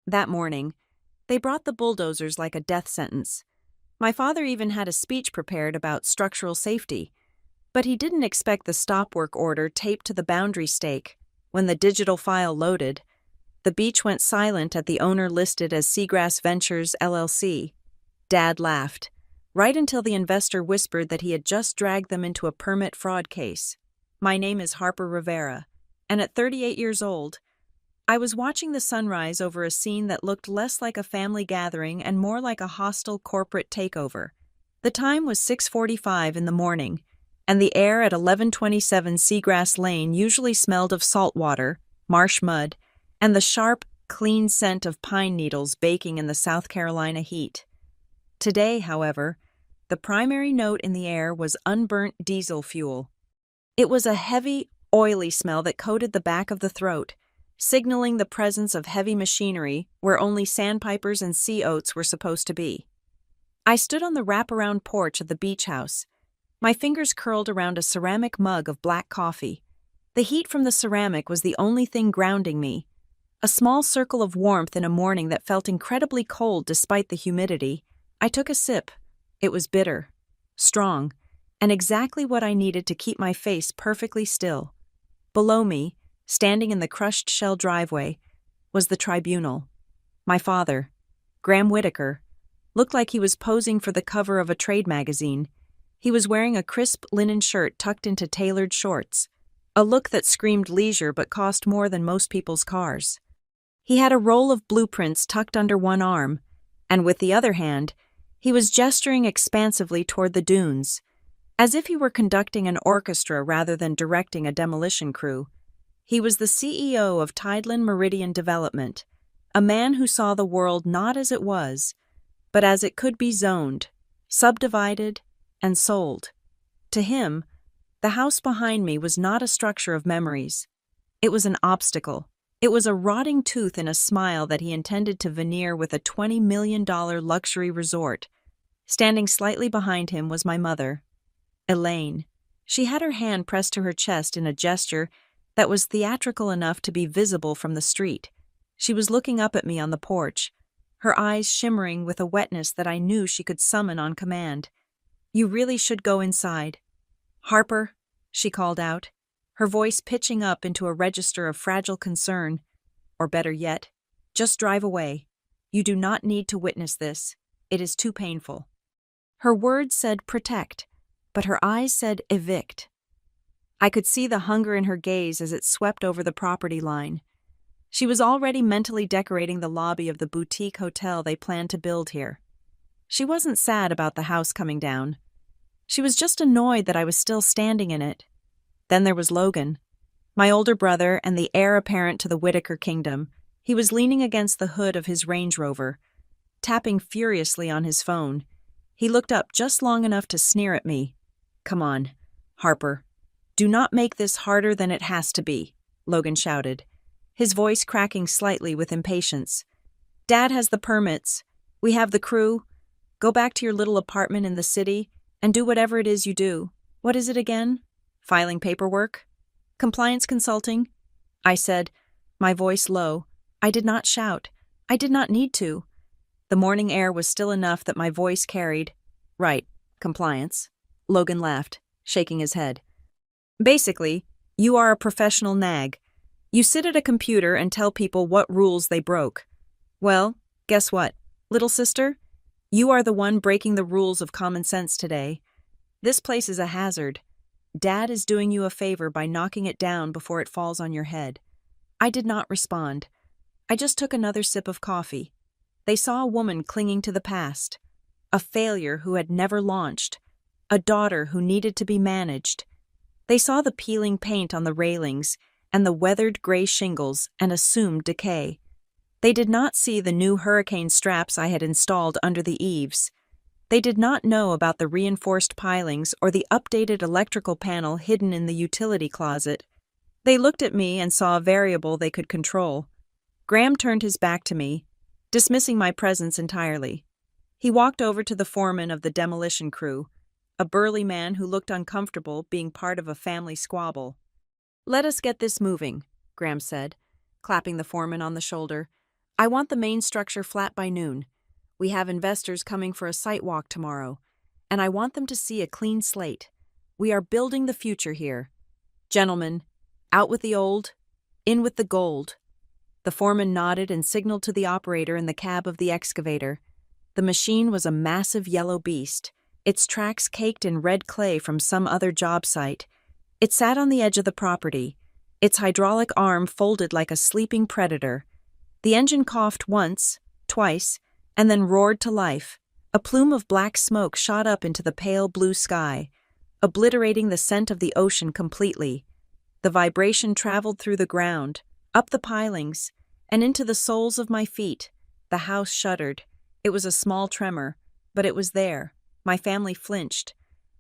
That morning, they brought the bulldozers like a death sentence. My father even had a speech prepared about structural safety, but he didn't expect the stop work order taped to the boundary stake. When the digital file loaded, the beach went silent at the owner listed as Seagrass Ventures LLC. Dad laughed, right until the investor whispered that he had just dragged them into a permit fraud case. My name is Harper Rivera, and at 38 years old, I was watching the sunrise over a scene that looked less like a family gathering and more like a hostile corporate takeover. The time was 6:45 in the morning, and the air at 1127 Seagrass Lane usually smelled of salt water, marsh mud, and the sharp, clean scent of pine needles baking in the South Carolina heat. Today, however, the primary note in the air was unburnt diesel fuel. It was a heavy, oily smell that coated the back of the throat, signaling the presence of heavy machinery where only sandpipers and sea oats were supposed to be. I stood on the wraparound porch of the beach house, my fingers curled around a ceramic mug of black coffee. The heat from the ceramic was the only thing grounding me, a small circle of warmth in a morning that felt incredibly cold despite the humidity. I took a sip. It was bitter, strong, and exactly what I needed to keep my face perfectly still. Below me, standing in the crushed shell driveway, was the tribunal. My father, Graham Whitaker, looked like he was posing for the cover of a trade magazine. He was wearing a crisp linen shirt tucked into tailored shorts, a look that screamed leisure but cost more than most people's cars. He had a roll of blueprints tucked under one arm, and with the other hand, he was gesturing expansively toward the dunes, as if he were conducting an orchestra rather than directing a demolition crew. He was the CEO of Tideland Meridian Development, a man who saw the world not as it was, but as it could be zoned, subdivided, and sold. To him, the house behind me was not a structure of memories. It was an obstacle. It was a rotting tooth in a smile that he intended to veneer with a $20 million luxury resort. Standing slightly behind him was my mother, Elaine. She had her hand pressed to her chest in a gesture that was theatrical enough to be visible from the street. She was looking up at me on the porch, her eyes shimmering with a wetness that I knew she could summon on command. "You really should go inside. Harper," she called out, her voice pitching up into a register of fragile concern. "Or better yet, just drive away. You do not need to witness this. It is too painful." Her words said protect, but her eyes said evict. I could see the hunger in her gaze as it swept over the property line. She was already mentally decorating the lobby of the boutique hotel they planned to build here. She wasn't sad about the house coming down. She was just annoyed that I was still standing in it. Then there was Logan, my older brother and the heir apparent to the Whitaker kingdom. He was leaning against the hood of his Range Rover, tapping furiously on his phone. He looked up just long enough to sneer at me. "Come on, Harper. Do not make this harder than it has to be," Logan shouted, his voice cracking slightly with impatience. "Dad has the permits. We have the crew. Go back to your little apartment in the city and do whatever it is you do. What is it again? Filing paperwork? Compliance consulting?" I said, my voice low. I did not shout. I did not need to. The morning air was still enough that my voice carried. "Right, compliance." Logan laughed, shaking his head. "Basically, you are a professional nag. You sit at a computer and tell people what rules they broke. Well, guess what, little sister? You are the one breaking the rules of common sense today. This place is a hazard. Dad is doing you a favor by knocking it down before it falls on your head." I did not respond. I just took another sip of coffee. They saw a woman clinging to the past, a failure who had never launched, a daughter who needed to be managed. They saw the peeling paint on the railings and the weathered gray shingles and assumed decay. They did not see the new hurricane straps I had installed under the eaves. They did not know about the reinforced pilings or the updated electrical panel hidden in the utility closet. They looked at me and saw a variable they could control. Graham turned his back to me, dismissing my presence entirely. He walked over to the foreman of the demolition crew, a burly man who looked uncomfortable being part of a family squabble. "Let us get this moving," Graham said, clapping the foreman on the shoulder. I want the main structure flat by noon. We have investors coming for a site walk tomorrow, and I want them to see a clean slate. We are building the future here. Gentlemen, out with the old, in with the gold. The foreman nodded and signaled to the operator in the cab of the excavator. The machine was a massive yellow beast, its tracks caked in red clay from some other job site. It sat on the edge of the property, its hydraulic arm folded like a sleeping predator. The engine coughed once, twice, and then roared to life. A plume of black smoke shot up into the pale blue sky, obliterating the scent of the ocean completely. The vibration traveled through the ground, up the pilings, and into the soles of my feet. The house shuddered. It was a small tremor, but it was there. My family flinched,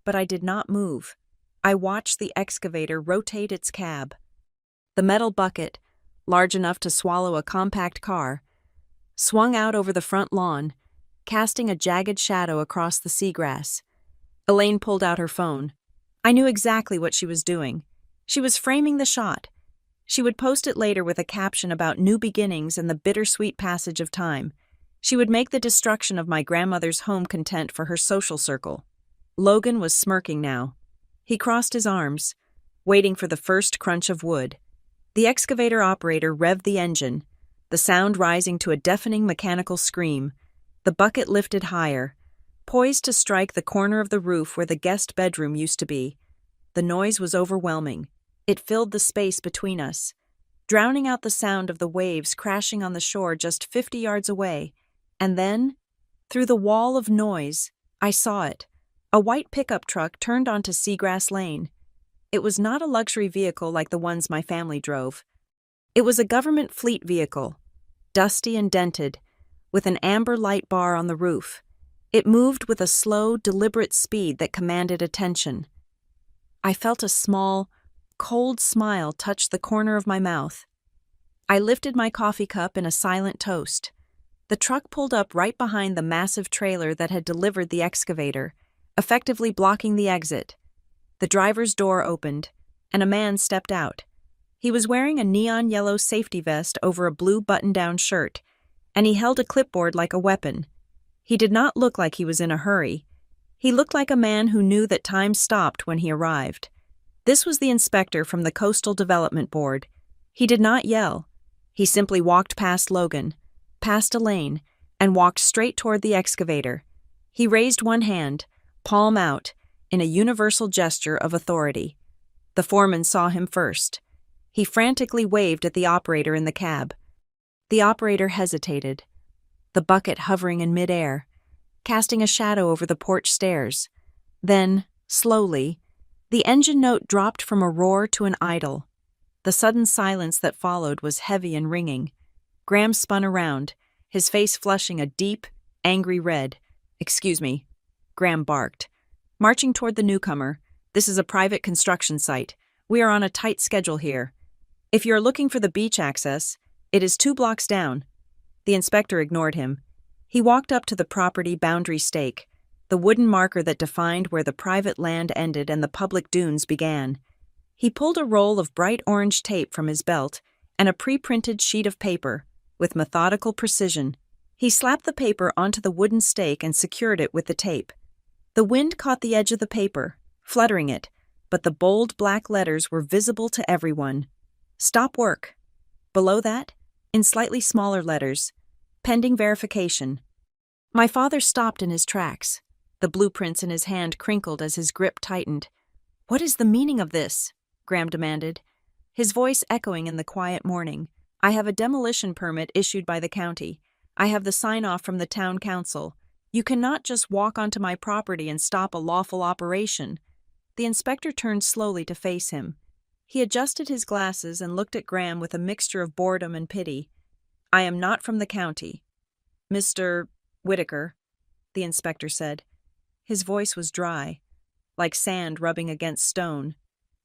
but I did not move. I watched the excavator rotate its cab. The metal bucket, large enough to swallow a compact car, swung out over the front lawn, casting a jagged shadow across the seagrass. Elaine pulled out her phone. I knew exactly what she was doing. She was framing the shot. She would post it later with a caption about new beginnings and the bittersweet passage of time. She would make the destruction of my grandmother's home content for her social circle. Logan was smirking now. He crossed his arms, waiting for the first crunch of wood. The excavator operator revved the engine, the sound rising to a deafening mechanical scream. The bucket lifted higher, poised to strike the corner of the roof where the guest bedroom used to be. The noise was overwhelming. It filled the space between us, drowning out the sound of the waves crashing on the shore just 50 yards away. And then, through the wall of noise, I saw it. A white pickup truck turned onto Seagrass Lane. It was not a luxury vehicle like the ones my family drove. It was a government fleet vehicle, dusty and dented, with an amber light bar on the roof. It moved with a slow, deliberate speed that commanded attention. I felt a small, cold smile touch the corner of my mouth. I lifted my coffee cup in a silent toast. The truck pulled up right behind the massive trailer that had delivered the excavator, effectively blocking the exit. The driver's door opened, and a man stepped out. He was wearing a neon yellow safety vest over a blue button-down shirt, and he held a clipboard like a weapon. He did not look like he was in a hurry. He looked like a man who knew that time stopped when he arrived. This was the inspector from the Coastal Development Board. He did not yell. He simply walked past Logan, past Elaine, and walked straight toward the excavator. He raised one hand, palm out, in a universal gesture of authority. The foreman saw him first. He frantically waved at the operator in the cab. The operator hesitated, the bucket hovering in midair, casting a shadow over the porch stairs. Then, slowly, the engine note dropped from a roar to an idle. The sudden silence that followed was heavy and ringing. Graham spun around, his face flushing a deep, angry red. "Excuse me," Graham barked. Marching toward the newcomer, "This is a private construction site. We are on a tight schedule here. If you are looking for the beach access, it is 2 blocks down." The inspector ignored him. He walked up to the property boundary stake, the wooden marker that defined where the private land ended and the public dunes began. He pulled a roll of bright orange tape from his belt and a pre-printed sheet of paper. With methodical precision, he slapped the paper onto the wooden stake and secured it with the tape. The wind caught the edge of the paper, fluttering it, but the bold black letters were visible to everyone. "Stop work." Below that, in slightly smaller letters, "Pending verification." My father stopped in his tracks. The blueprints in his hand crinkled as his grip tightened. "What is the meaning of this?" Graham demanded, his voice echoing in the quiet morning. "I have a demolition permit issued by the county. I have the sign-off from the town council. You cannot just walk onto my property and stop a lawful operation." The inspector turned slowly to face him. He adjusted his glasses and looked at Graham with a mixture of boredom and pity. "I am not from the county, Mr. Whitaker," the inspector said. His voice was dry, like sand rubbing against stone.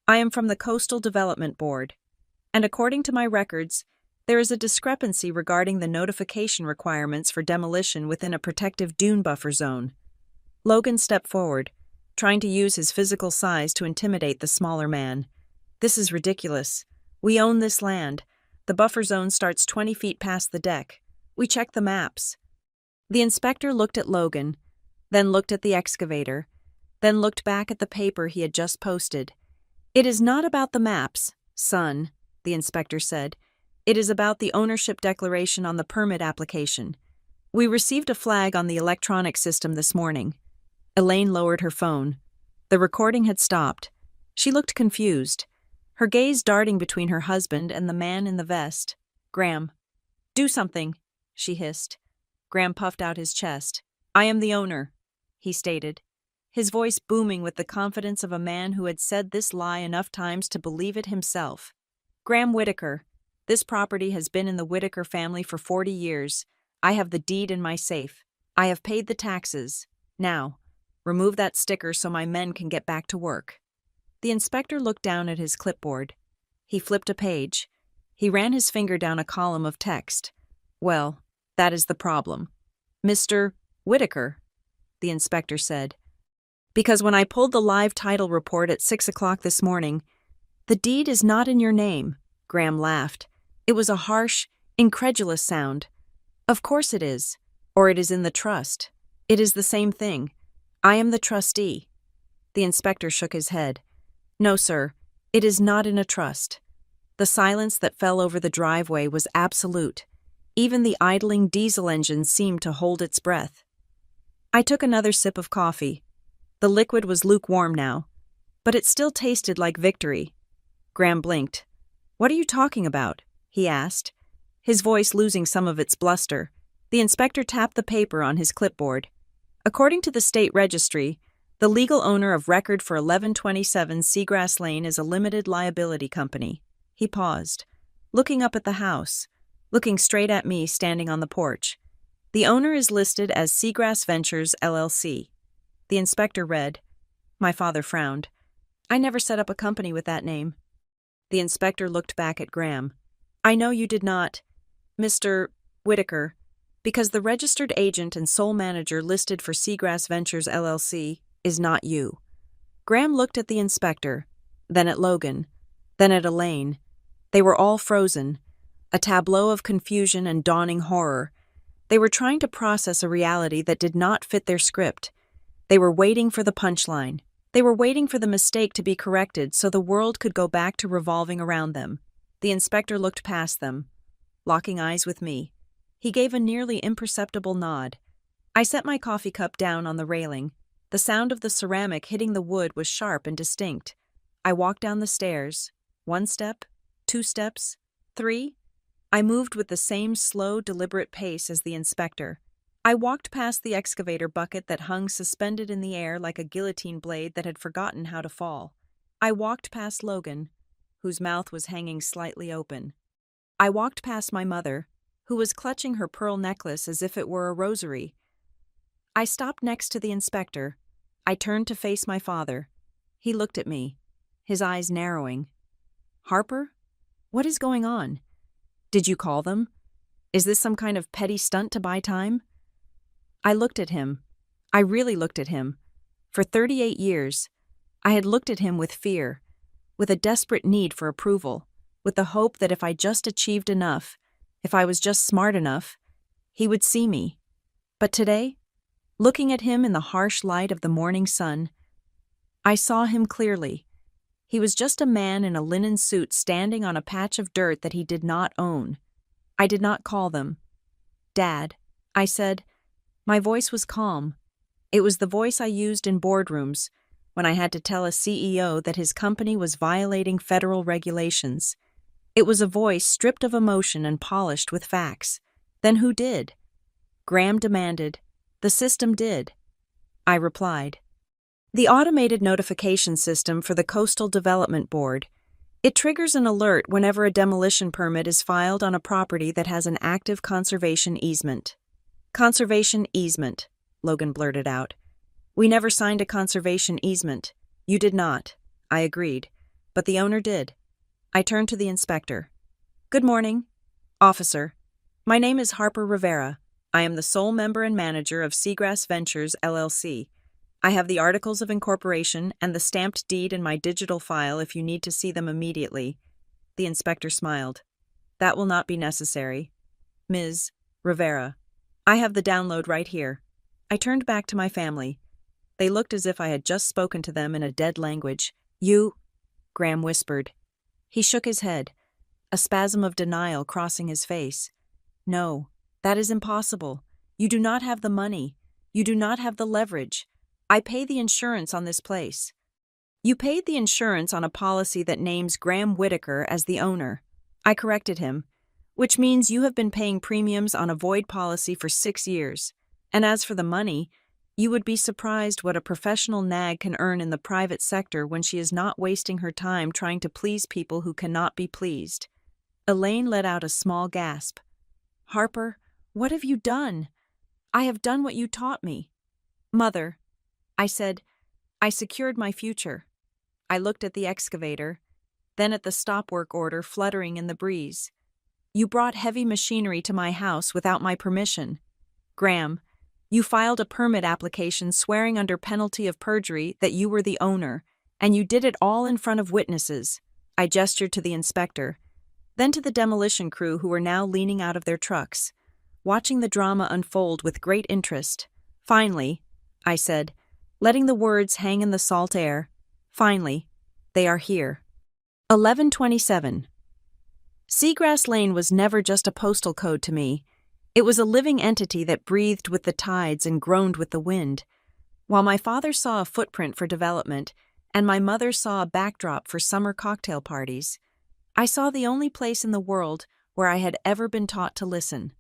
"I am from the Coastal Development Board, and according to my records, there is a discrepancy regarding the notification requirements for demolition within a protective dune buffer zone." Logan stepped forward, trying to use his physical size to intimidate the smaller man. "This is ridiculous. We own this land. The buffer zone starts 20 feet past the deck. We checked the maps. The inspector looked at Logan, then looked at the excavator, then looked back at the paper he had just posted. It is not about the maps, son, the inspector said. It is about the ownership declaration on the permit application. We received a flag on the electronic system this morning. Elaine lowered her phone. The recording had stopped. She looked confused, her gaze darting between her husband and the man in the vest. Graham. Do something, she hissed. Graham puffed out his chest. I am the owner, he stated, his voice booming with the confidence of a man who had said this lie enough times to believe it himself. Graham Whitaker. This property has been in the Whitaker family for 40 years. I have the deed in my safe. I have paid the taxes. Now, remove that sticker so my men can get back to work. The inspector looked down at his clipboard. He flipped a page. He ran his finger down a column of text. Well, that is the problem. Mr. Whitaker, the inspector said. Because when I pulled the live title report at 6 o'clock this morning, the deed is not in your name, Graham laughed. It was a harsh, incredulous sound. Of course it is, or it is in the trust. It is the same thing. I am the trustee. The inspector shook his head. No, sir, it is not in a trust. The silence that fell over the driveway was absolute. Even the idling diesel engine seemed to hold its breath. I took another sip of coffee. The liquid was lukewarm now, but it still tasted like victory. Graham blinked. What are you talking about? He asked, his voice losing some of its bluster. The inspector tapped the paper on his clipboard. According to the state registry, the legal owner of record for 1127 Seagrass Lane is a limited liability company. He paused, looking up at the house, looking straight at me standing on the porch. The owner is listed as Seagrass Ventures, LLC. The inspector read. My father frowned. I never set up a company with that name. The inspector looked back at Graham. I know you did not, Mr. Whitaker, because the registered agent and sole manager listed for Seagrass Ventures, LLC, is not you. Graham looked at the inspector, then at Logan, then at Elaine. They were all frozen, a tableau of confusion and dawning horror. They were trying to process a reality that did not fit their script. They were waiting for the punchline. They were waiting for the mistake to be corrected so the world could go back to revolving around them. The inspector looked past them, locking eyes with me. He gave a nearly imperceptible nod. I set my coffee cup down on the railing. The sound of the ceramic hitting the wood was sharp and distinct. I walked down the stairs. 1 step, 2 steps, 3. I moved with the same slow, deliberate pace as the inspector. I walked past the excavator bucket that hung suspended in the air like a guillotine blade that had forgotten how to fall. I walked past Logan, whose mouth was hanging slightly open. I walked past my mother, who was clutching her pearl necklace as if it were a rosary. I stopped next to the inspector. I turned to face my father. He looked at me, his eyes narrowing. Harper? What is going on? Did you call them? Is this some kind of petty stunt to buy time? I looked at him. I really looked at him. For 38 years, I had looked at him with fear, with a desperate need for approval, with the hope that if I just achieved enough, if I was just smart enough, he would see me. But today, looking at him in the harsh light of the morning sun, I saw him clearly. He was just a man in a linen suit standing on a patch of dirt that he did not own. I did not call them. Dad, I said. My voice was calm. It was the voice I used in boardrooms when I had to tell a CEO that his company was violating federal regulations. It was a voice stripped of emotion and polished with facts. Then who did? Graham demanded. The system did. I replied. The automated notification system for the Coastal Development Board. It triggers an alert whenever a demolition permit is filed on a property that has an active conservation easement. Conservation easement, Logan blurted out. We never signed a conservation easement. You did not. I agreed. But the owner did. I turned to the inspector. Good morning, officer. My name is Harper Rivera. I am the sole member and manager of Seagrass Ventures, LLC. I have the articles of incorporation and the stamped deed in my digital file if you need to see them immediately. The inspector smiled. That will not be necessary. Ms. Rivera. I have the download right here. I turned back to my family. They looked as if I had just spoken to them in a dead language. You, Graham whispered. He shook his head, a spasm of denial crossing his face. No, that is impossible. You do not have the money. You do not have the leverage. I pay the insurance on this place. You paid the insurance on a policy that names Graham Whitaker as the owner. I corrected him, which means you have been paying premiums on a void policy for 6 years. And as for the money, you would be surprised what a professional nag can earn in the private sector when she is not wasting her time trying to please people who cannot be pleased. Elaine let out a small gasp. Harper, what have you done? I have done what you taught me. Mother, I said, I secured my future. I looked at the excavator, then at the stop work order fluttering in the breeze. You brought heavy machinery to my house without my permission. Graham, you filed a permit application swearing under penalty of perjury that you were the owner, and you did it all in front of witnesses. I gestured to the inspector, then to the demolition crew who were now leaning out of their trucks, watching the drama unfold with great interest. Finally, I said, letting the words hang in the salt air, finally, they are here. 1127. Seagrass Lane was never just a postal code to me. It was a living entity that breathed with the tides and groaned with the wind. While my father saw a footprint for development, and my mother saw a backdrop for summer cocktail parties, I saw the only place in the world where I had ever been taught to listen.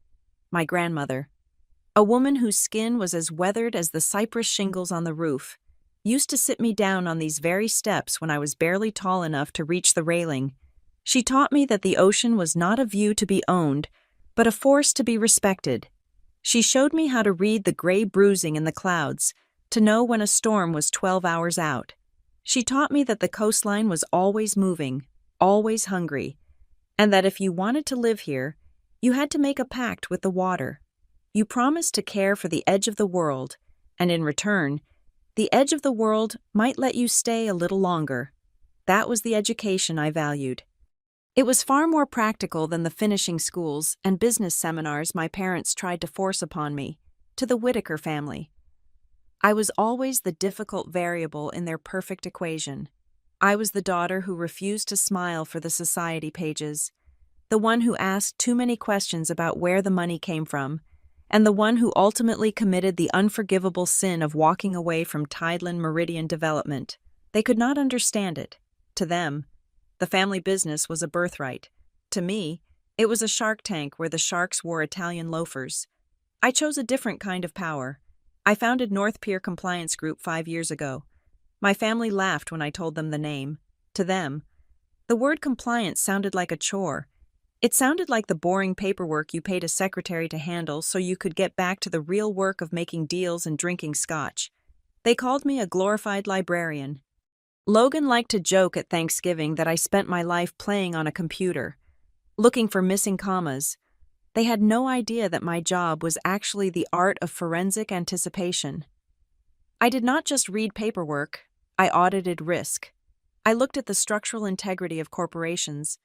My grandmother, a woman whose skin was as weathered as the cypress shingles on the roof, used to sit me down on these very steps when I was barely tall enough to reach the railing. She taught me that the ocean was not a view to be owned, but a force to be respected. She showed me how to read the gray bruising in the clouds, to know when a storm was 12 hours out. She taught me that the coastline was always moving, always hungry, and that if you wanted to live here, you had to make a pact with the water. You promised to care for the edge of the world, and in return, the edge of the world might let you stay a little longer. That was the education I valued. It was far more practical than the finishing schools and business seminars my parents tried to force upon me, to the Whitaker family. I was always the difficult variable in their perfect equation. I was the daughter who refused to smile for the society pages, the one who asked too many questions about where the money came from, and the one who ultimately committed the unforgivable sin of walking away from Tideland Meridian development. They could not understand it. To them, the family business was a birthright. To me, it was a shark tank where the sharks wore Italian loafers. I chose a different kind of power. I founded North Pier Compliance Group 5 years ago. My family laughed when I told them the name. To them, the word compliance sounded like a chore. It sounded like the boring paperwork you paid a secretary to handle so you could get back to the real work of making deals and drinking scotch. They called me a glorified librarian. Logan liked to joke at Thanksgiving that I spent my life playing on a computer, looking for missing commas. They had no idea that my job was actually the art of forensic anticipation. I did not just read paperwork, I audited risk. I looked at the structural integrity of corporations,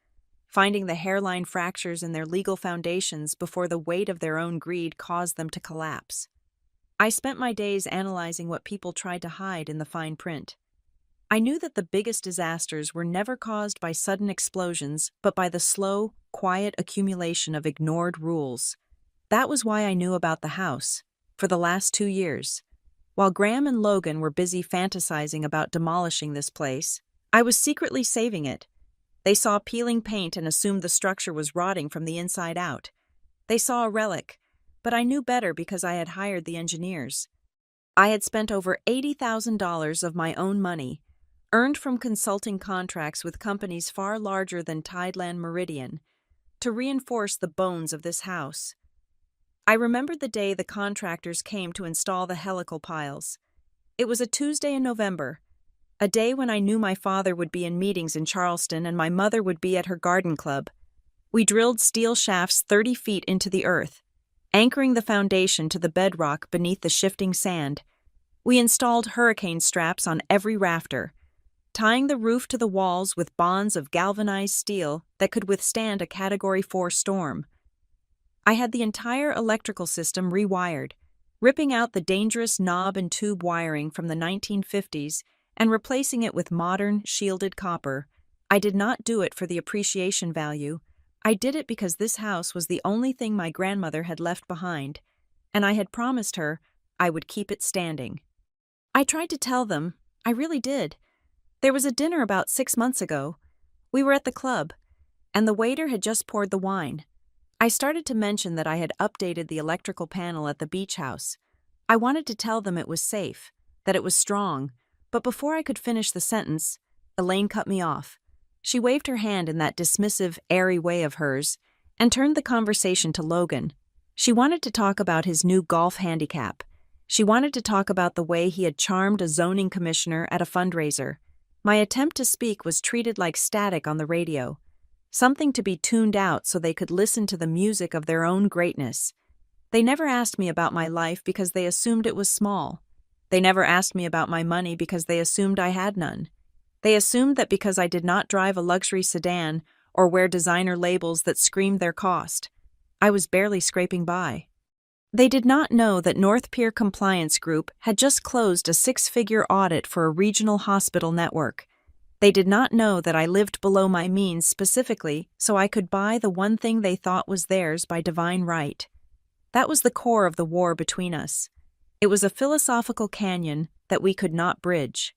finding the hairline fractures in their legal foundations before the weight of their own greed caused them to collapse. I spent my days analyzing what people tried to hide in the fine print. I knew that the biggest disasters were never caused by sudden explosions, but by the slow, quiet accumulation of ignored rules. That was why I knew about the house, for the last 2 years. While Graham and Logan were busy fantasizing about demolishing this place, I was secretly saving it. They saw peeling paint and assumed the structure was rotting from the inside out. They saw a relic, but I knew better because I had hired the engineers. I had spent over $80,000 of my own money, earned from consulting contracts with companies far larger than Tideland Meridian, to reinforce the bones of this house. I remembered the day the contractors came to install the helical piles. It was a Tuesday in November, a day when I knew my father would be in meetings in Charleston and my mother would be at her garden club. We drilled steel shafts 30 feet into the earth, anchoring the foundation to the bedrock beneath the shifting sand. We installed hurricane straps on every rafter, tying the roof to the walls with bonds of galvanized steel that could withstand a Category 4 storm. I had the entire electrical system rewired, ripping out the dangerous knob and tube wiring from the 1950s and replacing it with modern, shielded copper. I did not do it for the appreciation value. I did it because this house was the only thing my grandmother had left behind, and I had promised her I would keep it standing. I tried to tell them, I really did. There was a dinner about 6 months ago. We were at the club, and the waiter had just poured the wine. I started to mention that I had updated the electrical panel at the beach house. I wanted to tell them it was safe, that it was strong, but before I could finish the sentence, Elaine cut me off. She waved her hand in that dismissive, airy way of hers and turned the conversation to Logan. She wanted to talk about his new golf handicap. She wanted to talk about the way he had charmed a zoning commissioner at a fundraiser. My attempt to speak was treated like static on the radio, something to be tuned out so they could listen to the music of their own greatness. They never asked me about my life because they assumed it was small. They never asked me about my money because they assumed I had none. They assumed that because I did not drive a luxury sedan or wear designer labels that screamed their cost, I was barely scraping by. They did not know that North Pier Compliance Group had just closed a 6-figure audit for a regional hospital network. They did not know that I lived below my means specifically so I could buy the one thing they thought was theirs by divine right. That was the core of the war between us. It was a philosophical canyon that we could not bridge.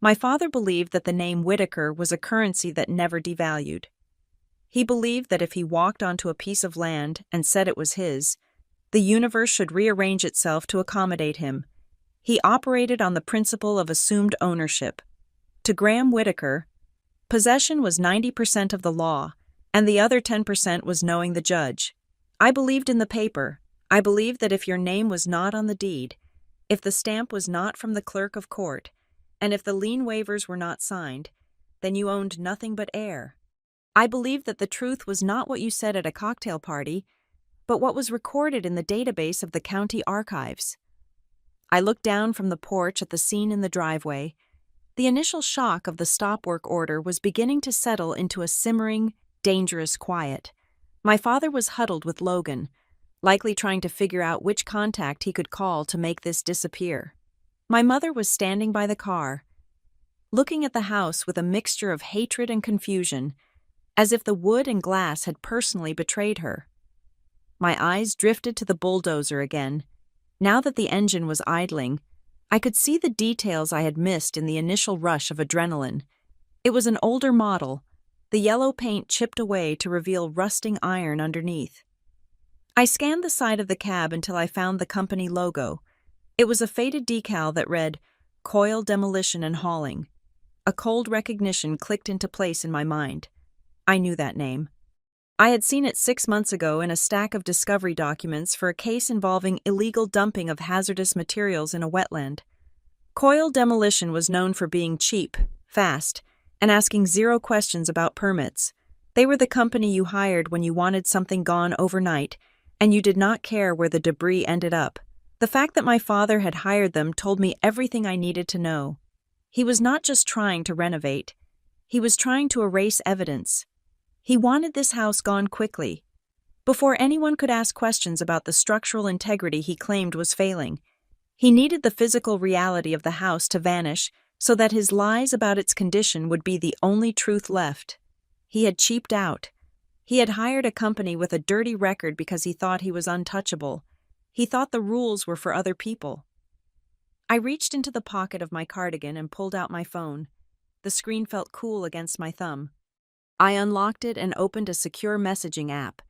My father believed that the name Whitaker was a currency that never devalued. He believed that if he walked onto a piece of land and said it was his, the universe should rearrange itself to accommodate him. He operated on the principle of assumed ownership. To Graham Whitaker, possession was 90% of the law, and the other 10% was knowing the judge. I believed in the paper. I believed that if your name was not on the deed, if the stamp was not from the clerk of court, and if the lien waivers were not signed, then you owned nothing but air. I believed that the truth was not what you said at a cocktail party, but what was recorded in the database of the county archives. I looked down from the porch at the scene in the driveway. The initial shock of the stop work order was beginning to settle into a simmering, dangerous quiet. My father was huddled with Logan, likely trying to figure out which contact he could call to make this disappear. My mother was standing by the car, looking at the house with a mixture of hatred and confusion, as if the wood and glass had personally betrayed her. My eyes drifted to the bulldozer again. Now that the engine was idling, I could see the details I had missed in the initial rush of adrenaline. It was an older model, the yellow paint chipped away to reveal rusting iron underneath. I scanned the side of the cab until I found the company logo. It was a faded decal that read, Coil Demolition and Hauling. A cold recognition clicked into place in my mind. I knew that name. I had seen it 6 months ago in a stack of discovery documents for a case involving illegal dumping of hazardous materials in a wetland. Coil Demolition was known for being cheap, fast, and asking 0 questions about permits. They were the company you hired when you wanted something gone overnight, and you did not care where the debris ended up. The fact that my father had hired them told me everything I needed to know. He was not just trying to renovate. He was trying to erase evidence. He wanted this house gone quickly, before anyone could ask questions about the structural integrity he claimed was failing. He needed the physical reality of the house to vanish so that his lies about its condition would be the only truth left. He had cheaped out. He had hired a company with a dirty record because he thought he was untouchable. He thought the rules were for other people. I reached into the pocket of my cardigan and pulled out my phone. The screen felt cool against my thumb. I unlocked it and opened a secure messaging app.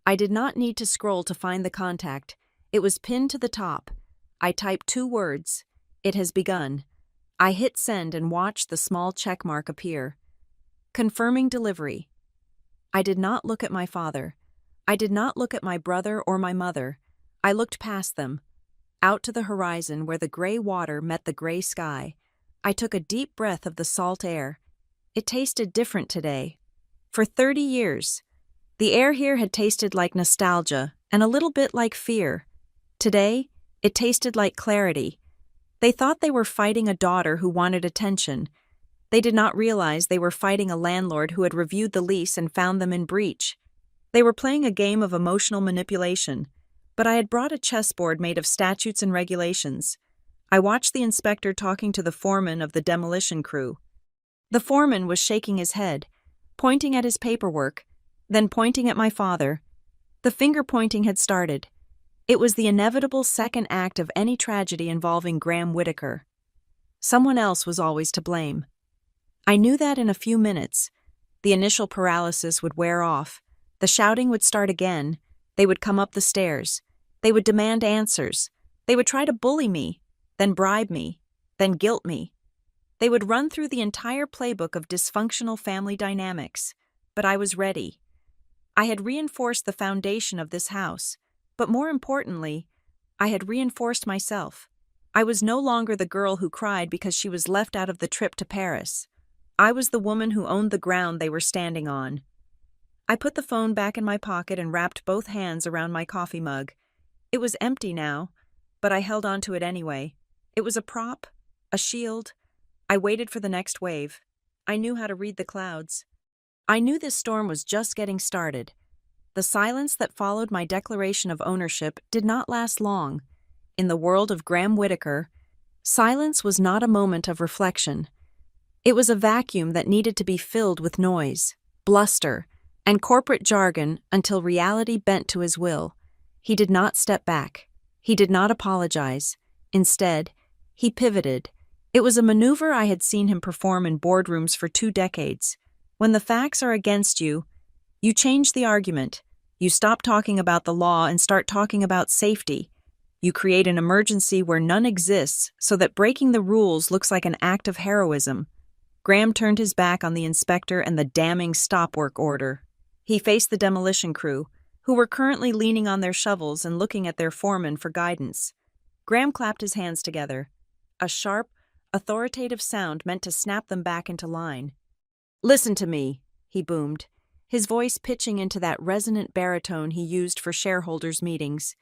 I did not need to scroll to find the contact. It was pinned to the top. I typed 2 words. It has begun. I hit send and watched the small checkmark appear. Confirming delivery. I did not look at my father. I did not look at my brother or my mother. I looked past them, out to the horizon where the gray water met the gray sky. I took a deep breath of the salt air. It tasted different today. For 30 years, the air here had tasted like nostalgia and a little bit like fear. Today, it tasted like clarity. They thought they were fighting a daughter who wanted attention. They did not realize they were fighting a landlord who had reviewed the lease and found them in breach. They were playing a game of emotional manipulation, but I had brought a chessboard made of statutes and regulations. I watched the inspector talking to the foreman of the demolition crew. The foreman was shaking his head, pointing at his paperwork, then pointing at my father. The finger-pointing had started. It was the inevitable second act of any tragedy involving Graham Whitaker. Someone else was always to blame. I knew that in a few minutes. The initial paralysis would wear off. The shouting would start again. They would come up the stairs. They would demand answers. They would try to bully me, then bribe me, then guilt me. They would run through the entire playbook of dysfunctional family dynamics. But I was ready. I had reinforced the foundation of this house, but more importantly, I had reinforced myself. I was no longer the girl who cried because she was left out of the trip to Paris. I was the woman who owned the ground they were standing on. I put the phone back in my pocket and wrapped both hands around my coffee mug. It was empty now, but I held on to it anyway. It was a prop, a shield. I waited for the next wave. I knew how to read the clouds. I knew this storm was just getting started. The silence that followed my declaration of ownership did not last long. In the world of Graham Whitaker, silence was not a moment of reflection. It was a vacuum that needed to be filled with noise, bluster, and corporate jargon until reality bent to his will. He did not step back. He did not apologize. Instead, he pivoted. It was a maneuver I had seen him perform in boardrooms for 2 decades. When the facts are against you, you change the argument. You stop talking about the law and start talking about safety. You create an emergency where none exists so that breaking the rules looks like an act of heroism. Graham turned his back on the inspector and the damning stop work order. He faced the demolition crew, who were currently leaning on their shovels and looking at their foreman for guidance. Graham clapped his hands together. A sharp, authoritative sound meant to snap them back into line. "Listen to me," he boomed, his voice pitching into that resonant baritone he used for shareholders' meetings.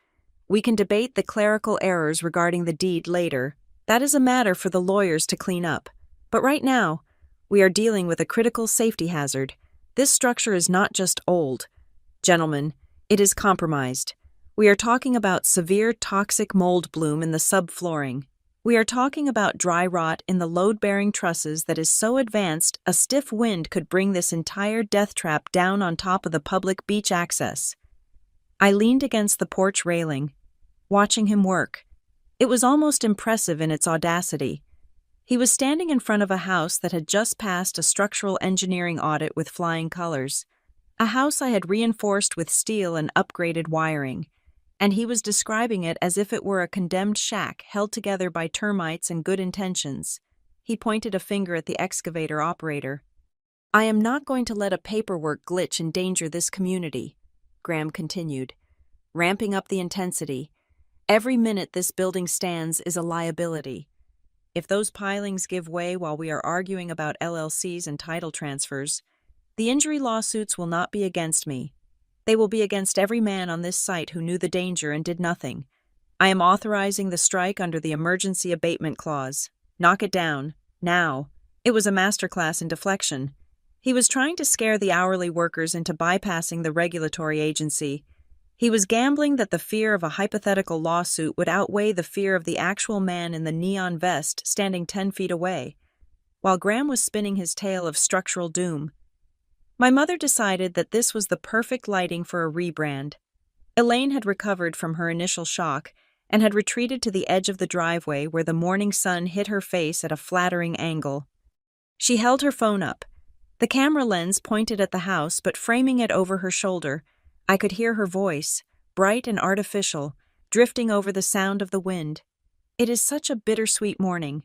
"We can debate the clerical errors regarding the deed later. That is a matter for the lawyers to clean up. But right now, we are dealing with a critical safety hazard. This structure is not just old. Gentlemen, it is compromised. We are talking about severe toxic mold bloom in the subflooring. We are talking about dry rot in the load-bearing trusses that is so advanced a stiff wind could bring this entire death trap down on top of the public beach access." I leaned against the porch railing, watching him work. It was almost impressive in its audacity. He was standing in front of a house that had just passed a structural engineering audit with flying colors, a house I had reinforced with steel and upgraded wiring, and he was describing it as if it were a condemned shack held together by termites and good intentions. He pointed a finger at the excavator operator. "I am not going to let a paperwork glitch endanger this community," Graham continued, ramping up the intensity. "Every minute this building stands is a liability. If those pilings give way while we are arguing about LLCs and title transfers, the injury lawsuits will not be against me. They will be against every man on this site who knew the danger and did nothing. I am authorizing the strike under the emergency abatement clause. Knock it down, now." It was a masterclass in deflection. He was trying to scare the hourly workers into bypassing the regulatory agency. He was gambling that the fear of a hypothetical lawsuit would outweigh the fear of the actual man in the neon vest standing 10 feet away, while Graham was spinning his tale of structural doom. My mother decided that this was the perfect lighting for a rebrand. Elaine had recovered from her initial shock and had retreated to the edge of the driveway where the morning sun hit her face at a flattering angle. She held her phone up. The camera lens pointed at the house, but framing it over her shoulder, I could hear her voice, bright and artificial, drifting over the sound of the wind. "It is such a bittersweet morning.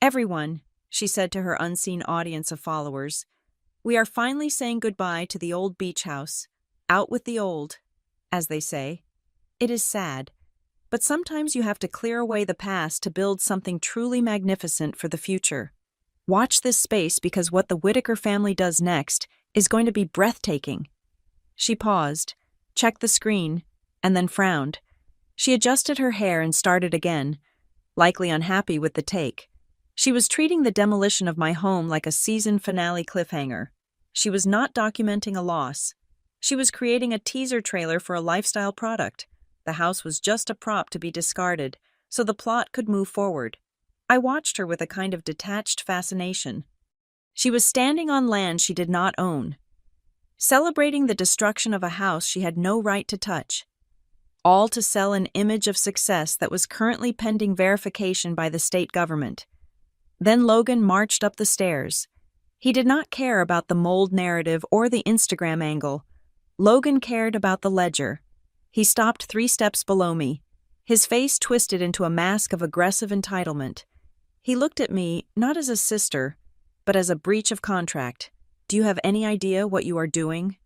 Everyone," she said to her unseen audience of followers, "we are finally saying goodbye to the old beach house. Out with the old, as they say. It is sad, but sometimes you have to clear away the past to build something truly magnificent for the future. Watch this space because what the Whitaker family does next is going to be breathtaking." She paused, checked the screen, and then frowned. She adjusted her hair and started again, likely unhappy with the take. She was treating the demolition of my home like a season finale cliffhanger. She was not documenting a loss. She was creating a teaser trailer for a lifestyle product. The house was just a prop to be discarded, so the plot could move forward. I watched her with a kind of detached fascination. She was standing on land she did not own, celebrating the destruction of a house she had no right to touch, all to sell an image of success that was currently pending verification by the state government. Then Logan marched up the stairs. He did not care about the mold narrative or the Instagram angle. Logan cared about the ledger. He stopped 3 steps below me, his face twisted into a mask of aggressive entitlement. He looked at me, not as a sister, but as a breach of contract. "Do you have any idea what you are doing?"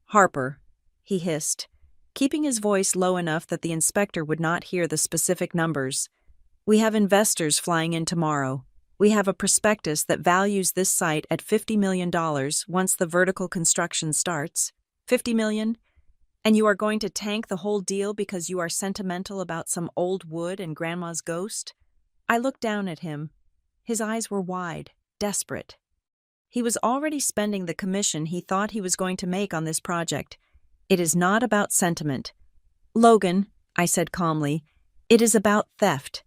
"Harper," he hissed, keeping his voice low enough that the inspector would not hear the specific numbers. "We have investors flying in tomorrow. We have a prospectus that values this site at $50 million once the vertical construction starts. $50 million? And you are going to tank the whole deal because you are sentimental about some old wood and Grandma's ghost?" I looked down at him. His eyes were wide, desperate. He was already spending the commission he thought he was going to make on this project. "It is not about sentiment, Logan," I said calmly. "It is about theft.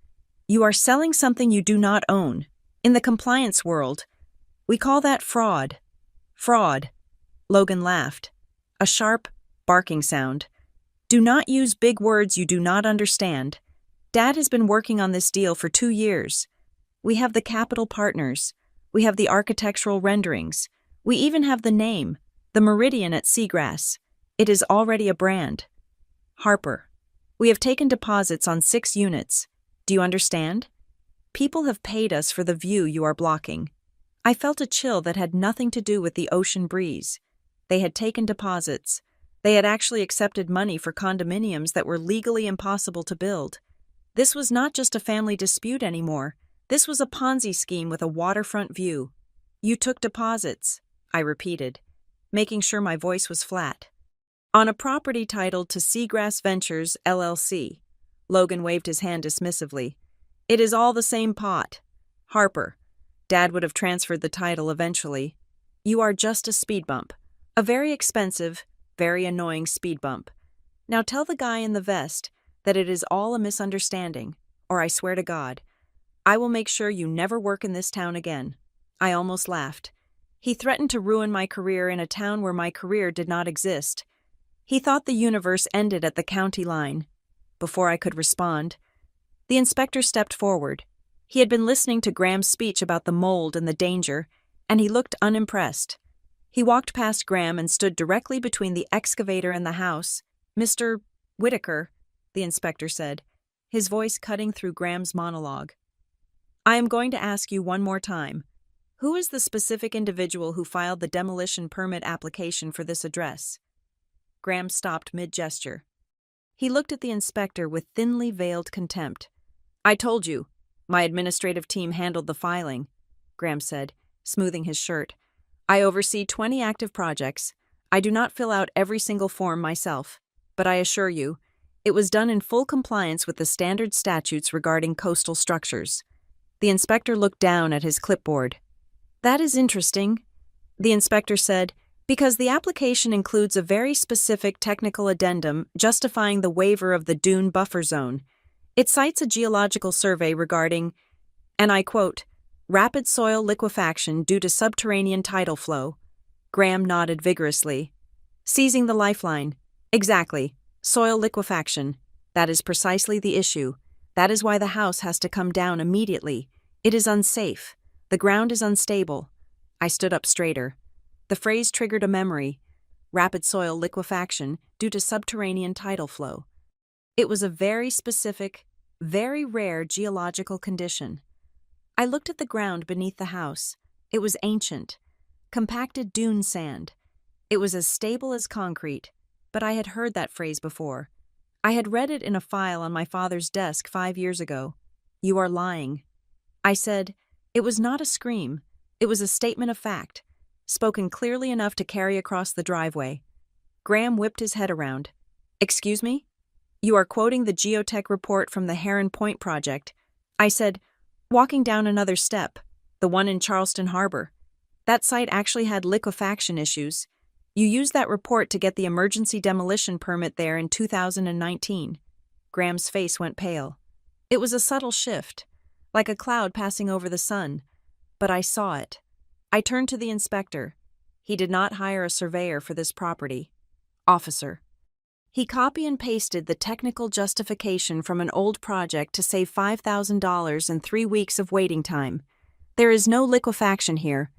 You are selling something you do not own. In the compliance world, we call that fraud." "Fraud." Logan laughed. A sharp, barking sound. "Do not use big words you do not understand. Dad has been working on this deal for 2 years. We have the capital partners. We have the architectural renderings. We even have the name, the Meridian at Seagrass. It is already a brand. Harper, we have taken deposits on 6 units. Do you understand? People have paid us for the view you are blocking." I felt a chill that had nothing to do with the ocean breeze. They had taken deposits. They had actually accepted money for condominiums that were legally impossible to build. This was not just a family dispute anymore. This was a Ponzi scheme with a waterfront view. "You took deposits," I repeated, making sure my voice was flat. "On a property titled to Seagrass Ventures, LLC. Logan waved his hand dismissively. "It is all the same pot. Harper, Dad would have transferred the title eventually. You are just a speed bump. A very expensive, very annoying speed bump. Now tell the guy in the vest that it is all a misunderstanding, or I swear to God, I will make sure you never work in this town again." I almost laughed. He threatened to ruin my career in a town where my career did not exist. He thought the universe ended at the county line. Before I could respond, the inspector stepped forward. He had been listening to Graham's speech about the mold and the danger, and he looked unimpressed. He walked past Graham and stood directly between the excavator and the house. "Mr. Whitaker," the inspector said, his voice cutting through Graham's monologue. "I am going to ask you one more time. Who is the specific individual who filed the demolition permit application for this address?" Graham stopped mid-gesture. He looked at the inspector with thinly veiled contempt. "I told you, my administrative team handled the filing," Graham said, smoothing his shirt. "I oversee 20 active projects. I do not fill out every single form myself, but I assure you, it was done in full compliance with the standard statutes regarding coastal structures." The inspector looked down at his clipboard. "That is interesting," the inspector said, "because the application includes a very specific technical addendum justifying the waiver of the dune buffer zone. It cites a geological survey regarding, and I quote, rapid soil liquefaction due to subterranean tidal flow." Graham nodded vigorously. "Seizing the lifeline. Exactly. Soil liquefaction. That is precisely the issue. That is why the house has to come down immediately. It is unsafe. The ground is unstable." I stood up straighter. The phrase triggered a memory. Rapid soil liquefaction due to subterranean tidal flow. It was a very specific, very rare geological condition. I looked at the ground beneath the house. It was ancient, compacted dune sand. It was as stable as concrete, but I had heard that phrase before. I had read it in a file on my father's desk 5 years ago. "You are lying." I said, "It was not a scream. It was a statement of fact, spoken clearly enough to carry across the driveway." Graham whipped his head around. "Excuse me? You are quoting the geotech report from the Heron Point project." I said, walking down another step, "The one in Charleston Harbor. That site actually had liquefaction issues. You used that report to get the emergency demolition permit there in 2019. Graham's face went pale. It was a subtle shift, like a cloud passing over the sun. But I saw it. I turned to the inspector. He did not hire a surveyor for this property. Officer. He copy and pasted the technical justification from an old project to save $5,000 and 3 weeks of waiting time. There is no liquefaction here.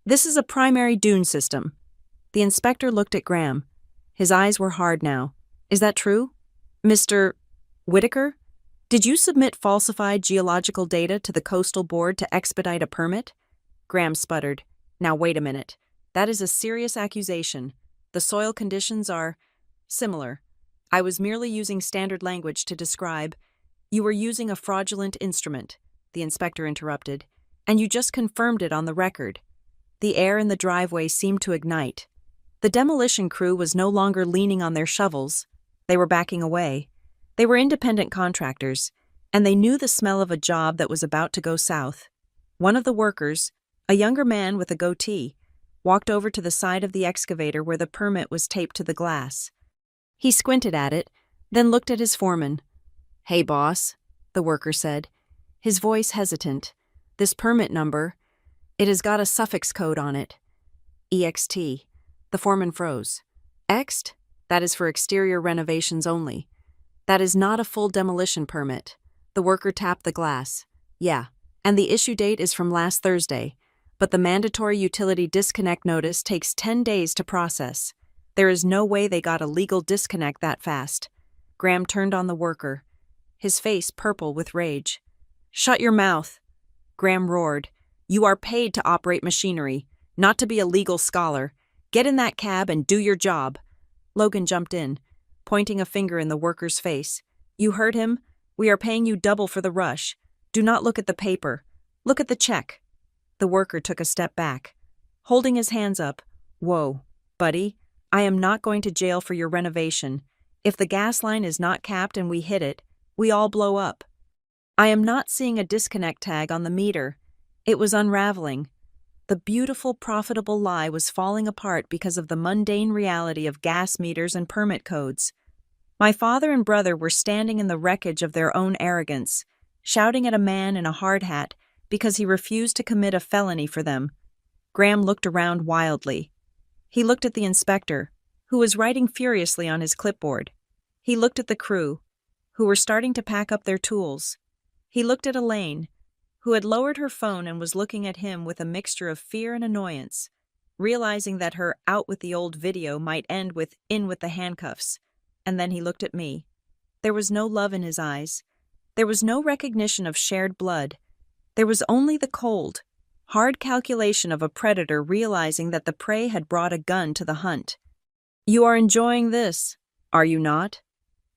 This is a primary dune system. The inspector looked at Graham. His eyes were hard now. Is that true? Mr. Whitaker? Did you submit falsified geological data to the coastal board to expedite a permit? Graham sputtered. Now wait a minute. That is a serious accusation. The soil conditions are similar. I was merely using standard language to describe. You were using a fraudulent instrument, the inspector interrupted, and you just confirmed it on the record. The air in the driveway seemed to ignite. The demolition crew was no longer leaning on their shovels. They were backing away. They were independent contractors, and they knew the smell of a job that was about to go south. One of the workers, a younger man with a goatee, walked over to the side of the excavator where the permit was taped to the glass. He squinted at it, then looked at his foreman. "Hey, boss," the worker said, his voice hesitant. "This permit number, it has got a suffix code on it. EXT. The foreman froze. Ext? That is for exterior renovations only. That is not a full demolition permit. The worker tapped the glass. Yeah, and the issue date is from last Thursday, but the mandatory utility disconnect notice takes 10 days to process. There is no way they got a legal disconnect that fast." Graham turned on the worker, his face purple with rage. "Shut your mouth," Graham roared. "You are paid to operate machinery, not to be a legal scholar. Get in that cab and do your job." Logan jumped in, pointing a finger in the worker's face. "You heard him? We are paying you double for the rush. Do not look at the paper. Look at the check." The worker took a step back, holding his hands up. "Whoa, buddy, I am not going to jail for your renovation. If the gas line is not capped and we hit it, we all blow up. I am not seeing a disconnect tag on the meter." It was unraveling. The beautiful, profitable lie was falling apart because of the mundane reality of gas meters and permit codes. My father and brother were standing in the wreckage of their own arrogance, shouting at a man in a hard hat because he refused to commit a felony for them. Graham looked around wildly. He looked at the inspector, who was writing furiously on his clipboard. He looked at the crew, who were starting to pack up their tools. He looked at Elaine, who had lowered her phone and was looking at him with a mixture of fear and annoyance, realizing that her out with the old video might end with in with the handcuffs. And then he looked at me. There was no love in his eyes. There was no recognition of shared blood. There was only the cold, hard calculation of a predator realizing that the prey had brought a gun to the hunt. "You are enjoying this, are you not?"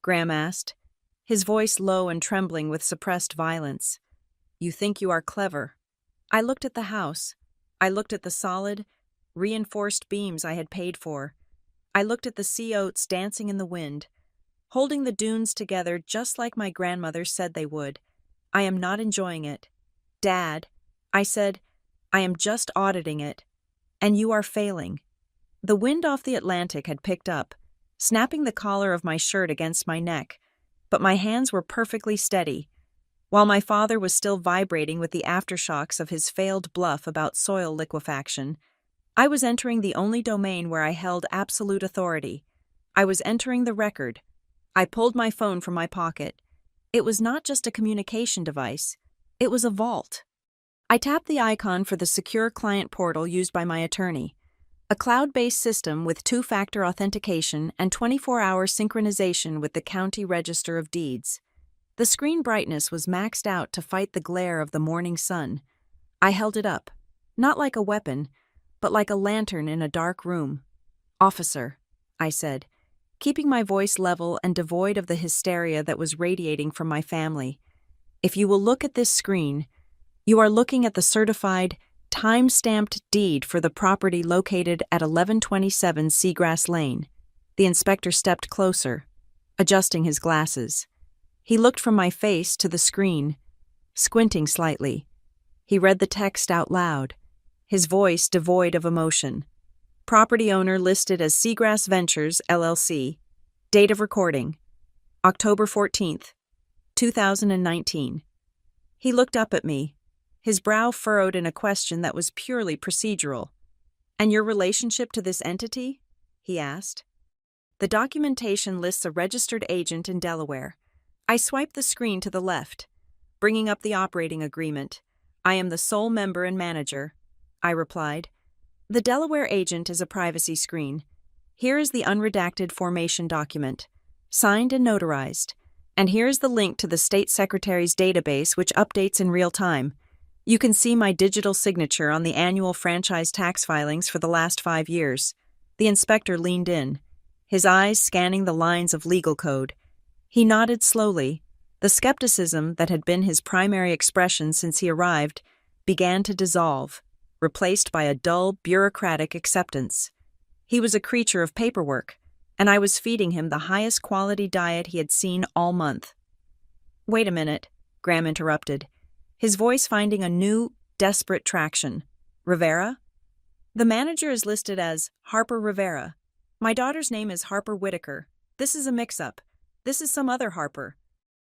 Graham asked, his voice low and trembling with suppressed violence. "You think you are clever." I looked at the house. I looked at the solid, reinforced beams I had paid for. I looked at the sea oats dancing in the wind, holding the dunes together just like my grandmother said they would. "I am not enjoying it. Dad," I said, "I am just auditing it. And you are failing." The wind off the Atlantic had picked up, snapping the collar of my shirt against my neck, but my hands were perfectly steady. While my father was still vibrating with the aftershocks of his failed bluff about soil liquefaction, I was entering the only domain where I held absolute authority. I was entering the record. I pulled my phone from my pocket. It was not just a communication device. It was a vault. I tapped the icon for the secure client portal used by my attorney, a cloud-based system with two-factor authentication and 24-hour synchronization with the County Register of Deeds. The screen brightness was maxed out to fight the glare of the morning sun. I held it up, not like a weapon, but like a lantern in a dark room. "Officer," I said, keeping my voice level and devoid of the hysteria that was radiating from my family. "If you will look at this screen, you are looking at the certified, time-stamped deed for the property located at 1127 Seagrass Lane." The inspector stepped closer, adjusting his glasses. He looked from my face to the screen, squinting slightly. He read the text out loud, his voice devoid of emotion. Property owner listed as Seagrass Ventures, LLC. Date of recording: October 14th, 2019. He looked up at me, his brow furrowed in a question that was purely procedural. "And your relationship to this entity?" he asked. The documentation lists a registered agent in Delaware. I swiped the screen to the left, bringing up the operating agreement. "I am the sole member and manager," I replied. The Delaware agent is a privacy screen. Here is the unredacted formation document, signed and notarized. And here is the link to the state secretary's database, which updates in real time. You can see my digital signature on the annual franchise tax filings for the last 5 years. The inspector leaned in, his eyes scanning the lines of legal code. He nodded slowly. The skepticism that had been his primary expression since he arrived began to dissolve, replaced by a dull, bureaucratic acceptance. He was a creature of paperwork, and I was feeding him the highest quality diet he had seen all month. "Wait a minute," Graham interrupted, his voice finding a new, desperate traction. "Rivera?" "The manager is listed as Harper Rivera. My daughter's name is Harper Whitaker. This is a mix-up. This is some other Harper."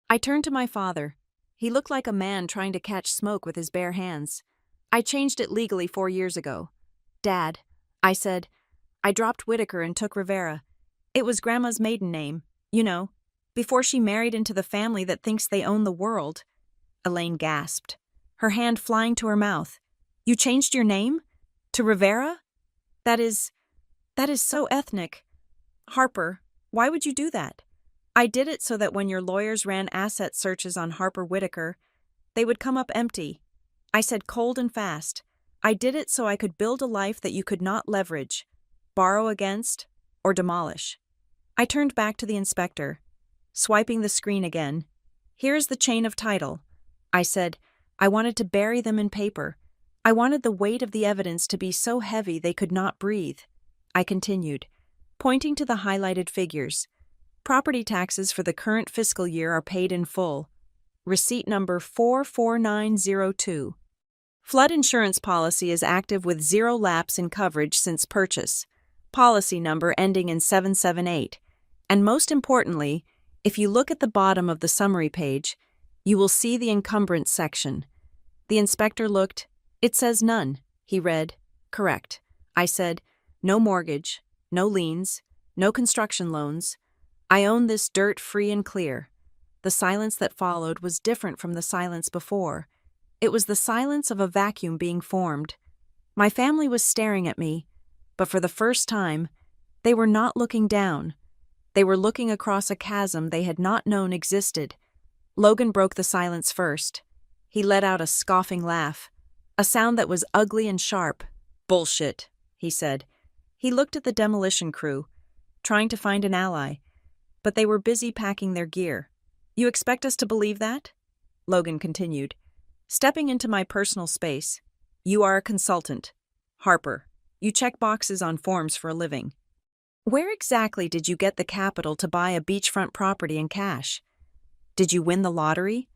I turned to my father. He looked like a man trying to catch smoke with his bare hands. "I changed it legally 4 years ago. Dad," I said, "I dropped Whitaker and took Rivera. It was Grandma's maiden name, before she married into the family that thinks they own the world." Elaine gasped, her hand flying to her mouth. "You changed your name? To Rivera? That is so ethnic. Harper, why would you do that?" "I did it so that when your lawyers ran asset searches on Harper Whitaker, they would come up empty," I said cold and fast. "I did it so I could build a life that you could not leverage, borrow against, or demolish." I turned back to the inspector, swiping the screen again. "Here's the chain of title," I said. I wanted to bury them in paper. I wanted the weight of the evidence to be so heavy they could not breathe. I continued, pointing to the highlighted figures. "Property taxes for the current fiscal year are paid in full. Receipt number 44902. Flood insurance policy is active with 0 lapse in coverage since purchase. Policy number ending in 778. And most importantly, if you look at the bottom of the summary page, you will see the encumbrance section." The inspector looked. "It says none," he read. "Correct." I said, "No mortgage, no liens, no construction loans. I own this dirt free and clear." The silence that followed was different from the silence before. It was the silence of a vacuum being formed. My family was staring at me, but for the first time, they were not looking down. They were looking across a chasm they had not known existed. Logan broke the silence first. He let out a scoffing laugh, a sound that was ugly and sharp. "Bullshit," he said. He looked at the demolition crew, trying to find an ally, but they were busy packing their gear. "You expect us to believe that?" Logan continued, stepping into my personal space. "You are a consultant. Harper, you check boxes on forms for a living. Where exactly did you get the capital to buy a beachfront property in cash? Did you win the lottery?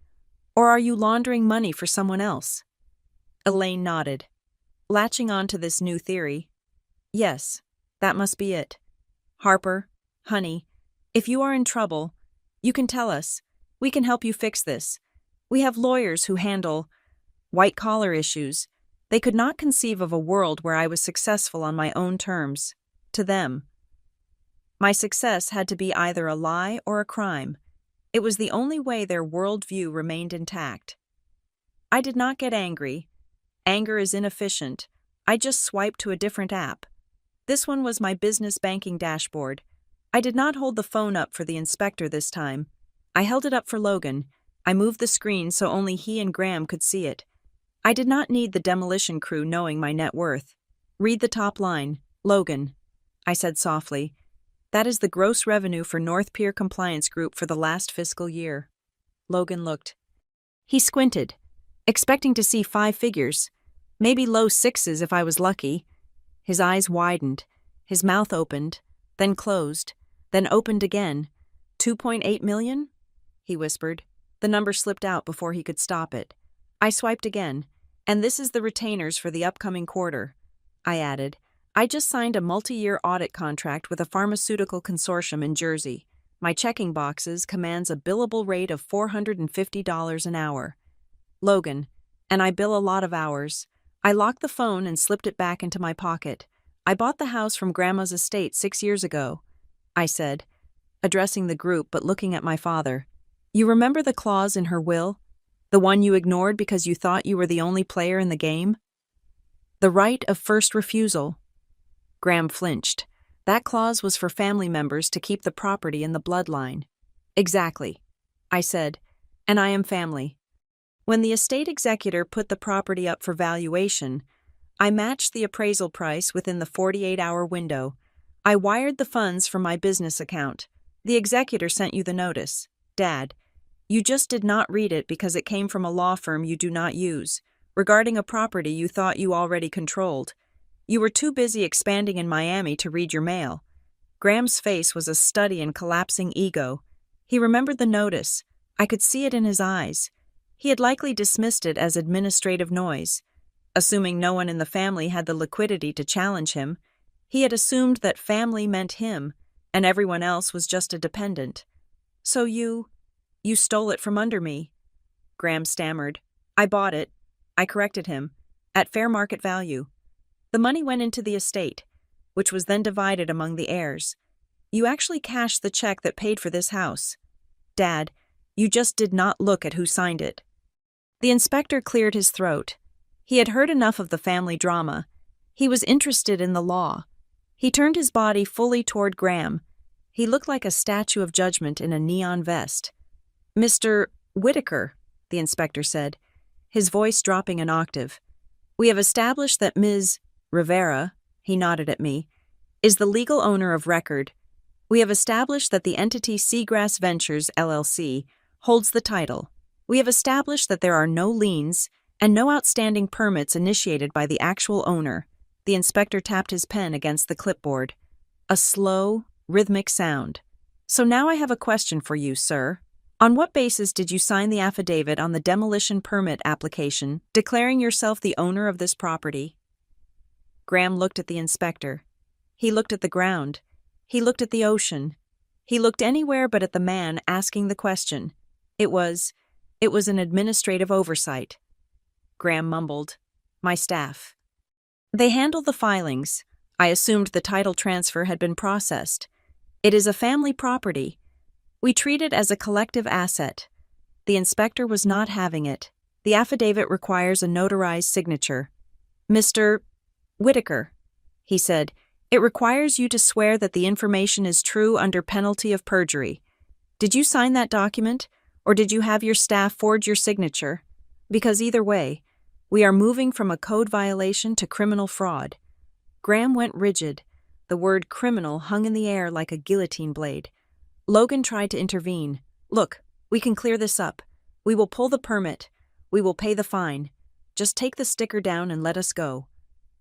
Or are you laundering money for someone else?" Elaine nodded, latching on to this new theory. "Yes, that must be it. Harper, honey, if you are in trouble, you can tell us. We can help you fix this. We have lawyers who handle white-collar issues. They could not conceive of a world where I was successful on my own terms. To them, my success had to be either a lie or a crime. It was the only way their worldview remained intact. I did not get angry. Anger is inefficient. I just swiped to a different app. This one was my business banking dashboard. I did not hold the phone up for the inspector this time. I held it up for Logan. I moved the screen so only he and Graham could see it. I did not need the demolition crew knowing my net worth. "Read the top line, Logan," I said softly. "That is the gross revenue for North Pier Compliance Group for the last fiscal year." Logan looked. He squinted, expecting to see 5 figures, maybe low 6s if I was lucky. His eyes widened, his mouth opened, then closed, then opened again. 2.8 million? He whispered. The number slipped out before he could stop it. I swiped again. "And this is the retainers for the upcoming quarter," I added. I just signed a multi-year audit contract with a pharmaceutical consortium in Jersey. My checking boxes commands a billable rate of $450 an hour. Logan, and I bill a lot of hours. I locked the phone and slipped it back into my pocket. I bought the house from Grandma's estate 6 years ago, I said, addressing the group but looking at my father. You remember the clause in her will? The one you ignored because you thought you were the only player in the game? The right of first refusal. Graham flinched. That clause was for family members to keep the property in the bloodline. Exactly, I said, and I am family. When the estate executor put the property up for valuation, I matched the appraisal price within the 48-hour window. I wired the funds from my business account. The executor sent you the notice. Dad, you just did not read it because it came from a law firm you do not use, regarding a property you thought you already controlled. You were too busy expanding in Miami to read your mail. Graham's face was a study in collapsing ego. He remembered the notice. I could see it in his eyes. He had likely dismissed it as administrative noise. Assuming no one in the family had the liquidity to challenge him, he had assumed that family meant him, and everyone else was just a dependent. So you stole it from under me, Graham stammered. I bought it. I corrected him. At fair market value. The money went into the estate, which was then divided among the heirs. You actually cashed the check that paid for this house. Dad, you just did not look at who signed it. The inspector cleared his throat. He had heard enough of the family drama. He was interested in the law. He turned his body fully toward Graham. He looked like a statue of judgment in a neon vest. Mr. Whitaker, the inspector said, his voice dropping an octave. We have established that Ms. Rivera, he nodded at me, is the legal owner of record. We have established that the entity Seagrass Ventures, LLC, holds the title. We have established that there are no liens and no outstanding permits initiated by the actual owner. The inspector tapped his pen against the clipboard. A slow, rhythmic sound. So now I have a question for you, sir. On what basis did you sign the affidavit on the demolition permit application, declaring yourself the owner of this property? Graham looked at the inspector. He looked at the ground. He looked at the ocean. He looked anywhere but at the man asking the question. It was an administrative oversight. Graham mumbled, My staff. They handle the filings. I assumed the title transfer had been processed. It is a family property. We treat it as a collective asset. The inspector was not having it. The affidavit requires a notarized signature. Mr. Whitaker, he said, it requires you to swear that the information is true under penalty of perjury. Did you sign that document, or did you have your staff forge your signature? Because either way, we are moving from a code violation to criminal fraud. Graham went rigid. The word criminal hung in the air like a guillotine blade. Logan tried to intervene. Look, we can clear this up. We will pull the permit. We will pay the fine. Just take the sticker down and let us go.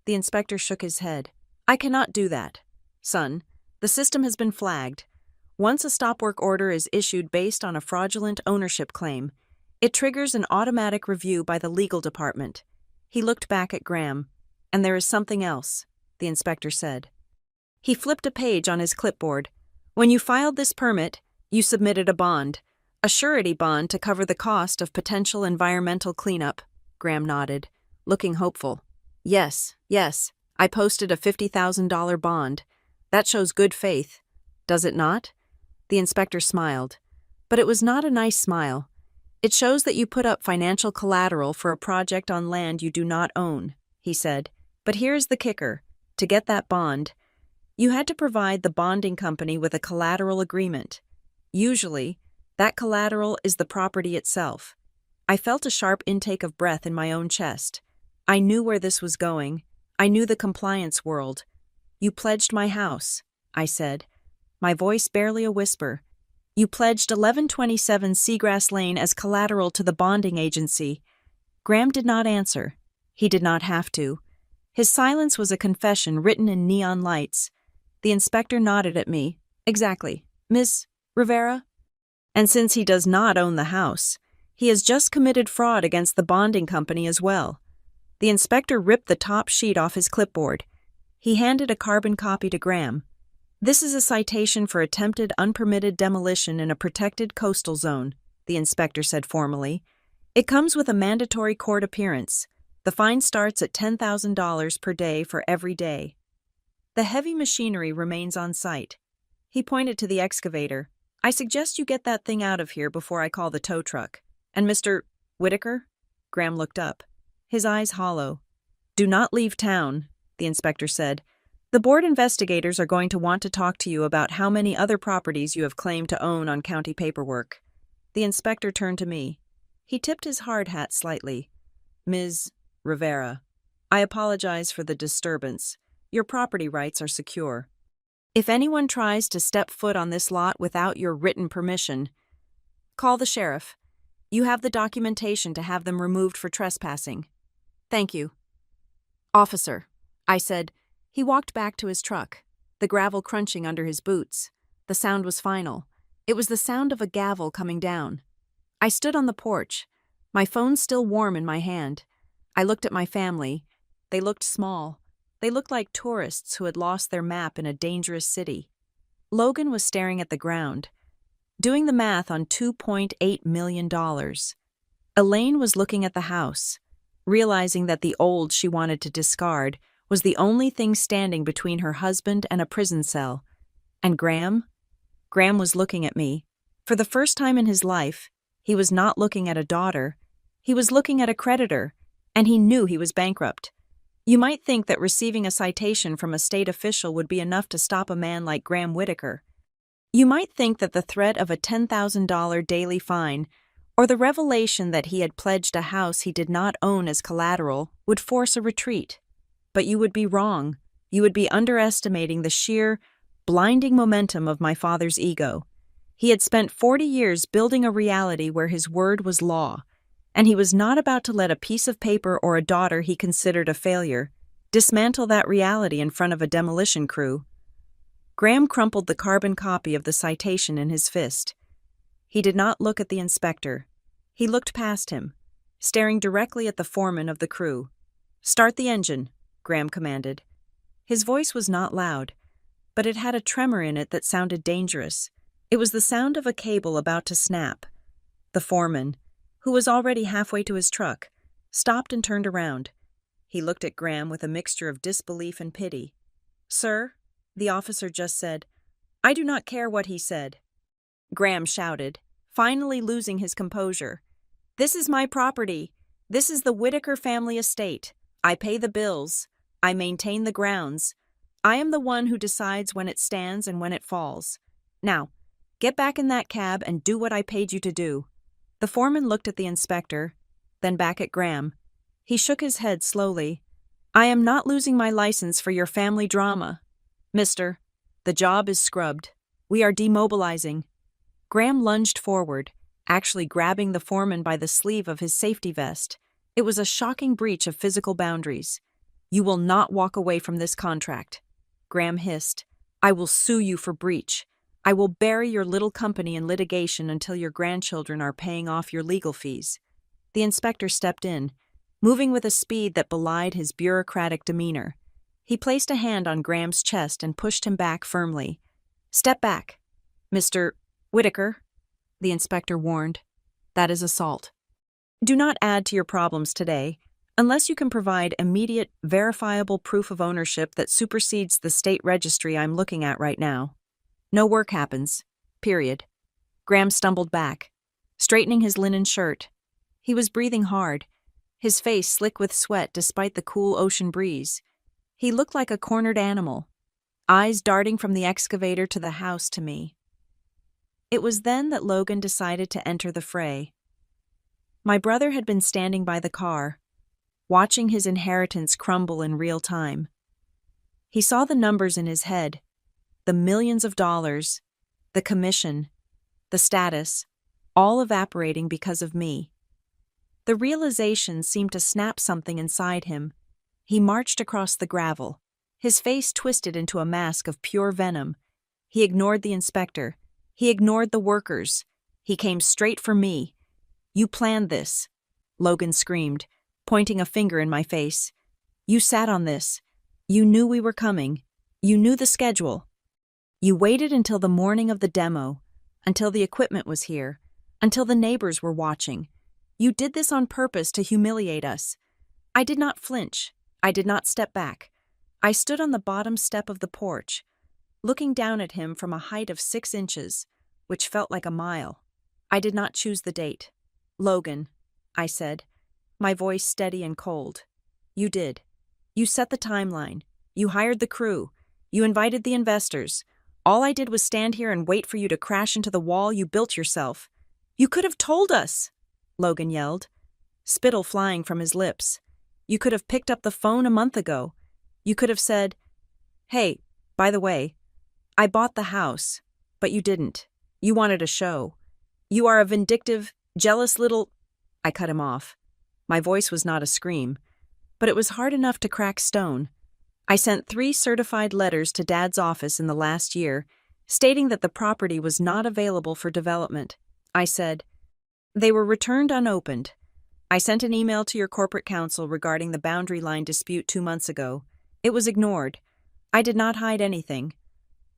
The inspector shook his head. I cannot do that. Son, the system has been flagged. Once a stop work order is issued based on a fraudulent ownership claim, it triggers an automatic review by the legal department. He looked back at Graham. And there is something else, the inspector said. He flipped a page on his clipboard. When you filed this permit, you submitted a bond, a surety bond to cover the cost of potential environmental cleanup. Graham nodded, looking hopeful. Yes, I posted a $50,000 bond. That shows good faith. Does it not? The inspector smiled. But it was not a nice smile. It shows that you put up financial collateral for a project on land you do not own, he said. But here's the kicker. To get that bond, you had to provide the bonding company with a collateral agreement. Usually, that collateral is the property itself. I felt a sharp intake of breath in my own chest. I knew where this was going. I knew the compliance world. You pledged my house, I said, my voice barely a whisper. You pledged 1127 Seagrass Lane as collateral to the bonding agency. Graham did not answer. He did not have to. His silence was a confession written in neon lights. The inspector nodded at me. Exactly. Miss Rivera? And since he does not own the house, he has just committed fraud against the bonding company as well. The inspector ripped the top sheet off his clipboard. He handed a carbon copy to Graham. "This is a citation for attempted unpermitted demolition in a protected coastal zone," the inspector said formally. "It comes with a mandatory court appearance. The fine starts at $10,000 per day for every day. The heavy machinery remains on site." He pointed to the excavator. "I suggest you get that thing out of here before I call the tow truck. And Mr. Whitaker?" Graham looked up, his eyes hollow. "Do not leave town," the inspector said. "The board investigators are going to want to talk to you about how many other properties you have claimed to own on county paperwork." The inspector turned to me. He tipped his hard hat slightly. "Ms. Rivera, I apologize for the disturbance. Your property rights are secure. If anyone tries to step foot on this lot without your written permission, call the sheriff. You have the documentation to have them removed for trespassing. Thank you." "Officer," I said. He walked back to his truck, the gravel crunching under his boots. The sound was final. It was the sound of a gavel coming down. I stood on the porch, my phone still warm in my hand. I looked at my family. They looked small. They looked like tourists who had lost their map in a dangerous city. Logan was staring at the ground, doing the math on $2.8 million. Elaine was looking at the house, realizing that the old she wanted to discard was the only thing standing between her husband and a prison cell. And Graham? Graham was looking at me. For the first time in his life, he was not looking at a daughter. He was looking at a creditor, and he knew he was bankrupt. You might think that receiving a citation from a state official would be enough to stop a man like Graham Whitaker. You might think that the threat of a $10,000 daily fine, or the revelation that he had pledged a house he did not own as collateral, would force a retreat. But you would be wrong. You would be underestimating the sheer, blinding momentum of my father's ego. He had spent 40 years building a reality where his word was law, and he was not about to let a piece of paper or a daughter he considered a failure dismantle that reality in front of a demolition crew. Graham crumpled the carbon copy of the citation in his fist. He did not look at the inspector. He looked past him, staring directly at the foreman of the crew. "Start the engine," Graham commanded. His voice was not loud, but it had a tremor in it that sounded dangerous. It was the sound of a cable about to snap. The foreman, who was already halfway to his truck, stopped and turned around. He looked at Graham with a mixture of disbelief and pity. "Sir," the officer just said, "I do not care what he said." Graham shouted, finally losing his composure. "This is my property. This is the Whitaker family estate. I pay the bills. I maintain the grounds. I am the one who decides when it stands and when it falls. Now, get back in that cab and do what I paid you to do." The foreman looked at the inspector, then back at Graham. He shook his head slowly. "I am not losing my license for your family drama. Mister, the job is scrubbed. We are demobilizing." Graham lunged forward, actually grabbing the foreman by the sleeve of his safety vest. It was a shocking breach of physical boundaries. "You will not walk away from this contract," Graham hissed. "I will sue you for breach. I will bury your little company in litigation until your grandchildren are paying off your legal fees." The inspector stepped in, moving with a speed that belied his bureaucratic demeanor. He placed a hand on Graham's chest and pushed him back firmly. "Step back, Mr. Whitaker," the inspector warned. "That is assault. Do not add to your problems today, unless you can provide immediate, verifiable proof of ownership that supersedes the state registry I'm looking at right now. No work happens. Period." Graham stumbled back, straightening his linen shirt. He was breathing hard, his face slick with sweat despite the cool ocean breeze. He looked like a cornered animal, eyes darting from the excavator to the house to me. It was then that Logan decided to enter the fray. My brother had been standing by the car, watching his inheritance crumble in real time. He saw the numbers in his head, the millions of dollars, the commission, the status, all evaporating because of me. The realization seemed to snap something inside him. He marched across the gravel, his face twisted into a mask of pure venom. He ignored the inspector. He ignored the workers. He came straight for me. "You planned this," Logan screamed, pointing a finger in my face. "You sat on this. You knew we were coming. You knew the schedule. You waited until the morning of the demo, until the equipment was here, until the neighbors were watching. You did this on purpose to humiliate us. I did not flinch. I did not step back. I stood on the bottom step of the porch, looking down at him from a height of 6 inches, which felt like a mile. I did not choose the date. Logan, I said, my voice steady and cold. You did. You set the timeline. You hired the crew. You invited the investors. All I did was stand here and wait for you to crash into the wall you built yourself. You could have told us, Logan yelled, spittle flying from his lips. You could have picked up the phone a month ago. You could have said, hey, by the way, I bought the house, but you didn't. You wanted a show. You are a vindictive, jealous little... I cut him off. My voice was not a scream, but it was hard enough to crack stone. I sent 3 certified letters to Dad's office in the last year, stating that the property was not available for development. I said, they were returned unopened. I sent an email to your corporate counsel regarding the boundary line dispute 2 months ago. It was ignored. I did not hide anything.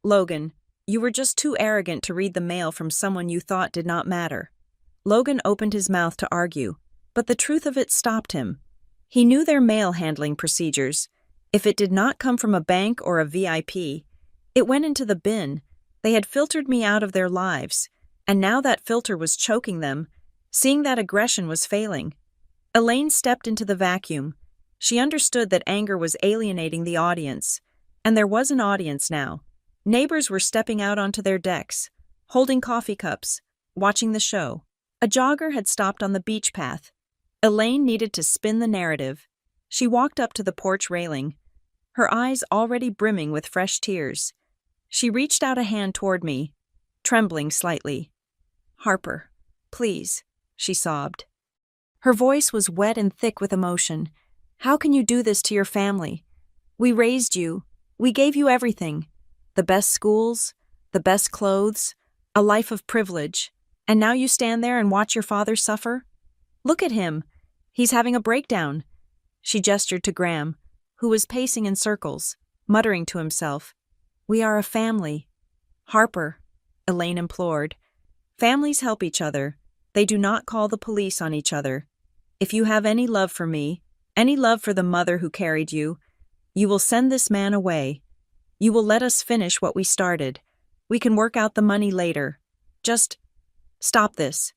Logan, you were just too arrogant to read the mail from someone you thought did not matter. Logan opened his mouth to argue, but the truth of it stopped him. He knew their mail handling procedures. If it did not come from a bank or a VIP, it went into the bin. They had filtered me out of their lives, and now that filter was choking them. Seeing that aggression was failing. Elaine stepped into the vacuum. She understood that anger was alienating the audience, and there was an audience now. Neighbors were stepping out onto their decks, holding coffee cups, watching the show. A jogger had stopped on the beach path. Elaine needed to spin the narrative. She walked up to the porch railing, her eyes already brimming with fresh tears. She reached out a hand toward me, trembling slightly. Harper, please, she sobbed. Her voice was wet and thick with emotion. How can you do this to your family? We raised you. We gave you everything. The best schools, the best clothes, a life of privilege. And now you stand there and watch your father suffer? Look at him. He's having a breakdown. She gestured to Graham, who was pacing in circles, muttering to himself. We are a family. Harper, Elaine implored. Families help each other. They do not call the police on each other. If you have any love for me, any love for the mother who carried you, you will send this man away. You will let us finish what we started. We can work out the money later. Just stop this.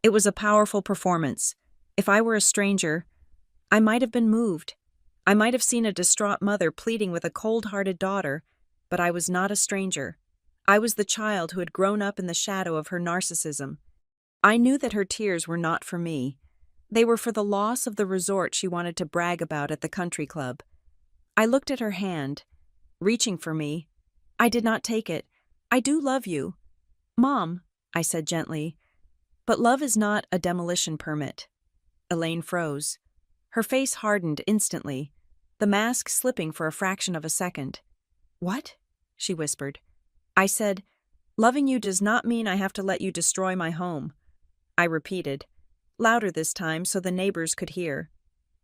It was a powerful performance. If I were a stranger, I might have been moved. I might have seen a distraught mother pleading with a cold-hearted daughter, but I was not a stranger. I was the child who had grown up in the shadow of her narcissism. I knew that her tears were not for me. They were for the loss of the resort she wanted to brag about at the country club. I looked at her hand, reaching for me. I did not take it. I do love you. Mom, I said gently, but love is not a demolition permit. Elaine froze. Her face hardened instantly, the mask slipping for a fraction of a second. What? She whispered. I said, loving you does not mean I have to let you destroy my home. I repeated, louder this time so the neighbors could hear.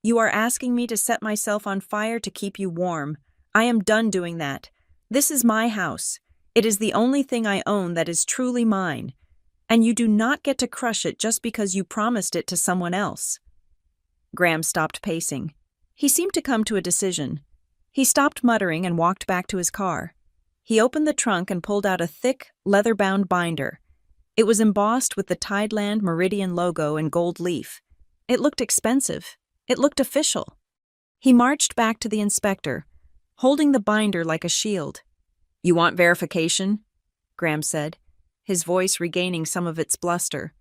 You are asking me to set myself on fire to keep you warm. I am done doing that. This is my house. It is the only thing I own that is truly mine. And you do not get to crush it just because you promised it to someone else. Graham stopped pacing. He seemed to come to a decision. He stopped muttering and walked back to his car. He opened the trunk and pulled out a thick, leather-bound binder. It was embossed with the Tideland Meridian logo in gold leaf. It looked expensive. It looked official. He marched back to the inspector, holding the binder like a shield. You want verification? Graham said, his voice regaining some of its bluster.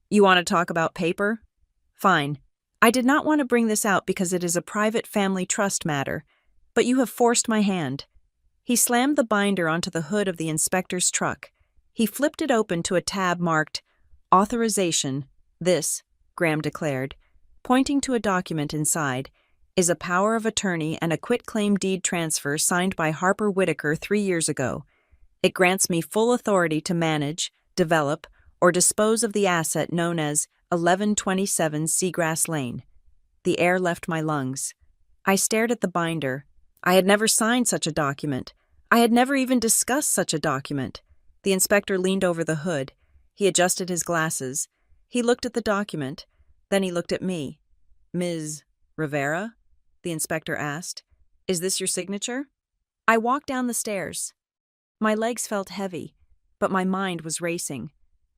You want to talk about paper? Fine. I did not want to bring this out because it is a private family trust matter, but you have forced my hand. He slammed the binder onto the hood of the inspector's truck. He flipped it open to a tab marked Authorization. This, Graham declared, pointing to a document inside, is a power of attorney and a quitclaim deed transfer signed by Harper Whitaker 3 years ago. It grants me full authority to manage, develop, or dispose of the asset known as 1127 Seagrass Lane. The air left my lungs. I stared at the binder, I had never signed such a document. I had never even discussed such a document. The inspector leaned over the hood. He adjusted his glasses. He looked at the document. Then he looked at me. "Ms. Rivera?" the inspector asked. "Is this your signature?" I walked down the stairs. My legs felt heavy, but my mind was racing.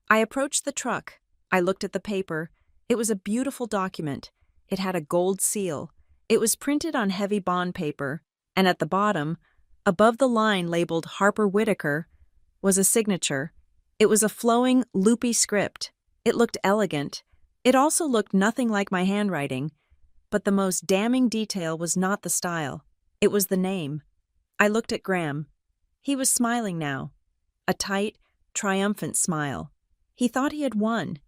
I approached the truck. I looked at the paper. It was a beautiful document. It had a gold seal. It was printed on heavy bond paper, and at the bottom, above the line labeled Harper Whitaker, was a signature. It was a flowing, loopy script. It looked elegant. It also looked nothing like my handwriting. But the most damning detail was not the style. It was the name. I looked at Graham. He was smiling now. A tight, triumphant smile. He thought he had won.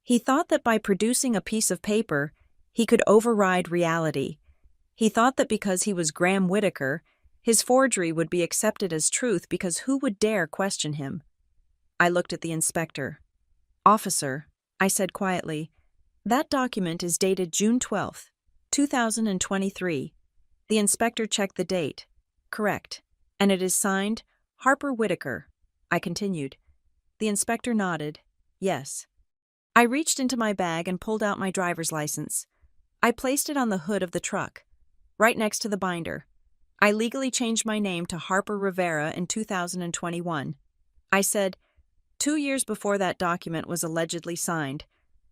He thought that by producing a piece of paper, he could override reality. He thought that because he was Graham Whitaker, his forgery would be accepted as truth because who would dare question him? I looked at the inspector. "Officer," I said quietly, "that document is dated June 12th, 2023. The inspector checked the date. Correct. And it is signed Harper Whitaker." I continued. The inspector nodded. Yes. I reached into my bag and pulled out my driver's license. I placed it on the hood of the truck, right next to the binder. I legally changed my name to Harper Rivera in 2021. I said, 2 years before that document was allegedly signed.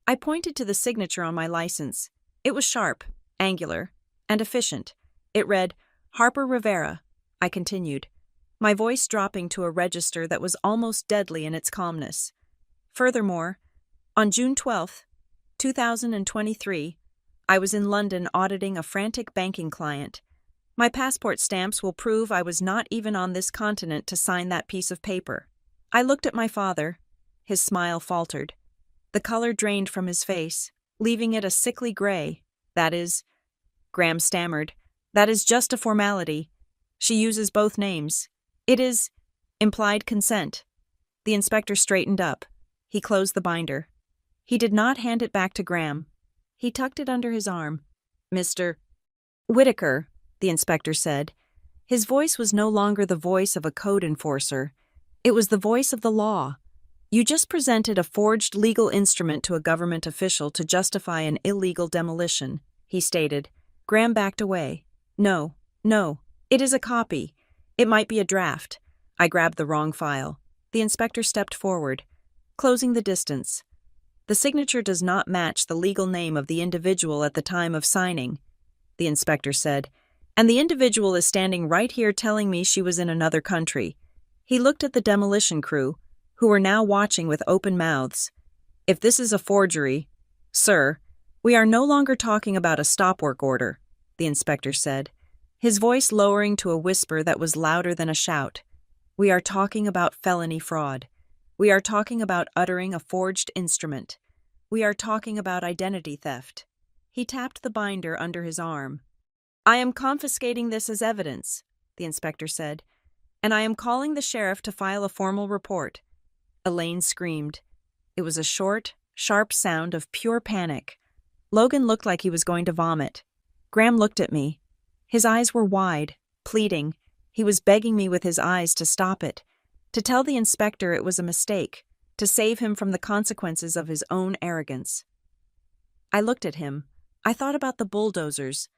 I pointed to the signature on my license. It was sharp, angular, and efficient. It read, Harper Rivera. I continued, my voice dropping to a register that was almost deadly in its calmness. Furthermore, on June 12th, 2023, I was in London auditing a frantic banking client. My passport stamps will prove I was not even on this continent to sign that piece of paper. I looked at my father. His smile faltered. The color drained from his face, leaving it a sickly gray. That is, Graham stammered, that is just a formality. She uses both names. It is implied consent. The inspector straightened up. He closed the binder. He did not hand it back to Graham. He tucked it under his arm. Mr. Whitaker, the inspector said. His voice was no longer the voice of a code enforcer. It was the voice of the law. You just presented a forged legal instrument to a government official to justify an illegal demolition, he stated. Graham backed away. No, it is a copy. It might be a draft. I grabbed the wrong file. The inspector stepped forward, closing the distance. The signature does not match the legal name of the individual at the time of signing, the inspector said, and the individual is standing right here telling me she was in another country. He looked at the demolition crew, who were now watching with open mouths. If this is a forgery, sir, we are no longer talking about a stop work order, the inspector said, his voice lowering to a whisper that was louder than a shout. We are talking about felony fraud. We are talking about uttering a forged instrument. We are talking about identity theft. He tapped the binder under his arm. I am confiscating this as evidence, the inspector said, and I am calling the sheriff to file a formal report. Elaine screamed. It was a short, sharp sound of pure panic. Logan looked like he was going to vomit. Graham looked at me. His eyes were wide, pleading. He was begging me with his eyes to stop it, to tell the inspector it was a mistake, to save him from the consequences of his own arrogance. I looked at him. I thought about the bulldozers.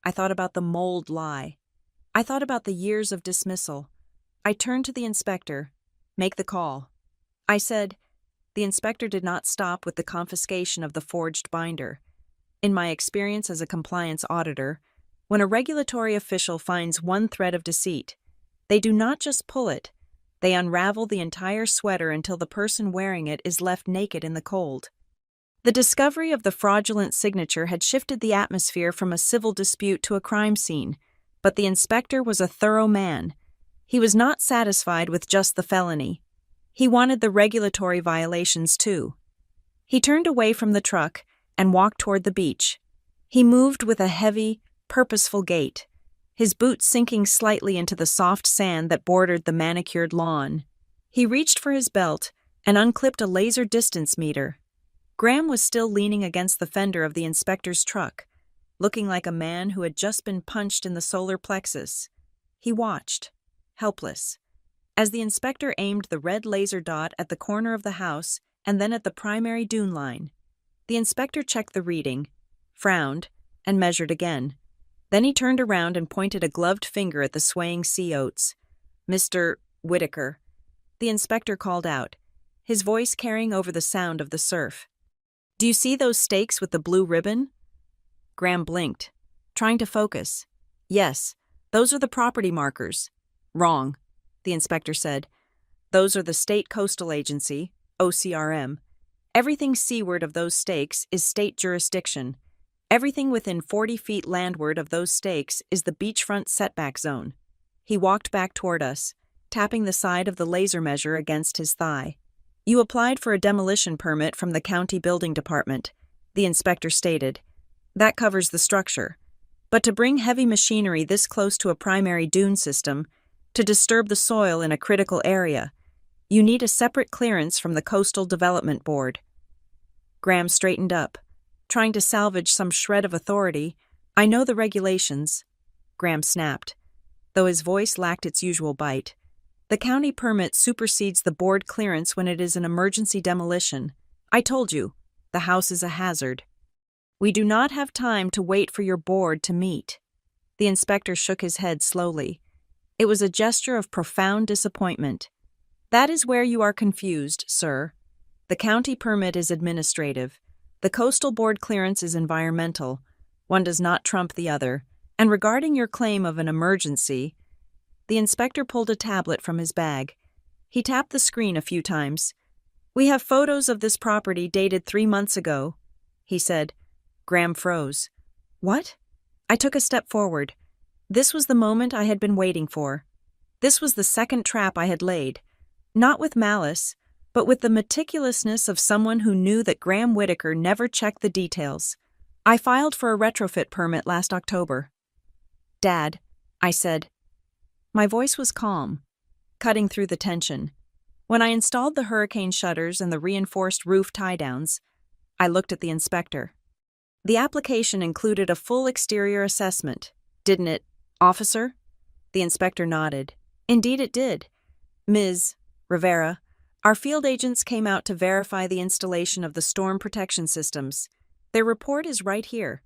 I thought about the mold lie. I thought about the years of dismissal. I turned to the inspector. Make the call. I said. The inspector did not stop with the confiscation of the forged binder. In my experience as a compliance auditor, when a regulatory official finds one thread of deceit, they do not just pull it, they unravel the entire sweater until the person wearing it is left naked in the cold. The discovery of the fraudulent signature had shifted the atmosphere from a civil dispute to a crime scene, but the inspector was a thorough man. He was not satisfied with just the felony. He wanted the regulatory violations too. He turned away from the truck and walked toward the beach. He moved with a heavy, purposeful gait, his boots sinking slightly into the soft sand that bordered the manicured lawn. He reached for his belt and unclipped a laser distance meter. Graham was still leaning against the fender of the inspector's truck, looking like a man who had just been punched in the solar plexus. He watched, helpless, as the inspector aimed the red laser dot at the corner of the house and then at the primary dune line. The inspector checked the reading, frowned, and measured again. Then he turned around and pointed a gloved finger at the swaying sea oats. "Mr. Whitaker," the inspector called out, his voice carrying over the sound of the surf. "Do you see those stakes with the blue ribbon?" Graham blinked, trying to focus. "Yes, those are the property markers." "Wrong," the inspector said. "Those are the State Coastal Agency, OCRM. Everything seaward of those stakes is state jurisdiction. Everything within 40 feet landward of those stakes is the beachfront setback zone." He walked back toward us, tapping the side of the laser measure against his thigh. "You applied for a demolition permit from the county building department," the inspector stated. "That covers the structure. But to bring heavy machinery this close to a primary dune system, to disturb the soil in a critical area, you need a separate clearance from the Coastal Development Board." Graham straightened up, trying to salvage some shred of authority. "I know the regulations," Graham snapped, though his voice lacked its usual bite. "The county permit supersedes the board clearance when it is an emergency demolition. I told you, the house is a hazard. We do not have time to wait for your board to meet." The inspector shook his head slowly. It was a gesture of profound disappointment. "That is where you are confused, sir. The county permit is administrative. The coastal board clearance is environmental. One does not trump the other. And regarding your claim of an emergency," the inspector pulled a tablet from his bag. He tapped the screen a few times. "We have photos of this property dated 3 months ago," he said. Graham froze. "What?" I took a step forward. This was the moment I had been waiting for. This was the second trap I had laid. Not with malice, but with the meticulousness of someone who knew that Graham Whitaker never checked the details. "I filed for a retrofit permit last October." "Dad," I said. My voice was calm, cutting through the tension. When I installed the hurricane shutters and the reinforced roof tie-downs, I looked at the inspector. "The application included a full exterior assessment, didn't it, officer?" The inspector nodded. "Indeed it did. Ms. Rivera, our field agents came out to verify the installation of the storm protection systems. Their report is right here.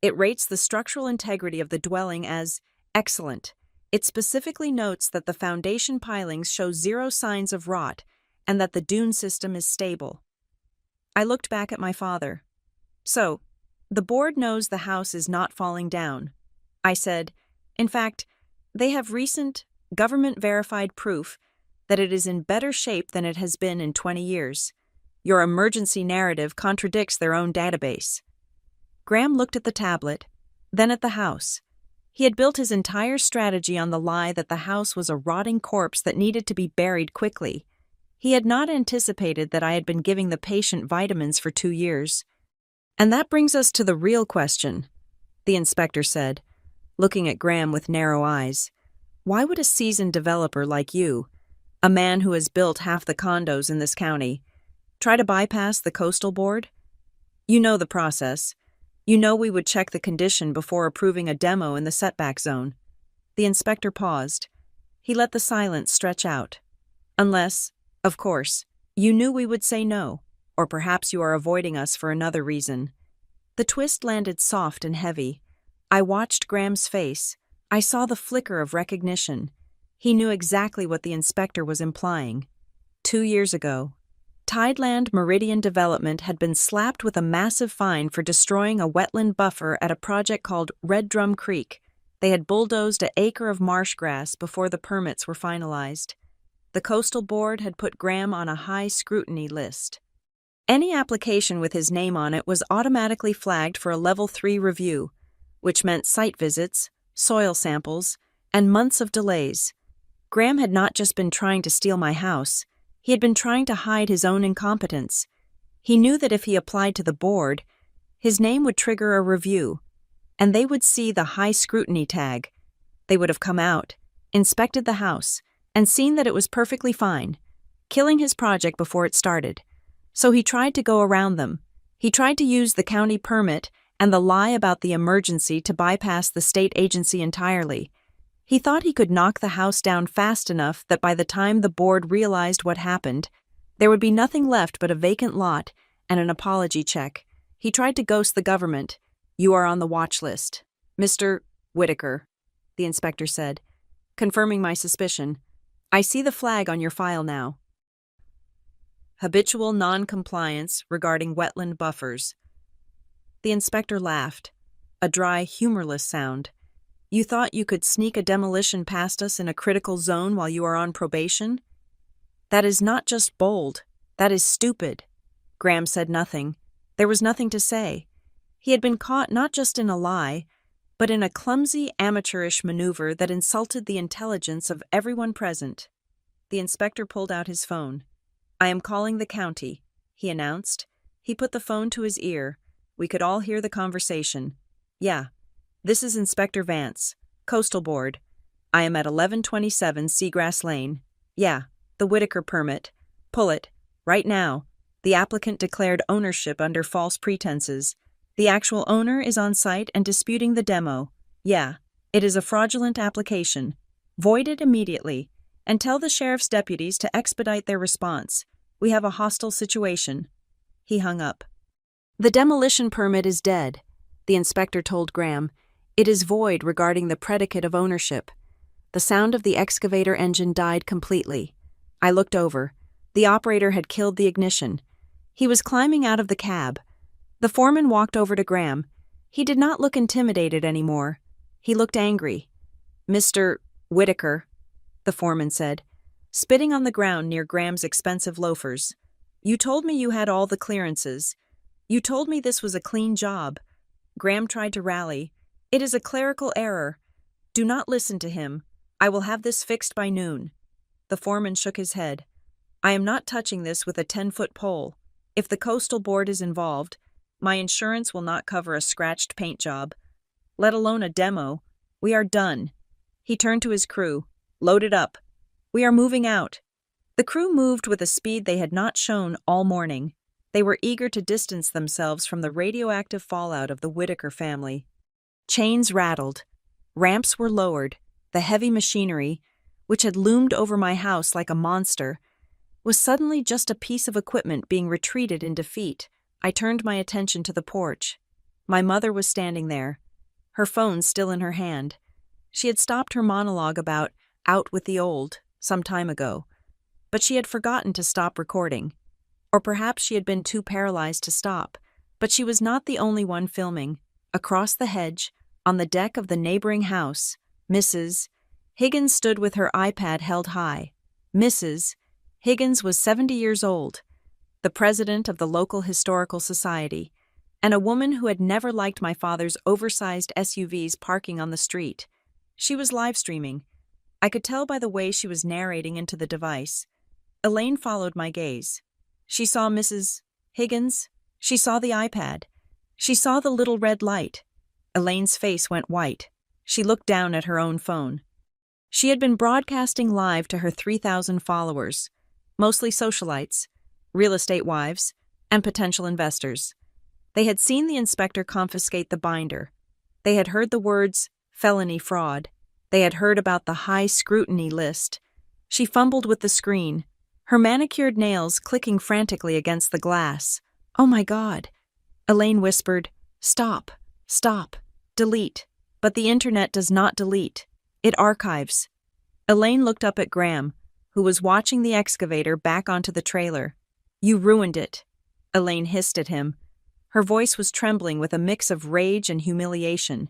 It rates the structural integrity of the dwelling as excellent. It specifically notes that the foundation pilings show 0 signs of rot and that the dune system is stable." I looked back at my father. "So, the board knows the house is not falling down," I said. "In fact, they have recent, government-verified proof that it is in better shape than it has been in 20 years. Your emergency narrative contradicts their own database." Graham looked at the tablet, then at the house. He had built his entire strategy on the lie that the house was a rotting corpse that needed to be buried quickly. He had not anticipated that I had been giving the patient vitamins for 2 years. "And that brings us to the real question," the inspector said, looking at Graham with narrow eyes. "Why would a seasoned developer like you, a man who has built half the condos in this county, try to bypass the coastal board? You know the process. You know we would check the condition before approving a demo in the setback zone." The inspector paused. He let the silence stretch out. "Unless, of course, you knew we would say no, or perhaps you are avoiding us for another reason." The twist landed soft and heavy. I watched Graham's face. I saw the flicker of recognition. He knew exactly what the inspector was implying. 2 years ago, Tideland Meridian Development had been slapped with a massive fine for destroying a wetland buffer at a project called Red Drum Creek. They had bulldozed an acre of marsh grass before the permits were finalized. The coastal board had put Graham on a high scrutiny list. Any application with his name on it was automatically flagged for a Level 3 review, which meant site visits, soil samples, and months of delays. Graham had not just been trying to steal my house. He had been trying to hide his own incompetence. He knew that if he applied to the board, his name would trigger a review, and they would see the high scrutiny tag. They would have come out, inspected the house, and seen that it was perfectly fine, killing his project before it started. So he tried to go around them. He tried to use the county permit and the lie about the emergency to bypass the state agency entirely. He thought he could knock the house down fast enough that by the time the board realized what happened, there would be nothing left but a vacant lot and an apology check. He tried to ghost the government. "You are on the watch list, Mr. Whitaker," the inspector said, confirming my suspicion. "I see the flag on your file now. Habitual non-compliance regarding wetland buffers." The inspector laughed, a dry, humorless sound. "You thought you could sneak a demolition past us in a critical zone while you are on probation? That is not just bold, that is stupid." Graham said nothing. There was nothing to say. He had been caught not just in a lie, but in a clumsy, amateurish maneuver that insulted the intelligence of everyone present. The inspector pulled out his phone. "I am calling the county," he announced. He put the phone to his ear. We could all hear the conversation. "Yeah, this is Inspector Vance, Coastal Board. I am at 1127 Seagrass Lane. Yeah, the Whitaker permit. Pull it. Right now. The applicant declared ownership under false pretenses. The actual owner is on site and disputing the demo. Yeah, it is a fraudulent application. Void it immediately, and tell the sheriff's deputies to expedite their response. We have a hostile situation." He hung up. "The demolition permit is dead," the inspector told Graham. "It is void regarding the predicate of ownership." The sound of the excavator engine died completely. I looked over. The operator had killed the ignition. He was climbing out of the cab. The foreman walked over to Graham. He did not look intimidated anymore. He looked angry. "Mr. Whitaker," the foreman said, spitting on the ground near Graham's expensive loafers. "You told me you had all the clearances. You told me this was a clean job." Graham tried to rally. "It is a clerical error. Do not listen to him. I will have this fixed by noon." The foreman shook his head. "I am not touching this with a 10-foot pole. If the coastal board is involved, my insurance will not cover a scratched paint job, let alone a demo. We are done." He turned to his crew. "Load it up. We are moving out." The crew moved with a speed they had not shown all morning. They were eager to distance themselves from the radioactive fallout of the Whitaker family. Chains rattled. Ramps were lowered. The heavy machinery, which had loomed over my house like a monster, was suddenly just a piece of equipment being retreated in defeat. I turned my attention to the porch. My mother was standing there, her phone still in her hand. She had stopped her monologue about "out with the old" some time ago, but she had forgotten to stop recording. Or perhaps she had been too paralyzed to stop, but she was not the only one filming. Across the hedge, on the deck of the neighboring house, Mrs. Higgins stood with her iPad held high. Mrs. Higgins was 70 years old, the president of the local historical society, and a woman who had never liked my father's oversized SUVs parking on the street. She was live streaming. I could tell by the way she was narrating into the device. Elaine followed my gaze. She saw Mrs. Higgins. She saw the iPad. She saw the little red light. Elaine's face went white. She looked down at her own phone. She had been broadcasting live to her 3,000 followers, mostly socialites, real estate wives, and potential investors. They had seen the inspector confiscate the binder. They had heard the words "felony fraud." They had heard about the high scrutiny list. She fumbled with the screen, her manicured nails clicking frantically against the glass. "Oh my God." Elaine whispered, "Stop, stop, delete." But the internet does not delete. It archives. Elaine looked up at Graham, who was watching the excavator back onto the trailer. "You ruined it," Elaine hissed at him. Her voice was trembling with a mix of rage and humiliation.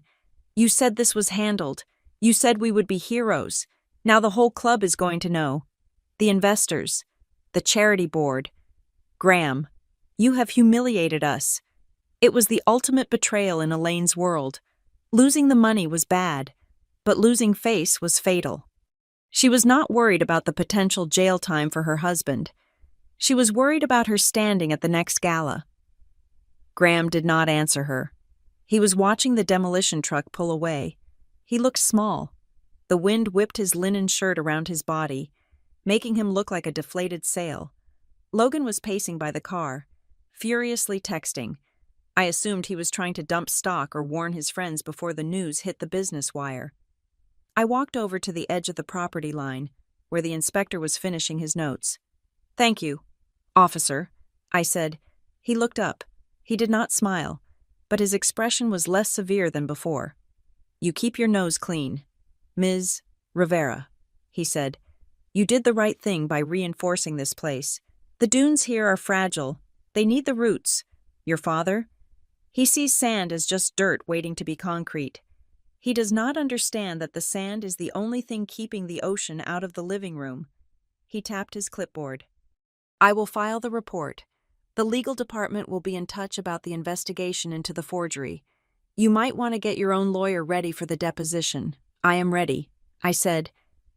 "You said this was handled. You said we would be heroes. Now the whole club is going to know. The investors. The charity board. Graham, you have humiliated us." It was the ultimate betrayal in Elaine's world. Losing the money was bad, but losing face was fatal. She was not worried about the potential jail time for her husband. She was worried about her standing at the next gala. Graham did not answer her. He was watching the demolition truck pull away. He looked small. The wind whipped his linen shirt around his body, making him look like a deflated sail. Logan was pacing by the car, furiously texting. I assumed he was trying to dump stock or warn his friends before the news hit the business wire. I walked over to the edge of the property line, where the inspector was finishing his notes. "Thank you, officer," I said. He looked up. He did not smile, but his expression was less severe than before. "You keep your nose clean, Ms. Rivera," he said. "You did the right thing by reinforcing this place. The dunes here are fragile. They need the roots. Your father? He sees sand as just dirt waiting to be concrete. He does not understand that the sand is the only thing keeping the ocean out of the living room." He tapped his clipboard. "I will file the report. The legal department will be in touch about the investigation into the forgery. You might want to get your own lawyer ready for the deposition." "I am ready," I said.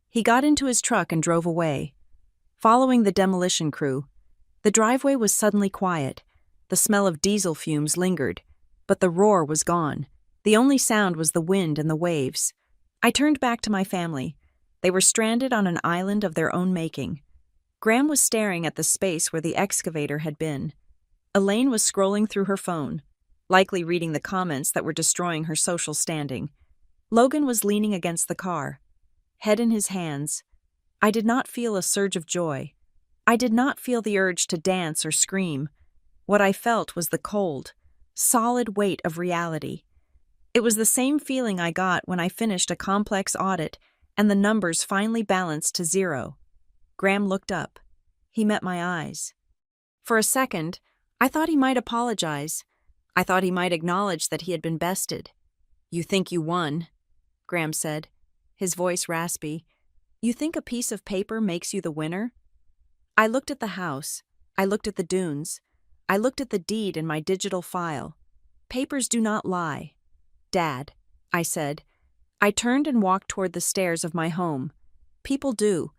He got into his truck and drove away. Following the demolition crew, the driveway was suddenly quiet. The smell of diesel fumes lingered, but the roar was gone. The only sound was the wind and the waves. I turned back to my family. They were stranded on an island of their own making. Graham was staring at the space where the excavator had been. Elaine was scrolling through her phone, likely reading the comments that were destroying her social standing. Logan was leaning against the car, head in his hands. I did not feel a surge of joy. I did not feel the urge to dance or scream. What I felt was the cold, solid weight of reality. It was the same feeling I got when I finished a complex audit and the numbers finally balanced to 0. Graham looked up. He met my eyes. For a second, I thought he might apologize. I thought he might acknowledge that he had been bested. "You think you won," Graham said, his voice raspy. "You think a piece of paper makes you the winner?" I looked at the house. I looked at the dunes. I looked at the deed in my digital file. Papers do not lie. "Dad," I said. I turned and walked toward the stairs of my home. People do.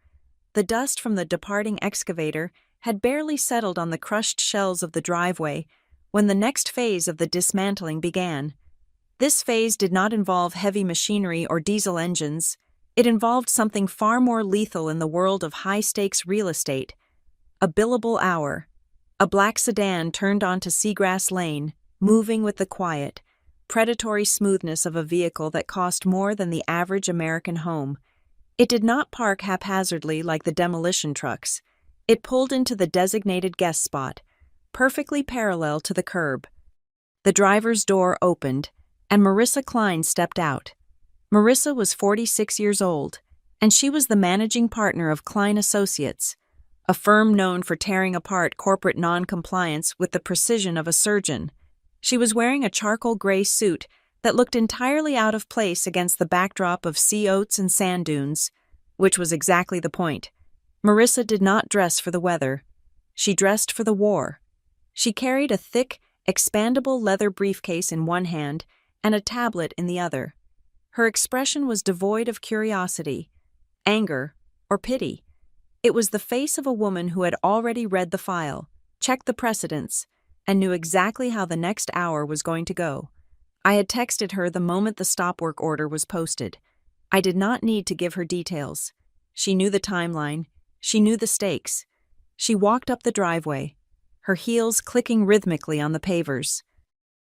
The dust from the departing excavator had barely settled on the crushed shells of the driveway when the next phase of the dismantling began. This phase did not involve heavy machinery or diesel engines. It involved something far more lethal in the world of high-stakes real estate. A billable hour. A black sedan turned onto Seagrass Lane, moving with the quiet, predatory smoothness of a vehicle that cost more than the average American home. It did not park haphazardly like the demolition trucks. It pulled into the designated guest spot, perfectly parallel to the curb. The driver's door opened, and Marissa Klein stepped out. Marissa was 46 years old, and she was the managing partner of Klein Associates, a firm known for tearing apart corporate non-compliance with the precision of a surgeon. She was wearing a charcoal gray suit that looked entirely out of place against the backdrop of sea oats and sand dunes, which was exactly the point. Marissa did not dress for the weather. She dressed for the war. She carried a thick, expandable leather briefcase in one hand and a tablet in the other. Her expression was devoid of curiosity, anger, or pity. It was the face of a woman who had already read the file, checked the precedents, and knew exactly how the next hour was going to go. I had texted her the moment the stop work order was posted. I did not need to give her details. She knew the timeline. She knew the stakes. She walked up the driveway, her heels clicking rhythmically on the pavers.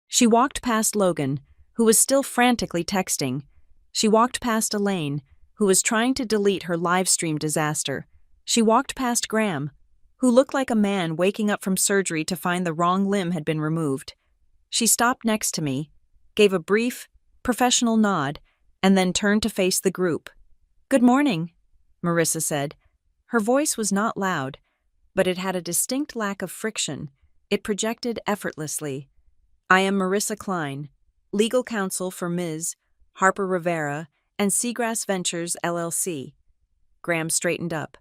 She walked past Logan, who was still frantically texting. She walked past Elaine, who was trying to delete her live stream disaster. She walked past Graham, who looked like a man waking up from surgery to find the wrong limb had been removed. She stopped next to me, gave a brief, professional nod, and then turned to face the group. "Good morning," Marissa said. Her voice was not loud, but it had a distinct lack of friction. It projected effortlessly. "I am Marissa Klein, legal counsel for Ms. Harper Rivera and Seagrass Ventures, LLC. Graham straightened up,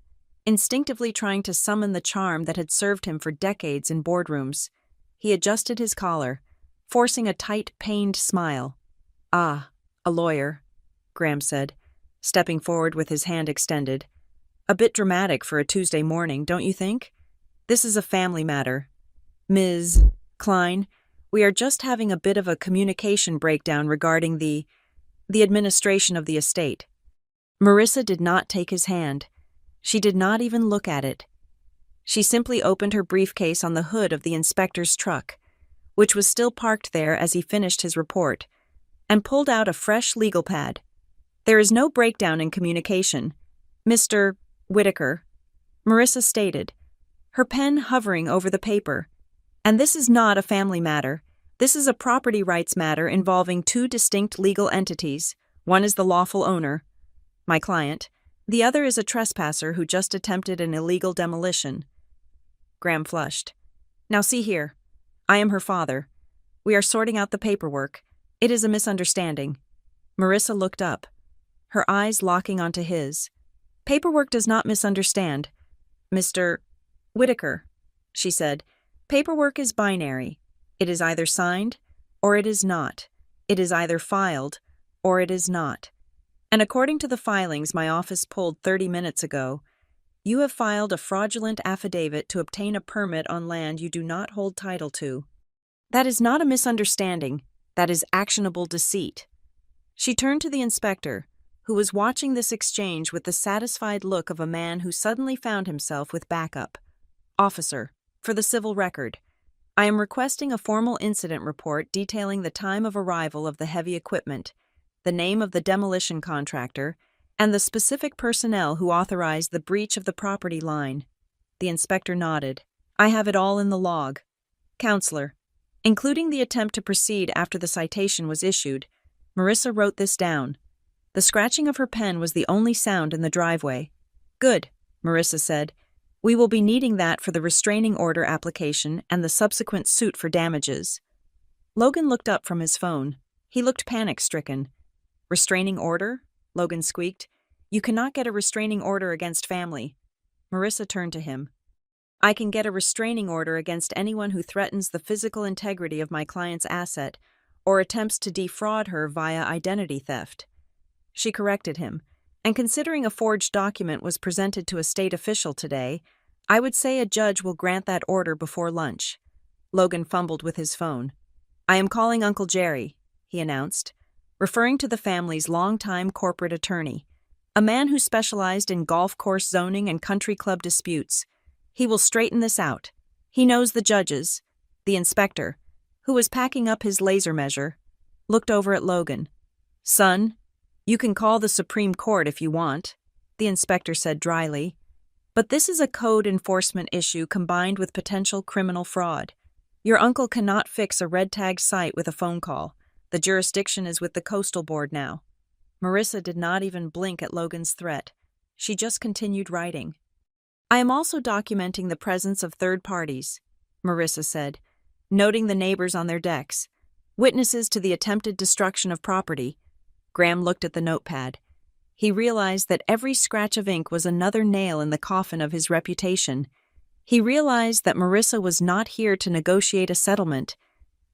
instinctively trying to summon the charm that had served him for decades in boardrooms. He adjusted his collar, forcing a tight, pained smile. "Ah, a lawyer," Graham said, stepping forward with his hand extended. "A bit dramatic for a Tuesday morning, don't you think? This is a family matter. Ms. Klein, we are just having a bit of a communication breakdown regarding the administration of the estate." Marissa did not take his hand. She did not even look at it. She simply opened her briefcase on the hood of the inspector's truck, which was still parked there as he finished his report, and pulled out a fresh legal pad. There is no breakdown in communication, Mr. Whitaker, Marissa stated, her pen hovering over the paper. And this is not a family matter. This is a property rights matter involving two distinct legal entities. One is the lawful owner, my client. The other is a trespasser who just attempted an illegal demolition. Graham flushed. Now see here. I am her father. We are sorting out the paperwork. It is a misunderstanding. Marissa looked up, her eyes locking onto his. Paperwork does not misunderstand, Mr. Whitaker, she said. Paperwork is binary. It is either signed or it is not. It is either filed or it is not. And according to the filings my office pulled 30 minutes ago, you have filed a fraudulent affidavit to obtain a permit on land you do not hold title to. That is not a misunderstanding. That is actionable deceit. She turned to the inspector, who was watching this exchange with the satisfied look of a man who suddenly found himself with backup. Officer, for the civil record, I am requesting a formal incident report detailing the time of arrival of the heavy equipment, the name of the demolition contractor, and the specific personnel who authorized the breach of the property line. The inspector nodded. I have it all in the log. Counselor, including the attempt to proceed after the citation was issued, Marissa wrote this down. The scratching of her pen was the only sound in the driveway. Good, Marissa said. We will be needing that for the restraining order application and the subsequent suit for damages. Logan looked up from his phone. He looked panic-stricken. Restraining order? Logan squeaked. You cannot get a restraining order against family. Marissa turned to him. I can get a restraining order against anyone who threatens the physical integrity of my client's asset or attempts to defraud her via identity theft. She corrected him, and considering a forged document was presented to a state official today, I would say a judge will grant that order before lunch. Logan fumbled with his phone. I am calling Uncle Jerry, he announced, referring to the family's longtime corporate attorney, a man who specialized in golf course zoning and country club disputes. He will straighten this out. He knows the judges. The inspector, who was packing up his laser measure, looked over at Logan. Son, you can call the Supreme Court if you want, the inspector said dryly. But this is a code enforcement issue combined with potential criminal fraud. Your uncle cannot fix a red-tagged site with a phone call. The jurisdiction is with the Coastal Board now. Marissa did not even blink at Logan's threat. She just continued writing. I am also documenting the presence of third parties, Marissa said, noting the neighbors on their decks, witnesses to the attempted destruction of property. Graham looked at the notepad. He realized that every scratch of ink was another nail in the coffin of his reputation. He realized that Marissa was not here to negotiate a settlement.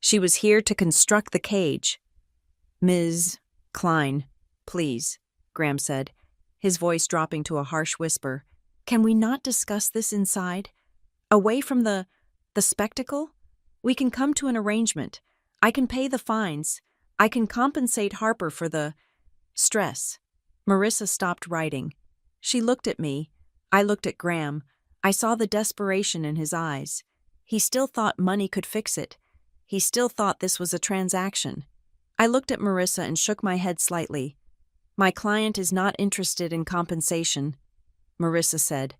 She was here to construct the cage. Ms. Klein, please, Graham said, his voice dropping to a harsh whisper. Can we not discuss this inside? Away from the spectacle? We can come to an arrangement. I can pay the fines. I can compensate Harper for the stress. Marissa stopped writing. She looked at me. I looked at Graham. I saw the desperation in his eyes. He still thought money could fix it. He still thought this was a transaction. I looked at Marissa and shook my head slightly. My client is not interested in compensation, Marissa said,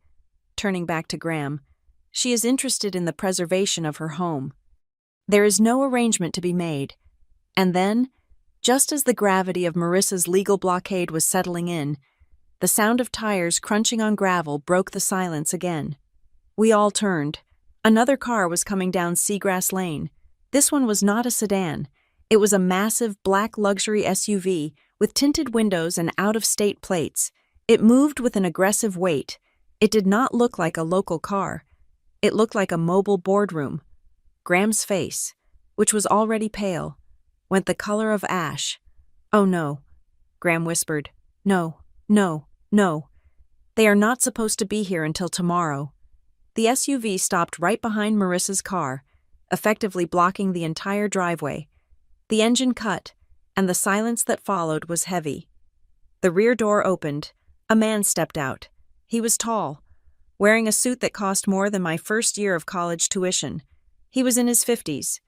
turning back to Graham. She is interested in the preservation of her home. There is no arrangement to be made. And then, just as the gravity of Marissa's legal blockade was settling in, the sound of tires crunching on gravel broke the silence again. We all turned. Another car was coming down Seagrass Lane. This one was not a sedan. It was a massive black luxury SUV with tinted windows and out-of-state plates. It moved with an aggressive weight. It did not look like a local car. It looked like a mobile boardroom. Graham's face, which was already pale, went the color of ash. Oh no, Graham whispered. No, no, no. They are not supposed to be here until tomorrow. The SUV stopped right behind Marissa's car, effectively blocking the entire driveway. The engine cut, and the silence that followed was heavy. The rear door opened. A man stepped out. He was tall, wearing a suit that cost more than my first year of college tuition. He was in his 50s,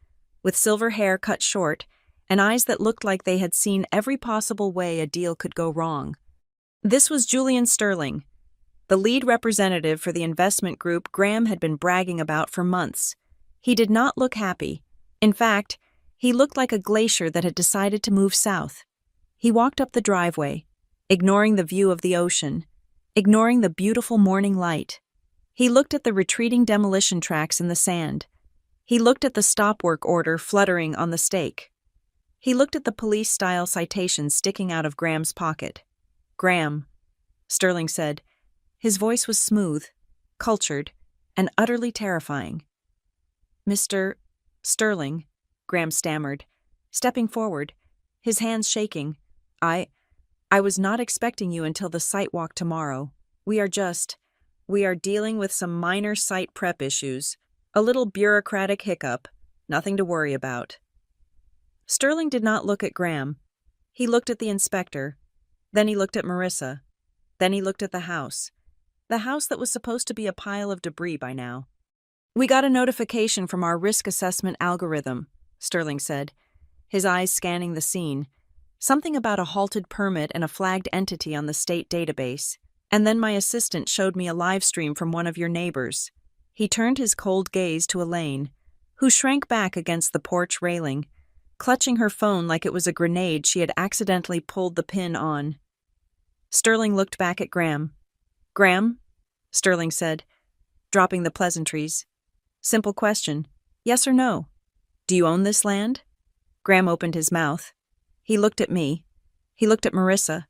with silver hair cut short and eyes that looked like they had seen every possible way a deal could go wrong. This was Julian Sterling, the lead representative for the investment group Graham had been bragging about for months. He did not look happy. In fact, he looked like a glacier that had decided to move south. He walked up the driveway, ignoring the view of the ocean, ignoring the beautiful morning light. He looked at the retreating demolition tracks in the sand. He looked at the stop work order fluttering on the stake. He looked at the police-style citations sticking out of Graham's pocket. "Graham," Sterling said. His voice was smooth, cultured, and utterly terrifying. "Mr. Sterling," Graham stammered, stepping forward, his hands shaking. I was not expecting you until the site walk tomorrow. We are dealing with some minor site prep issues, a little bureaucratic hiccup, nothing to worry about." Sterling did not look at Graham. He looked at the inspector. Then he looked at Marissa. Then he looked at the house that was supposed to be a pile of debris by now. "We got a notification from our risk assessment algorithm," Sterling said, his eyes scanning the scene. "Something about a halted permit and a flagged entity on the state database. And then my assistant showed me a live stream from one of your neighbors." He turned his cold gaze to Elaine, who shrank back against the porch railing, clutching her phone like it was a grenade she had accidentally pulled the pin on. Sterling looked back at Graham. "Graham," Sterling said, dropping the pleasantries. "Simple question. Yes or no? Do you own this land?" Graham opened his mouth. He looked at me. He looked at Marissa,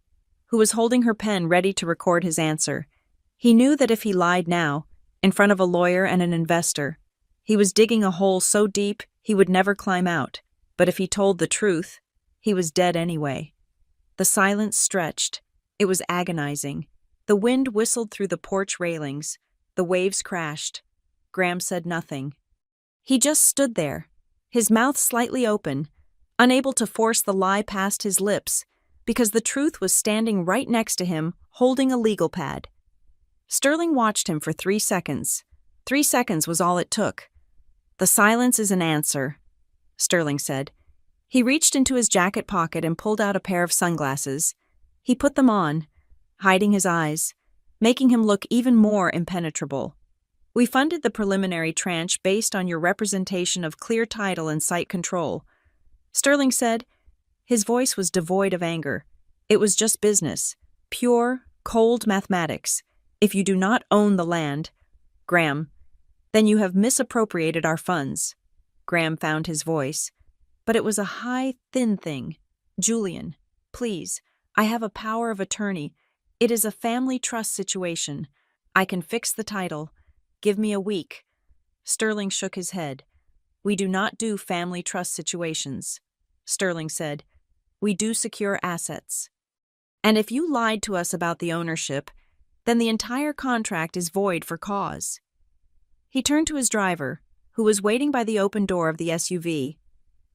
who was holding her pen ready to record his answer. He knew that if he lied now, in front of a lawyer and an investor, he was digging a hole so deep he would never climb out. But if he told the truth, he was dead anyway. The silence stretched. It was agonizing. The wind whistled through the porch railings. The waves crashed. Graham said nothing. He just stood there, his mouth slightly open, unable to force the lie past his lips, because the truth was standing right next to him, holding a legal pad. Sterling watched him for 3 seconds. 3 seconds was all it took. "The silence is an answer," Sterling said. He reached into his jacket pocket and pulled out a pair of sunglasses. He put them on, hiding his eyes, making him look even more impenetrable. "We funded the preliminary tranche based on your representation of clear title and site control," Sterling said. His voice was devoid of anger. It was just business, pure, cold mathematics. "If you do not own the land, Graham, then you have misappropriated our funds." Graham found his voice, but it was a high, thin thing. "Julian, please, I have a power of attorney. It is a family trust situation. I can fix the title. Give me a week." Sterling shook his head. "We do not do family trust situations," Sterling said. "We do secure assets. And if you lied to us about the ownership, then the entire contract is void for cause." He turned to his driver, who was waiting by the open door of the SUV.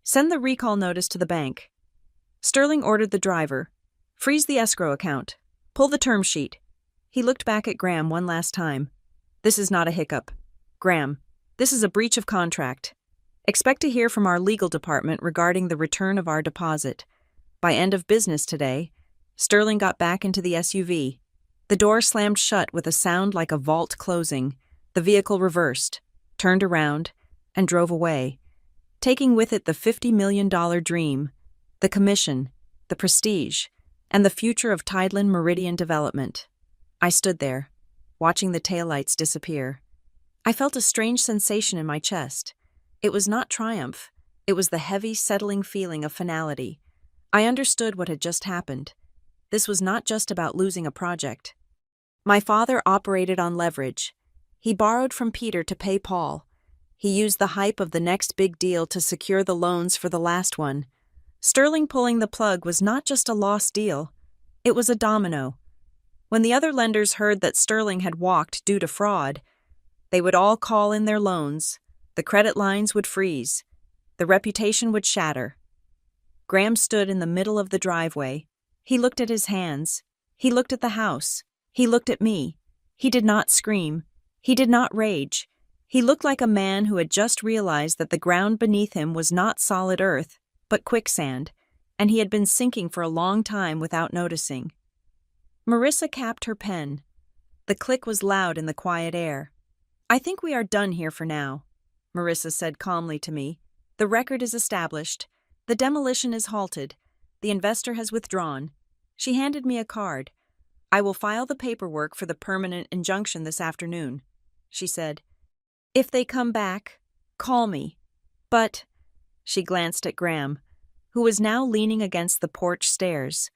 "Send the recall notice to the bank." Sterling ordered the driver. "Freeze the escrow account. Pull the term sheet." He looked back at Graham one last time. "This is not a hiccup. Graham, this is a breach of contract. Expect to hear from our legal department regarding the return of our deposit. By end of business today." Sterling got back into the SUV. The door slammed shut with a sound like a vault closing. The vehicle reversed, turned around, and drove away, taking with it the $50 million dream, the commission, the prestige, and the future of Tideland Meridian Development. I stood there, watching the taillights disappear. I felt a strange sensation in my chest. It was not triumph. It was the heavy, settling feeling of finality. I understood what had just happened. This was not just about losing a project. My father operated on leverage. He borrowed from Peter to pay Paul. He used the hype of the next big deal to secure the loans for the last one. Sterling pulling the plug was not just a lost deal. It was a domino. When the other lenders heard that Sterling had walked due to fraud, they would all call in their loans. The credit lines would freeze. The reputation would shatter. Graham stood in the middle of the driveway. He looked at his hands. He looked at the house. He looked at me. He did not scream. He did not rage. He looked like a man who had just realized that the ground beneath him was not solid earth, but quicksand, and he had been sinking for a long time without noticing. Marissa capped her pen. The click was loud in the quiet air. "I think we are done here for now," Marissa said calmly to me. "The record is established. The demolition is halted. The investor has withdrawn." She handed me a card. "I will file the paperwork for the permanent injunction this afternoon," she said. "If they come back, call me. But," she glanced at Graham, who was now leaning against the porch stairs,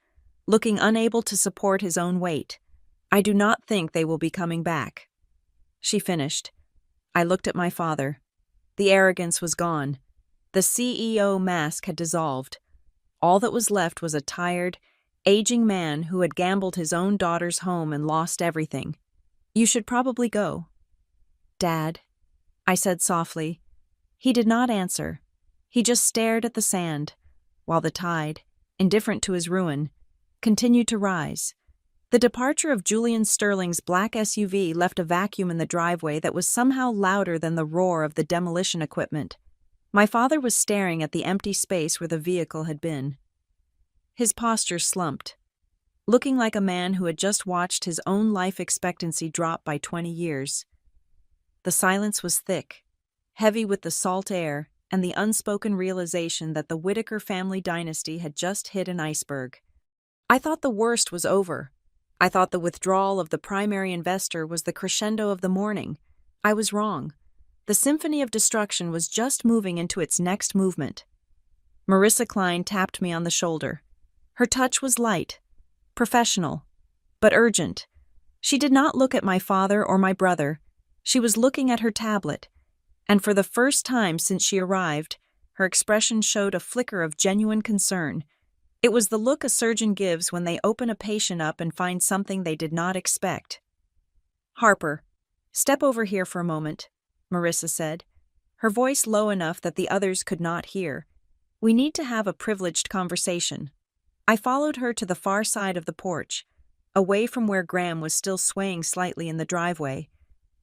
looking unable to support his own weight, "I do not think they will be coming back." She finished. I looked at my father. The arrogance was gone. The CEO mask had dissolved. All that was left was a tired, aging man who had gambled his own daughter's home and lost everything. "You should probably go." "Dad," I said softly. He did not answer. He just stared at the sand, while the tide, indifferent to his ruin, continued to rise. The departure of Julian Sterling's black SUV left a vacuum in the driveway that was somehow louder than the roar of the demolition equipment. My father was staring at the empty space where the vehicle had been. His posture slumped, looking like a man who had just watched his own life expectancy drop by 20 years. The silence was thick, heavy with the salt air and the unspoken realization that the Whittaker family dynasty had just hit an iceberg. I thought the worst was over. I thought the withdrawal of the primary investor was the crescendo of the morning. I was wrong. The symphony of destruction was just moving into its next movement. Marissa Klein tapped me on the shoulder. Her touch was light, professional, but urgent. She did not look at my father or my brother. She was looking at her tablet, and for the first time since she arrived, her expression showed a flicker of genuine concern. It was the look a surgeon gives when they open a patient up and find something they did not expect. "Harper, step over here for a moment," Marissa said, her voice low enough that the others could not hear. "We need to have a privileged conversation." I followed her to the far side of the porch, away from where Graham was still swaying slightly in the driveway.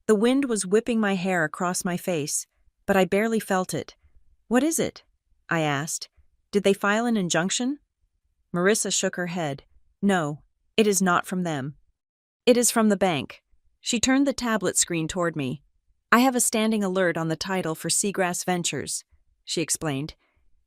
The wind was whipping my hair across my face, but I barely felt it. "What is it?" I asked. "Did they file an injunction?" Marissa shook her head. "No, it is not from them. It is from the bank." She turned the tablet screen toward me. "I have a standing alert on the title for Seagrass Ventures," she explained.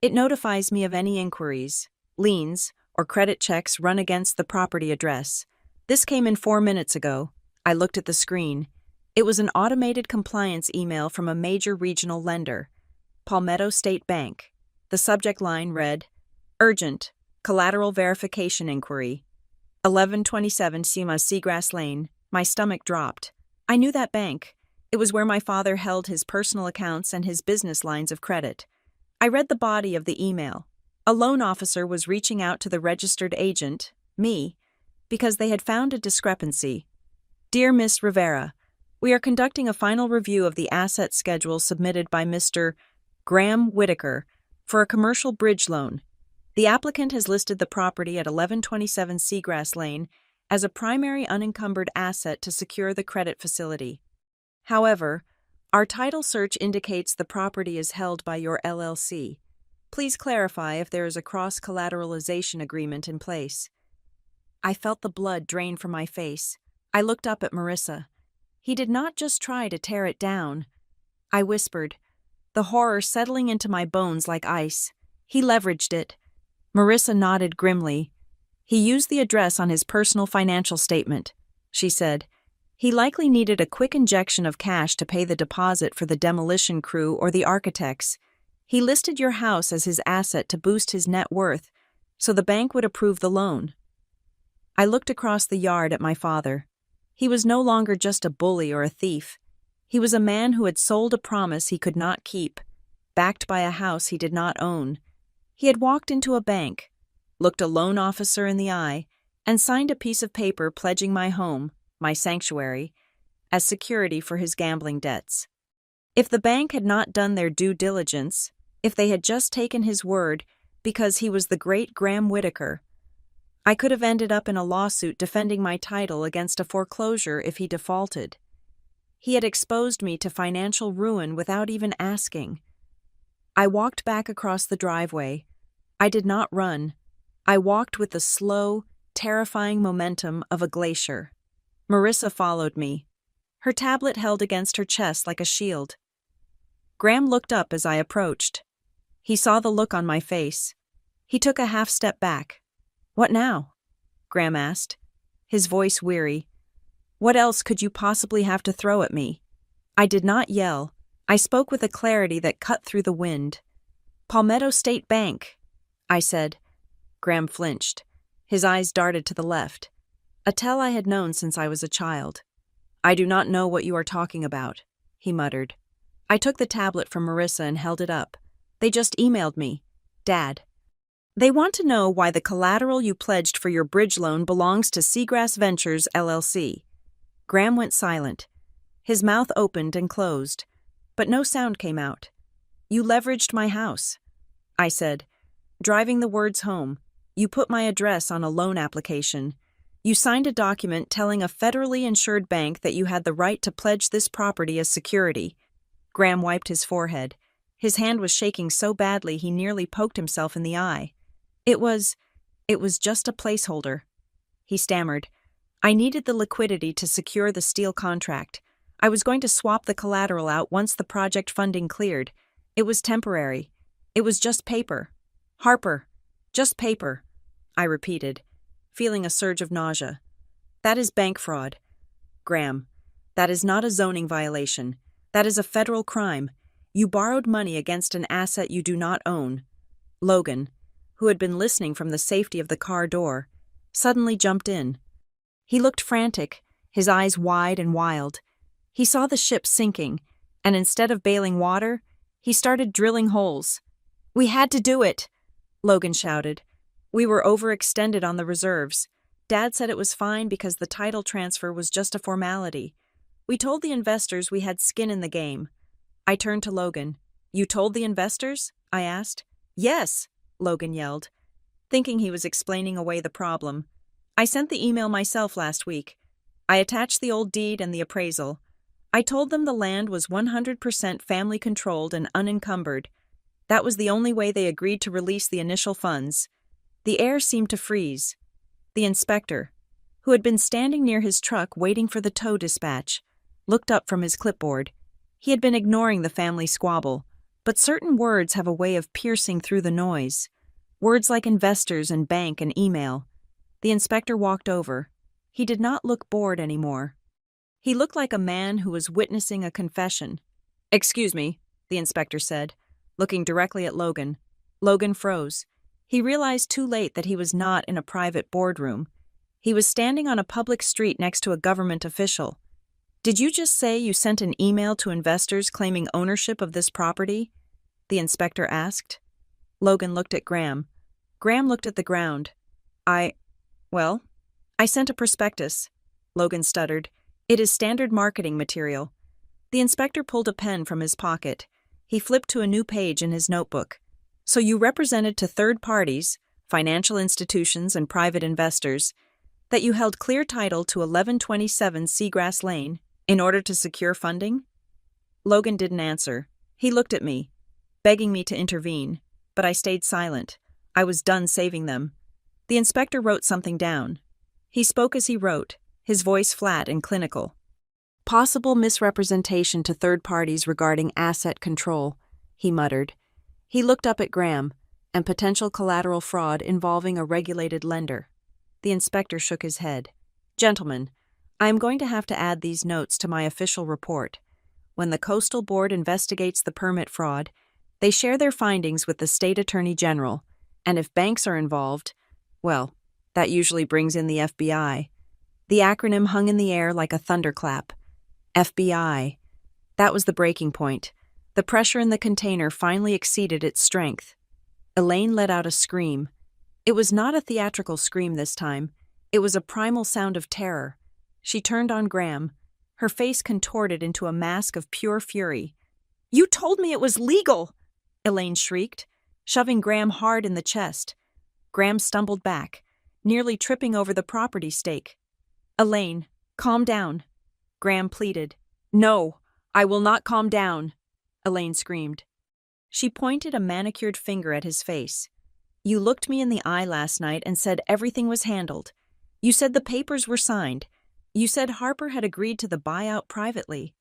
"It notifies me of any inquiries, liens, or credit checks run against the property address. This came in 4 minutes ago." I looked at the screen. It was an automated compliance email from a major regional lender, Palmetto State Bank. The subject line read, "Urgent, collateral verification inquiry. 1127 Seagrass Lane." My stomach dropped. I knew that bank. It was where my father held his personal accounts and his business lines of credit. I read the body of the email. A loan officer was reaching out to the registered agent, me, because they had found a discrepancy. "Dear Miss Rivera, we are conducting a final review of the asset schedule submitted by Mr. Graham Whittaker for a commercial bridge loan. The applicant has listed the property at 1127 Seagrass Lane as a primary unencumbered asset to secure the credit facility. However, our title search indicates the property is held by your LLC. Please clarify if there is a cross-collateralization agreement in place." I felt the blood drain from my face. I looked up at Marissa. He did not just try to tear it down. I whispered, the horror settling into my bones like ice. "He leveraged it." Marissa nodded grimly. "He used the address on his personal financial statement," she said. "He likely needed a quick injection of cash to pay the deposit for the demolition crew or the architects. He listed your house as his asset to boost his net worth, so the bank would approve the loan." I looked across the yard at my father. He was no longer just a bully or a thief. He was a man who had sold a promise he could not keep, backed by a house he did not own. He had walked into a bank, looked a loan officer in the eye, and signed a piece of paper pledging my home, my sanctuary, as security for his gambling debts. If the bank had not done their due diligence, if they had just taken his word because he was the great Graham Whittaker, I could have ended up in a lawsuit defending my title against a foreclosure if he defaulted. He had exposed me to financial ruin without even asking. I walked back across the driveway, I did not run. I walked with the slow, terrifying momentum of a glacier. Marissa followed me, her tablet held against her chest like a shield. Graham looked up as I approached. He saw the look on my face. He took a half step back. "What now?" Graham asked, his voice weary. "What else could you possibly have to throw at me?" I did not yell. I spoke with a clarity that cut through the wind. "Palmetto State Bank," I said. Graham flinched. His eyes darted to the left. A tell I had known since I was a child. "I do not know what you are talking about," he muttered. I took the tablet from Marissa and held it up. "They just emailed me. Dad. They want to know why the collateral you pledged for your bridge loan belongs to Seagrass Ventures, LLC. Graham went silent. His mouth opened and closed, but no sound came out. "You leveraged my house," I said, driving the words home. "You put my address on a loan application. You signed a document telling a federally insured bank that you had the right to pledge this property as security." Graham wiped his forehead. His hand was shaking so badly he nearly poked himself in the eye. It was just a placeholder," he stammered. "I needed the liquidity to secure the steel contract. I was going to swap the collateral out once the project funding cleared. It was temporary. It was just paper. Harper, just paper," I repeated, feeling a surge of nausea. "That is bank fraud. Graham, that is not a zoning violation. That is a federal crime. You borrowed money against an asset you do not own." Logan, who had been listening from the safety of the car door, suddenly jumped in. He looked frantic, his eyes wide and wild. He saw the ship sinking, and instead of bailing water, he started drilling holes. "We had to do it," Logan shouted. "We were overextended on the reserves. Dad said it was fine because the title transfer was just a formality. We told the investors we had skin in the game." I turned to Logan. "You told the investors?" I asked. "Yes," Logan yelled, thinking he was explaining away the problem. "I sent the email myself last week. I attached the old deed and the appraisal. I told them the land was 100% family-controlled and unencumbered. That was the only way they agreed to release the initial funds." The air seemed to freeze. The inspector, who had been standing near his truck waiting for the tow dispatch, looked up from his clipboard. He had been ignoring the family squabble, but certain words have a way of piercing through the noise. Words like investors and bank and email. The inspector walked over. He did not look bored anymore. He looked like a man who was witnessing a confession. "Excuse me," the inspector said, looking directly at Logan. Logan froze. He realized too late that he was not in a private boardroom. He was standing on a public street next to a government official. "Did you just say you sent an email to investors claiming ownership of this property?" the inspector asked. Logan looked at Graham. Graham looked at the ground. Well, I sent a prospectus," Logan stuttered. "It is standard marketing material." The inspector pulled a pen from his pocket. He flipped to a new page in his notebook. "So you represented to third parties, financial institutions and private investors, that you held clear title to 1127 Seagrass Lane in order to secure funding?" Logan didn't answer. He looked at me, begging me to intervene, but I stayed silent. I was done saving them. The inspector wrote something down. He spoke as he wrote, his voice flat and clinical. "Possible misrepresentation to third parties regarding asset control," he muttered. He looked up at Graham, and potential collateral fraud involving a regulated lender. The inspector shook his head. "Gentlemen, I am going to have to add these notes to my official report. When the Coastal Board investigates the permit fraud, they share their findings with the State Attorney General, and if banks are involved, well, that usually brings in the FBI." The acronym hung in the air like a thunderclap. FBI. That was the breaking point. The pressure in the container finally exceeded its strength. Elaine let out a scream. It was not a theatrical scream this time. It was a primal sound of terror. She turned on Graham, her face contorted into a mask of pure fury. "You told me it was legal!" Elaine shrieked, shoving Graham hard in the chest. Graham stumbled back, nearly tripping over the property stake. "Elaine, calm down," Graham pleaded. "No, I will not calm down," Elaine screamed. She pointed a manicured finger at his face. You looked me in the eye last night and said everything was handled. You said the papers were signed. You said Harper had agreed to the buyout privately.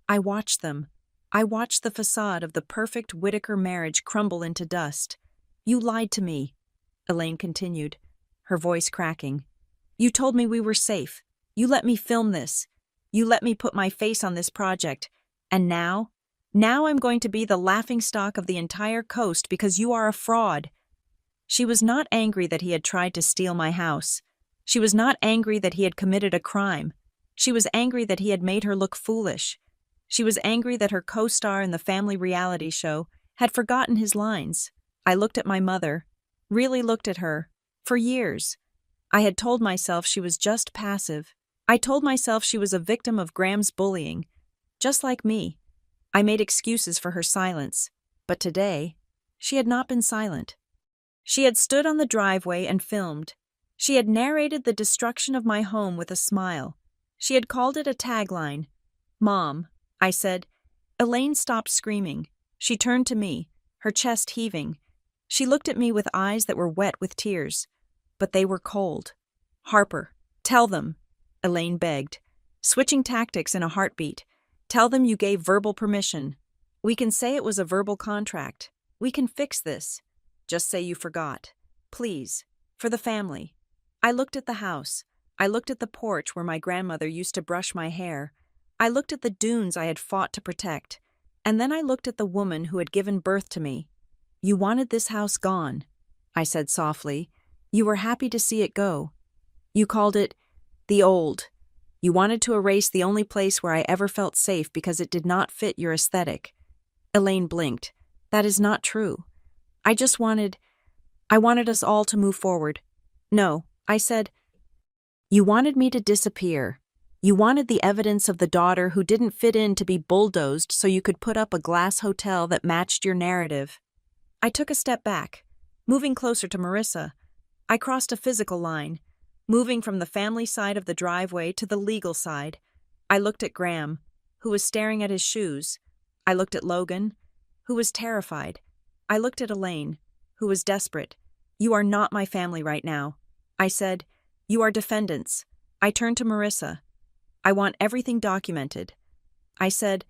I watched them. I watched the facade of the perfect Whitaker marriage crumble into dust. You lied to me, Elaine continued, her voice cracking. You told me we were safe. You let me film this. You let me put my face on this project. And now I'm going to be the laughingstock of the entire coast because you are a fraud. She was not angry that he had tried to steal my house. She was not angry that he had committed a crime. She was angry that he had made her look foolish. She was angry that her co-star in the family reality show had forgotten his lines. I looked at my mother, really looked at her, for years. I had told myself she was just passive. I told myself she was a victim of Graham's bullying, just like me. I made excuses for her silence, but today, she had not been silent. She had stood on the driveway and filmed. She had narrated the destruction of my home with a smile. She had called it a tagline. Mom, I said. Elaine stopped screaming. She turned to me, her chest heaving. She looked at me with eyes that were wet with tears, but they were cold. Harper, tell them, Elaine begged, switching tactics in a heartbeat. Tell them you gave verbal permission. We can say it was a verbal contract. We can fix this. Just say you forgot. Please, for the family. I looked at the house. I looked at the porch where my grandmother used to brush my hair. I looked at the dunes I had fought to protect. And then I looked at the woman who had given birth to me. You wanted this house gone, I said softly. You were happy to see it go. You called it the old. You wanted to erase the only place where I ever felt safe because it did not fit your aesthetic. Elaine blinked. That is not true. I wanted us all to move forward. No, I said, you wanted me to disappear. You wanted the evidence of the daughter who didn't fit in to be bulldozed so you could put up a glass hotel that matched your narrative. I took a step back, moving closer to Marissa. I crossed a physical line, moving from the family side of the driveway to the legal side. I looked at Graham, who was staring at his shoes. I looked at Logan, who was terrified. I looked at Elaine, who was desperate. You are not my family right now. I said, you are defendants. I turned to Marissa. I want everything documented. I said,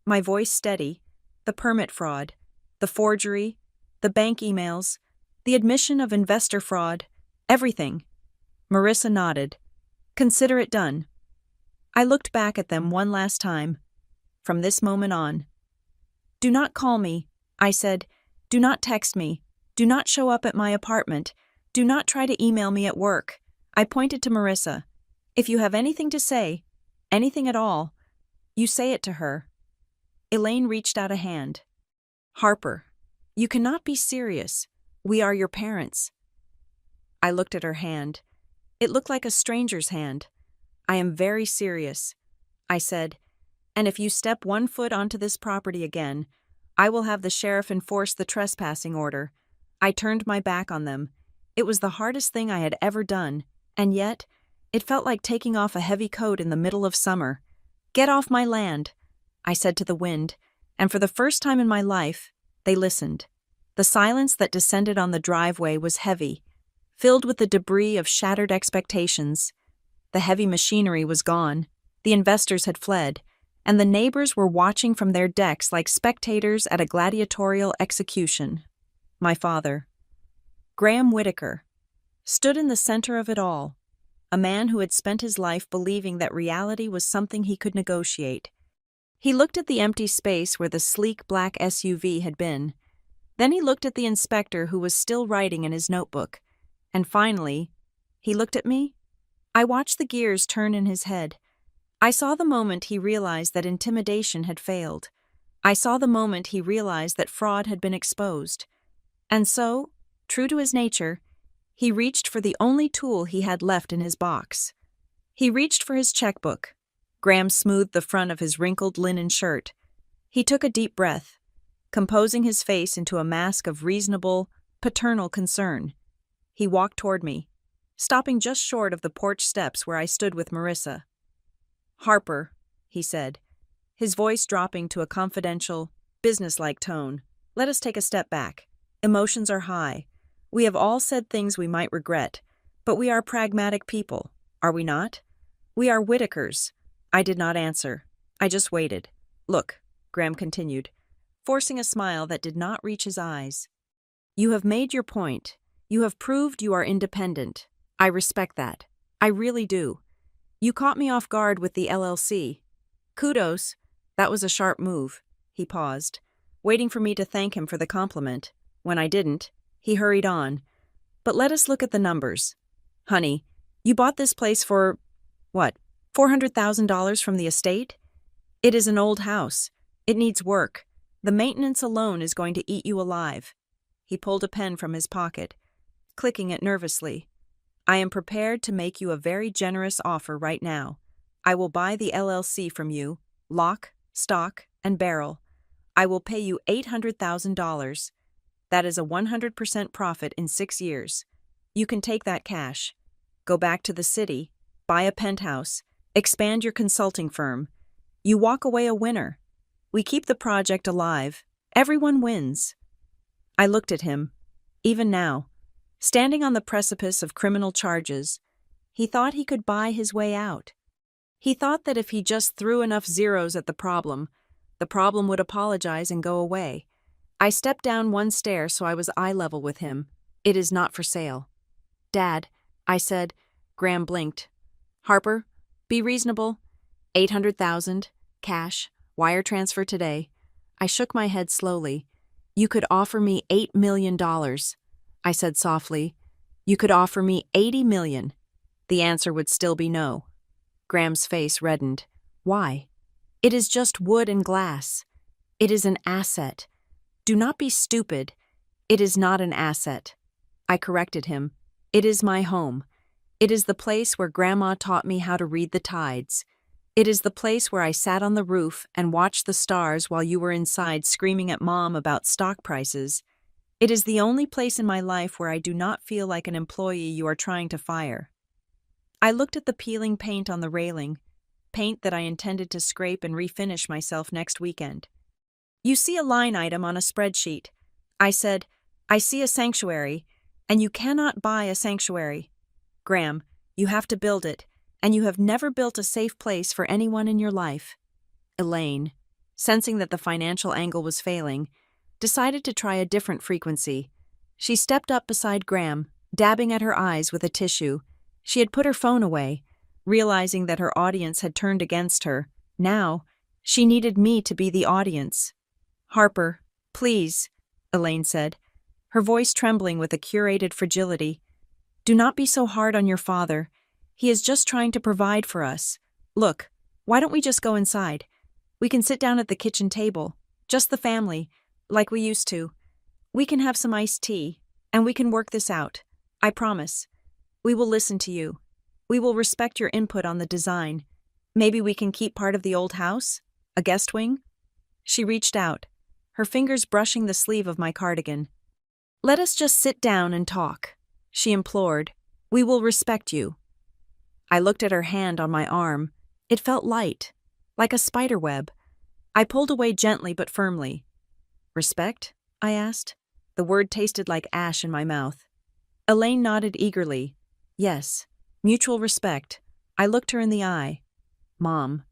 my voice steady, the permit fraud, the forgery, the bank emails, the admission of investor fraud, everything. Marissa nodded. Consider it done. I looked back at them one last time. From this moment on. Do not call me, I said. Do not text me. Do not show up at my apartment. Do not try to email me at work. I pointed to Marissa. If you have anything to say, anything at all, you say it to her. Elaine reached out a hand. Harper, you cannot be serious. We are your parents. I looked at her hand. It looked like a stranger's hand. I am very serious, I said, and if you step 1 foot onto this property again, I will have the sheriff enforce the trespassing order. I turned my back on them. It was the hardest thing I had ever done, and yet, it felt like taking off a heavy coat in the middle of summer. Get off my land, I said to the wind, and for the first time in my life, they listened. The silence that descended on the driveway was heavy, filled with the debris of shattered expectations. The heavy machinery was gone, the investors had fled, and the neighbors were watching from their decks like spectators at a gladiatorial execution. My father, Graham Whitaker, stood in the center of it all, a man who had spent his life believing that reality was something he could negotiate. He looked at the empty space where the sleek black SUV had been. Then he looked at the inspector who was still writing in his notebook. And finally, he looked at me. I watched the gears turn in his head. I saw the moment he realized that intimidation had failed. I saw the moment he realized that fraud had been exposed. And so, true to his nature, he reached for the only tool he had left in his box. He reached for his checkbook. Graham smoothed the front of his wrinkled linen shirt. He took a deep breath, composing his face into a mask of reasonable, paternal concern. He walked toward me, stopping just short of the porch steps where I stood with Marissa. Harper, he said, his voice dropping to a confidential, businesslike tone. Let us take a step back. Emotions are high. We have all said things we might regret, but we are pragmatic people, are we not? We are Whitakers. I did not answer. I just waited. Look, Graham continued, forcing a smile that did not reach his eyes. You have made your point. You have proved you are independent. I respect that. I really do. You caught me off guard with the LLC. Kudos. That was a sharp move. He paused, waiting for me to thank him for the compliment. When I didn't, he hurried on. But let us look at the numbers. Honey, you bought this place for, what, $400,000 from the estate? It is an old house. It needs work. The maintenance alone is going to eat you alive. He pulled a pen from his pocket, clicking it nervously. I am prepared to make you a very generous offer right now. I will buy the LLC from you, lock, stock, and barrel. I will pay you $800,000. That is a 100% profit in 6 years. You can take that cash. Go back to the city, buy a penthouse, expand your consulting firm. You walk away a winner. We keep the project alive. Everyone wins. I looked at him. Even now, standing on the precipice of criminal charges, he thought he could buy his way out. He thought that if he just threw enough zeros at the problem would apologize and go away. I stepped down one stair so I was eye level with him. It is not for sale. Dad, I said. Graham blinked. Harper, be reasonable. 800,000, cash, wire transfer today. I shook my head slowly. You could offer me $8 million. I said softly. You could offer me $80 million. The answer would still be no. Graham's face reddened. Why? It is just wood and glass. It is an asset. Do not be stupid. It is not an asset. I corrected him. It is my home. It is the place where Grandma taught me how to read the tides. It is the place where I sat on the roof and watched the stars while you were inside screaming at Mom about stock prices. It is the only place in my life where I do not feel like an employee you are trying to fire. I looked at the peeling paint on the railing, paint that I intended to scrape and refinish myself next weekend. You see a line item on a spreadsheet. I said, I see a sanctuary, and you cannot buy a sanctuary. Graham, you have to build it, and you have never built a safe place for anyone in your life. Elaine, sensing that the financial angle was failing, decided to try a different frequency. She stepped up beside Graham, dabbing at her eyes with a tissue. She had put her phone away, realizing that her audience had turned against her. Now, she needed me to be the audience. Harper, please, Elaine said, her voice trembling with a curated fragility. Do not be so hard on your father. He is just trying to provide for us. Look, why don't we just go inside? We can sit down at the kitchen table, just the family, like we used to. We can have some iced tea, and we can work this out. I promise. We will listen to you. We will respect your input on the design. Maybe we can keep part of the old house? A guest wing? She reached out, her fingers brushing the sleeve of my cardigan. Let us just sit down and talk, she implored. We will respect you. I looked at her hand on my arm. It felt light, like a spider web. I pulled away gently but firmly. Respect? I asked. The word tasted like ash in my mouth. Elaine nodded eagerly. Yes, mutual respect. I looked her in the eye. Mom,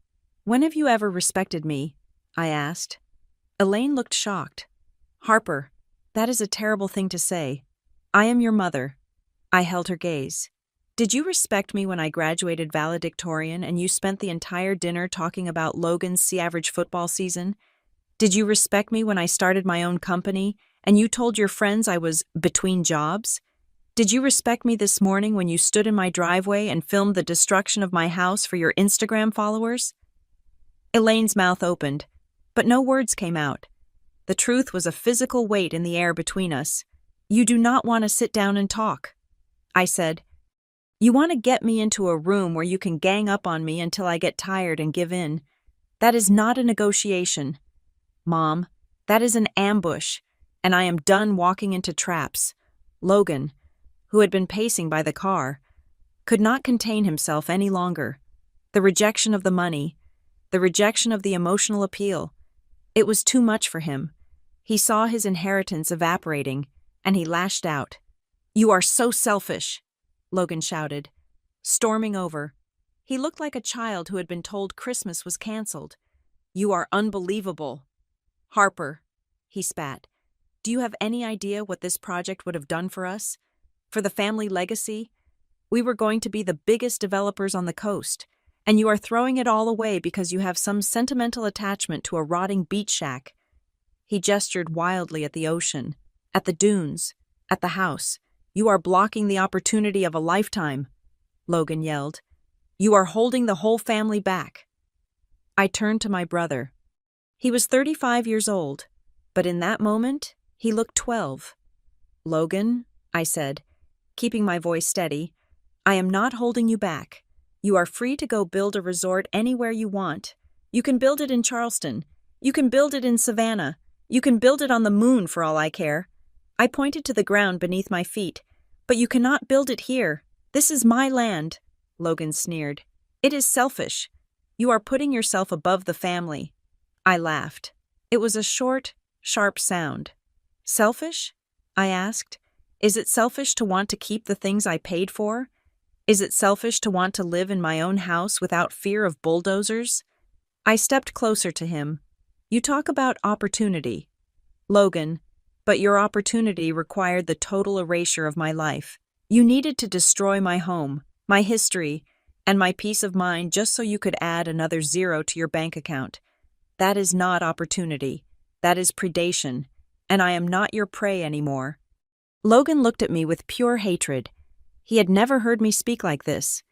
when have you ever respected me? I asked. Elaine looked shocked. Harper, that is a terrible thing to say. I am your mother. I held her gaze. Did you respect me when I graduated valedictorian and you spent the entire dinner talking about Logan's C-average football season? Did you respect me when I started my own company and you told your friends I was between jobs? Did you respect me this morning when you stood in my driveway and filmed the destruction of my house for your Instagram followers? Elaine's mouth opened, but no words came out. The truth was a physical weight in the air between us. You do not want to sit down and talk. I said, you want to get me into a room where you can gang up on me until I get tired and give in. That is not a negotiation. Mom, that is an ambush, and I am done walking into traps. Logan, who had been pacing by the car, could not contain himself any longer. The rejection of the money, the rejection of the emotional appeal, it was too much for him. He saw his inheritance evaporating, and he lashed out. "You are so selfish," Logan shouted, storming over. He looked like a child who had been told Christmas was canceled. "You are unbelievable." "Harper," he spat, "do you have any idea what this project would have done for us? For the family legacy? We were going to be the biggest developers on the coast, and you are throwing it all away because you have some sentimental attachment to a rotting beach shack." He gestured wildly at the ocean, at the dunes, at the house. "You are blocking the opportunity of a lifetime," Logan yelled. "You are holding the whole family back." I turned to my brother. He was 35 years old, but in that moment, he looked 12. "Logan," I said, keeping my voice steady, "I am not holding you back. You are free to go build a resort anywhere you want. You can build it in Charleston. You can build it in Savannah. You can build it on the moon for all I care." I pointed to the ground beneath my feet. "But you cannot build it here. This is my land," Logan sneered. "It is selfish. You are putting yourself above the family." I laughed. It was a short, sharp sound. "Selfish?" I asked. "Is it selfish to want to keep the things I paid for? Is it selfish to want to live in my own house without fear of bulldozers?" I stepped closer to him. "You talk about opportunity, Logan, but your opportunity required the total erasure of my life. You needed to destroy my home, my history, and my peace of mind just so you could add another zero to your bank account. That is not opportunity. That is predation, and I am not your prey anymore." Logan looked at me with pure hatred. He had never heard me speak like this.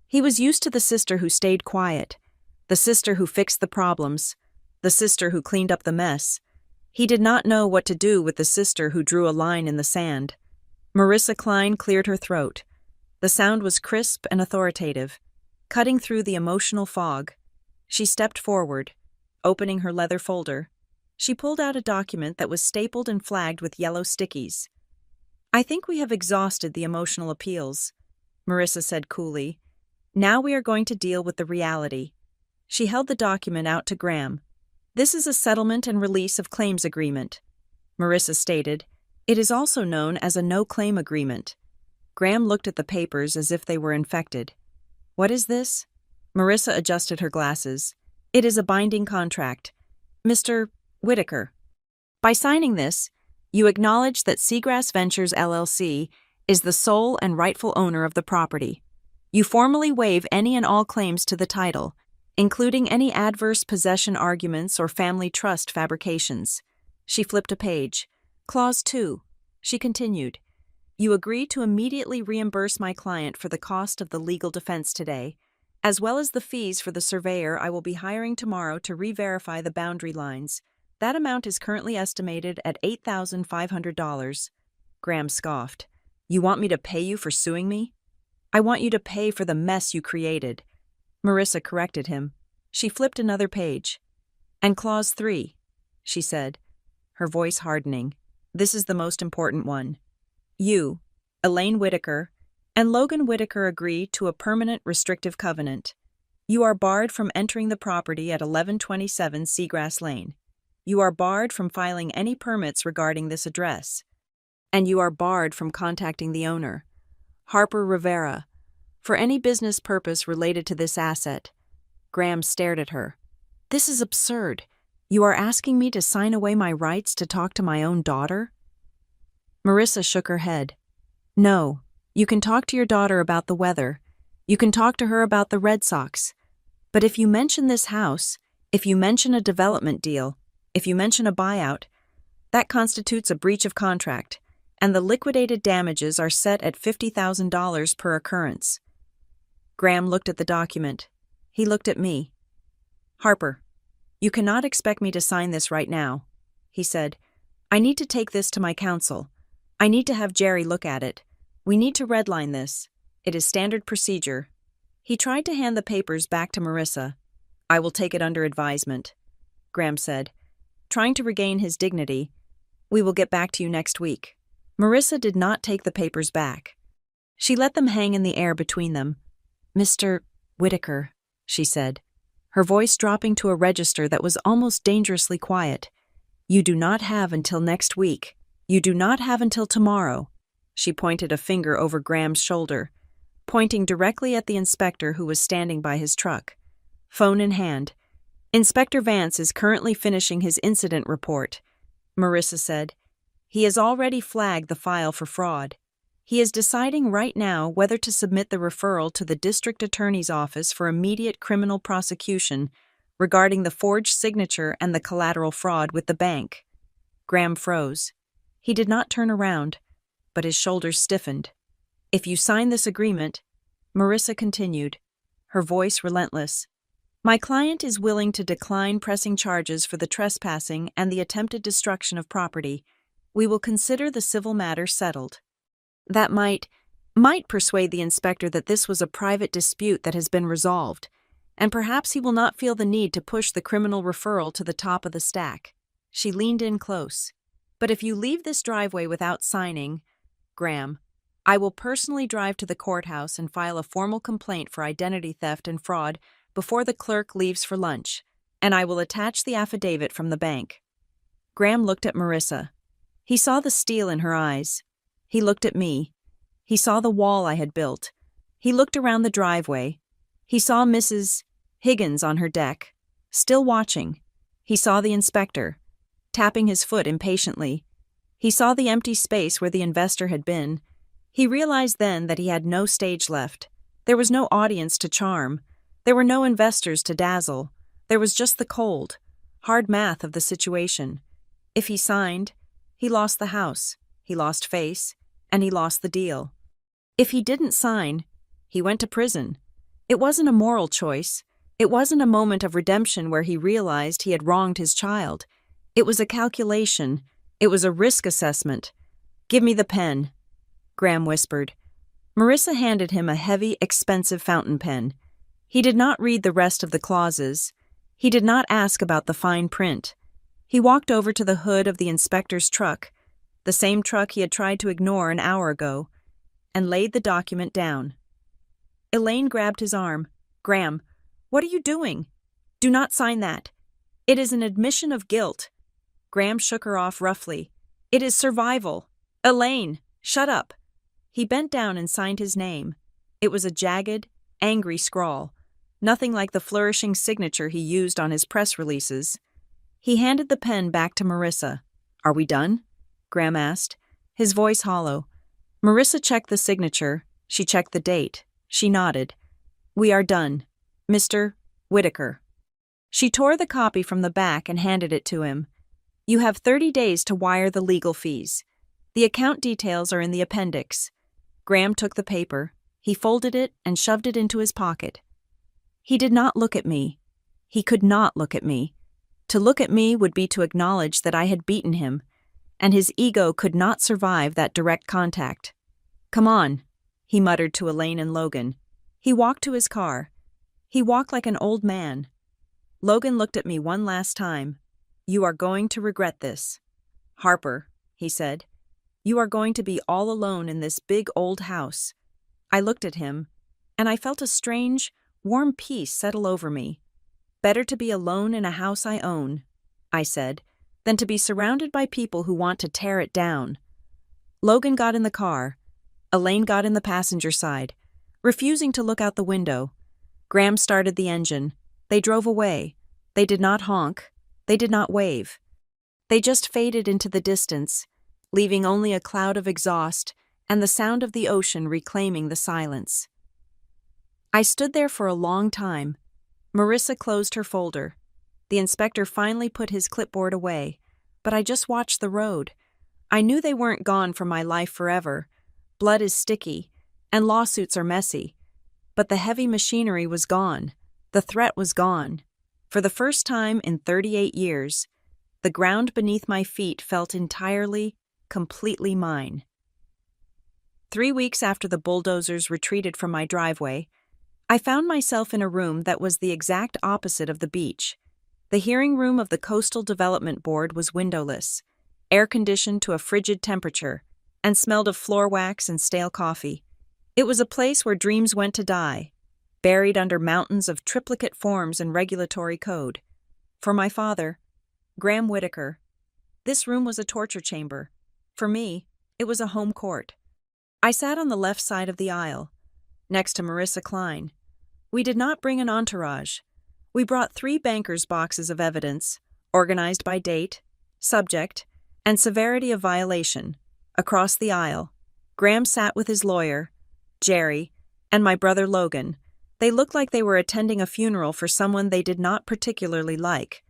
He was used to the sister who stayed quiet, the sister who fixed the problems, the sister who cleaned up the mess. He did not know what to do with the sister who drew a line in the sand. Marissa Klein cleared her throat. The sound was crisp and authoritative, cutting through the emotional fog. She stepped forward, opening her leather folder. She pulled out a document that was stapled and flagged with yellow stickies. "I think we have exhausted the emotional appeals," Marissa said coolly. "Now we are going to deal with the reality." She held the document out to Graham. "This is a settlement and release of claims agreement," Marissa stated. "It is also known as a no-claim agreement." Graham looked at the papers as if they were infected. "What is this?" Marissa adjusted her glasses. "It is a binding contract. Mr. Whitaker, by signing this, you acknowledge that Seagrass Ventures LLC is the sole and rightful owner of the property. You formally waive any and all claims to the title, including any adverse possession arguments or family trust fabrications." She flipped a page. "Clause 2. She continued. You agree to immediately reimburse my client for the cost of the legal defense today, as well as the fees for the surveyor I will be hiring tomorrow to re-verify the boundary lines. That amount is currently estimated at $8,500. Graham scoffed. "You want me to pay you for suing me?" "I want you to pay for the mess you created." Marissa corrected him. She flipped another page. "And clause 3, she said, her voice hardening. "This is the most important one. You, Elaine Whitaker, and Logan Whitaker agree to a permanent restrictive covenant. You are barred from entering the property at 1127 Seagrass Lane. You are barred from filing any permits regarding this address. And you are barred from contacting the owner, Harper Rivera, for any business purpose related to this asset." Graham stared at her. "This is absurd. You are asking me to sign away my rights to talk to my own daughter?" Marissa shook her head. "No, you can talk to your daughter about the weather. You can talk to her about the Red Sox. But if you mention this house, if you mention a development deal, if you mention a buyout, that constitutes a breach of contract, and the liquidated damages are set at $50,000 per occurrence." Graham looked at the document. He looked at me. "Harper, you cannot expect me to sign this right now," he said. "I need to take this to my counsel. I need to have Jerry look at it. We need to redline this. It is standard procedure." He tried to hand the papers back to Marissa. "I will take it under advisement," Graham said, trying to regain his dignity. "We will get back to you next week." Marissa did not take the papers back. She let them hang in the air between them. "Mr. Whitaker," she said, her voice dropping to a register that was almost dangerously quiet. "You do not have until next week. You do not have until tomorrow." She pointed a finger over Graham's shoulder, pointing directly at the inspector who was standing by his truck. Phone in hand. Inspector Vance is currently finishing his incident report, Marissa said. He has already flagged the file for fraud. He is deciding right now whether to submit the referral to the district attorney's office for immediate criminal prosecution regarding the forged signature and the collateral fraud with the bank. Graham froze. He did not turn around, but his shoulders stiffened. If you sign this agreement, Marissa continued, her voice relentless, my client is willing to decline pressing charges for the trespassing and the attempted destruction of property. We will consider the civil matter settled. That might persuade the inspector that this was a private dispute that has been resolved, and perhaps he will not feel the need to push the criminal referral to the top of the stack. She leaned in close. But if you leave this driveway without signing, Graham, I will personally drive to the courthouse and file a formal complaint for identity theft and fraud before the clerk leaves for lunch, and I will attach the affidavit from the bank. Graham looked at Marissa. He saw the steel in her eyes. He looked at me. He saw the wall I had built. He looked around the driveway. He saw Mrs. Higgins on her deck, still watching. He saw the inspector, tapping his foot impatiently. He saw the empty space where the investor had been. He realized then that he had no stage left. There was no audience to charm. There were no investors to dazzle. There was just the cold, hard math of the situation. If he signed, he lost the house, he lost face, and he lost the deal. If he didn't sign, he went to prison. It wasn't a moral choice. It wasn't a moment of redemption where he realized he had wronged his child. It was a calculation. It was a risk assessment. Give me the pen, Graham whispered. Marissa handed him a heavy, expensive fountain pen. He did not read the rest of the clauses. He did not ask about the fine print. He walked over to the hood of the inspector's truck, the same truck he had tried to ignore an hour ago, and laid the document down. Elaine grabbed his arm. Graham, what are you doing? Do not sign that. It is an admission of guilt. Graham shook her off roughly. It is survival. Elaine, shut up. He bent down and signed his name. It was a jagged, angry scrawl, nothing like the flourishing signature he used on his press releases. He handed the pen back to Marissa. Are we done? Graham asked, his voice hollow. Marissa checked the signature. She checked the date. She nodded. We are done, Mr. Whitaker. She tore the copy from the back and handed it to him. You have 30 days to wire the legal fees. The account details are in the appendix. Graham took the paper. He folded it and shoved it into his pocket. He did not look at me. He could not look at me. To look at me would be to acknowledge that I had beaten him, and his ego could not survive that direct contact. Come on, he muttered to Elaine and Logan. He walked to his car. He walked like an old man. Logan looked at me one last time. You are going to regret this. Harper, he said, you are going to be all alone in this big old house. I looked at him, and I felt a strange, warm peace settle over me. Better to be alone in a house I own, I said, than to be surrounded by people who want to tear it down. Logan got in the car. Elaine got in the passenger side, refusing to look out the window. Graham started the engine. They drove away. They did not honk. They did not wave. They just faded into the distance, leaving only a cloud of exhaust and the sound of the ocean reclaiming the silence. I stood there for a long time. Marissa closed her folder. The inspector finally put his clipboard away, but I just watched the road. I knew they weren't gone from my life forever. Blood is sticky, and lawsuits are messy. But the heavy machinery was gone. The threat was gone. For the first time in 38 years, the ground beneath my feet felt entirely, completely mine. 3 weeks after the bulldozers retreated from my driveway, I found myself in a room that was the exact opposite of the beach. The hearing room of the Coastal Development Board was windowless, air-conditioned to a frigid temperature, and smelled of floor wax and stale coffee. It was a place where dreams went to die, buried under mountains of triplicate forms and regulatory code. For my father, Graham Whitaker, this room was a torture chamber. For me, it was a home court. I sat on the left side of the aisle, next to Marissa Klein. We did not bring an entourage. We brought 3 banker's boxes of evidence, organized by date, subject, and severity of violation. Across the aisle, Graham sat with his lawyer, Jerry, and my brother Logan. They looked like they were attending a funeral for someone they did not particularly like.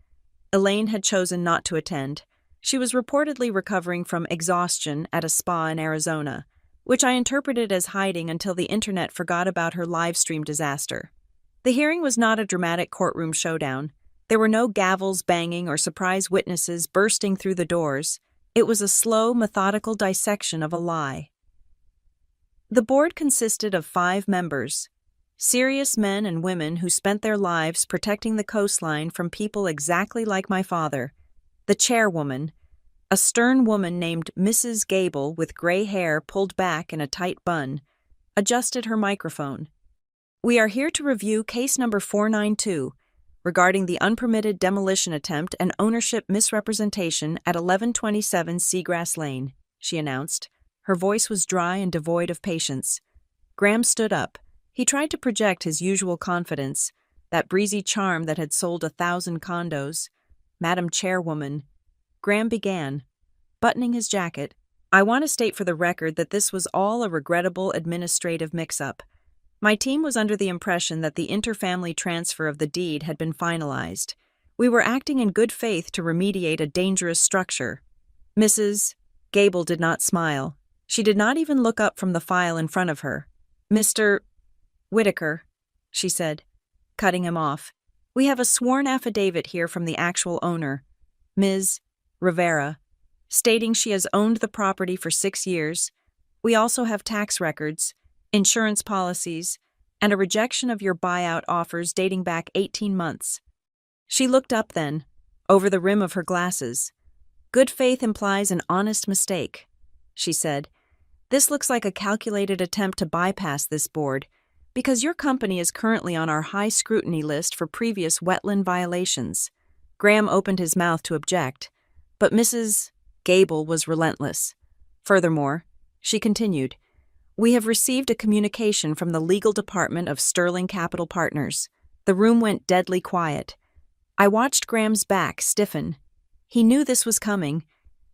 Elaine had chosen not to attend. She was reportedly recovering from exhaustion at a spa in Arizona, which I interpreted as hiding until the internet forgot about her live-stream disaster. The hearing was not a dramatic courtroom showdown. There were no gavels banging or surprise witnesses bursting through the doors. It was a slow, methodical dissection of a lie. The board consisted of 5 members, serious men and women who spent their lives protecting the coastline from people exactly like my father. The chairwoman, a stern woman named Mrs. Gable with gray hair pulled back in a tight bun, adjusted her microphone. "We are here to review case number 492, regarding the unpermitted demolition attempt and ownership misrepresentation at 1127 Seagrass Lane," she announced. Her voice was dry and devoid of patience. Graham stood up. He tried to project his usual confidence, that breezy charm that had sold 1,000 condos. "Madam Chairwoman," Graham began, buttoning his jacket, "I want to state for the record that this was all a regrettable administrative mix-up. My team was under the impression that the interfamily transfer of the deed had been finalized. We were acting in good faith to remediate a dangerous structure." Mrs. Gable did not smile. She did not even look up from the file in front of her. "Mr. Whitaker," she said, cutting him off, "we have a sworn affidavit here from the actual owner, Ms. Rivera, stating she has owned the property for 6 years. We also have tax records, insurance policies, and a rejection of your buyout offers dating back 18 months. She looked up then, over the rim of her glasses. "Good faith implies an honest mistake," she said. "This looks like a calculated attempt to bypass this board, because your company is currently on our high scrutiny list for previous wetland violations." Graham opened his mouth to object, but Mrs. Gable was relentless. "Furthermore," she continued, "we have received a communication from the legal department of Sterling Capital Partners." The room went deadly quiet. I watched Graham's back stiffen. He knew this was coming,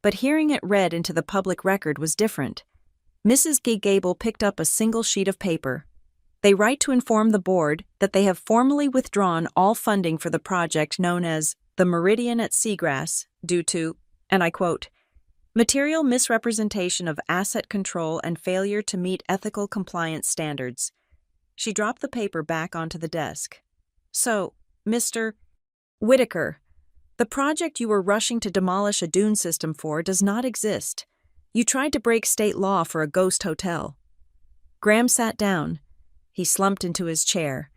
but hearing it read into the public record was different. Mrs. Gable picked up a single sheet of paper. "They write to inform the board that they have formally withdrawn all funding for the project known as the Meridian at Seagrass due to," and I quote, "material misrepresentation of asset control and failure to meet ethical compliance standards." She dropped the paper back onto the desk. "So, Mr. Whitaker, the project you were rushing to demolish a dune system for does not exist. You tried to break state law for a ghost hotel." Graham sat down. He slumped into his chair.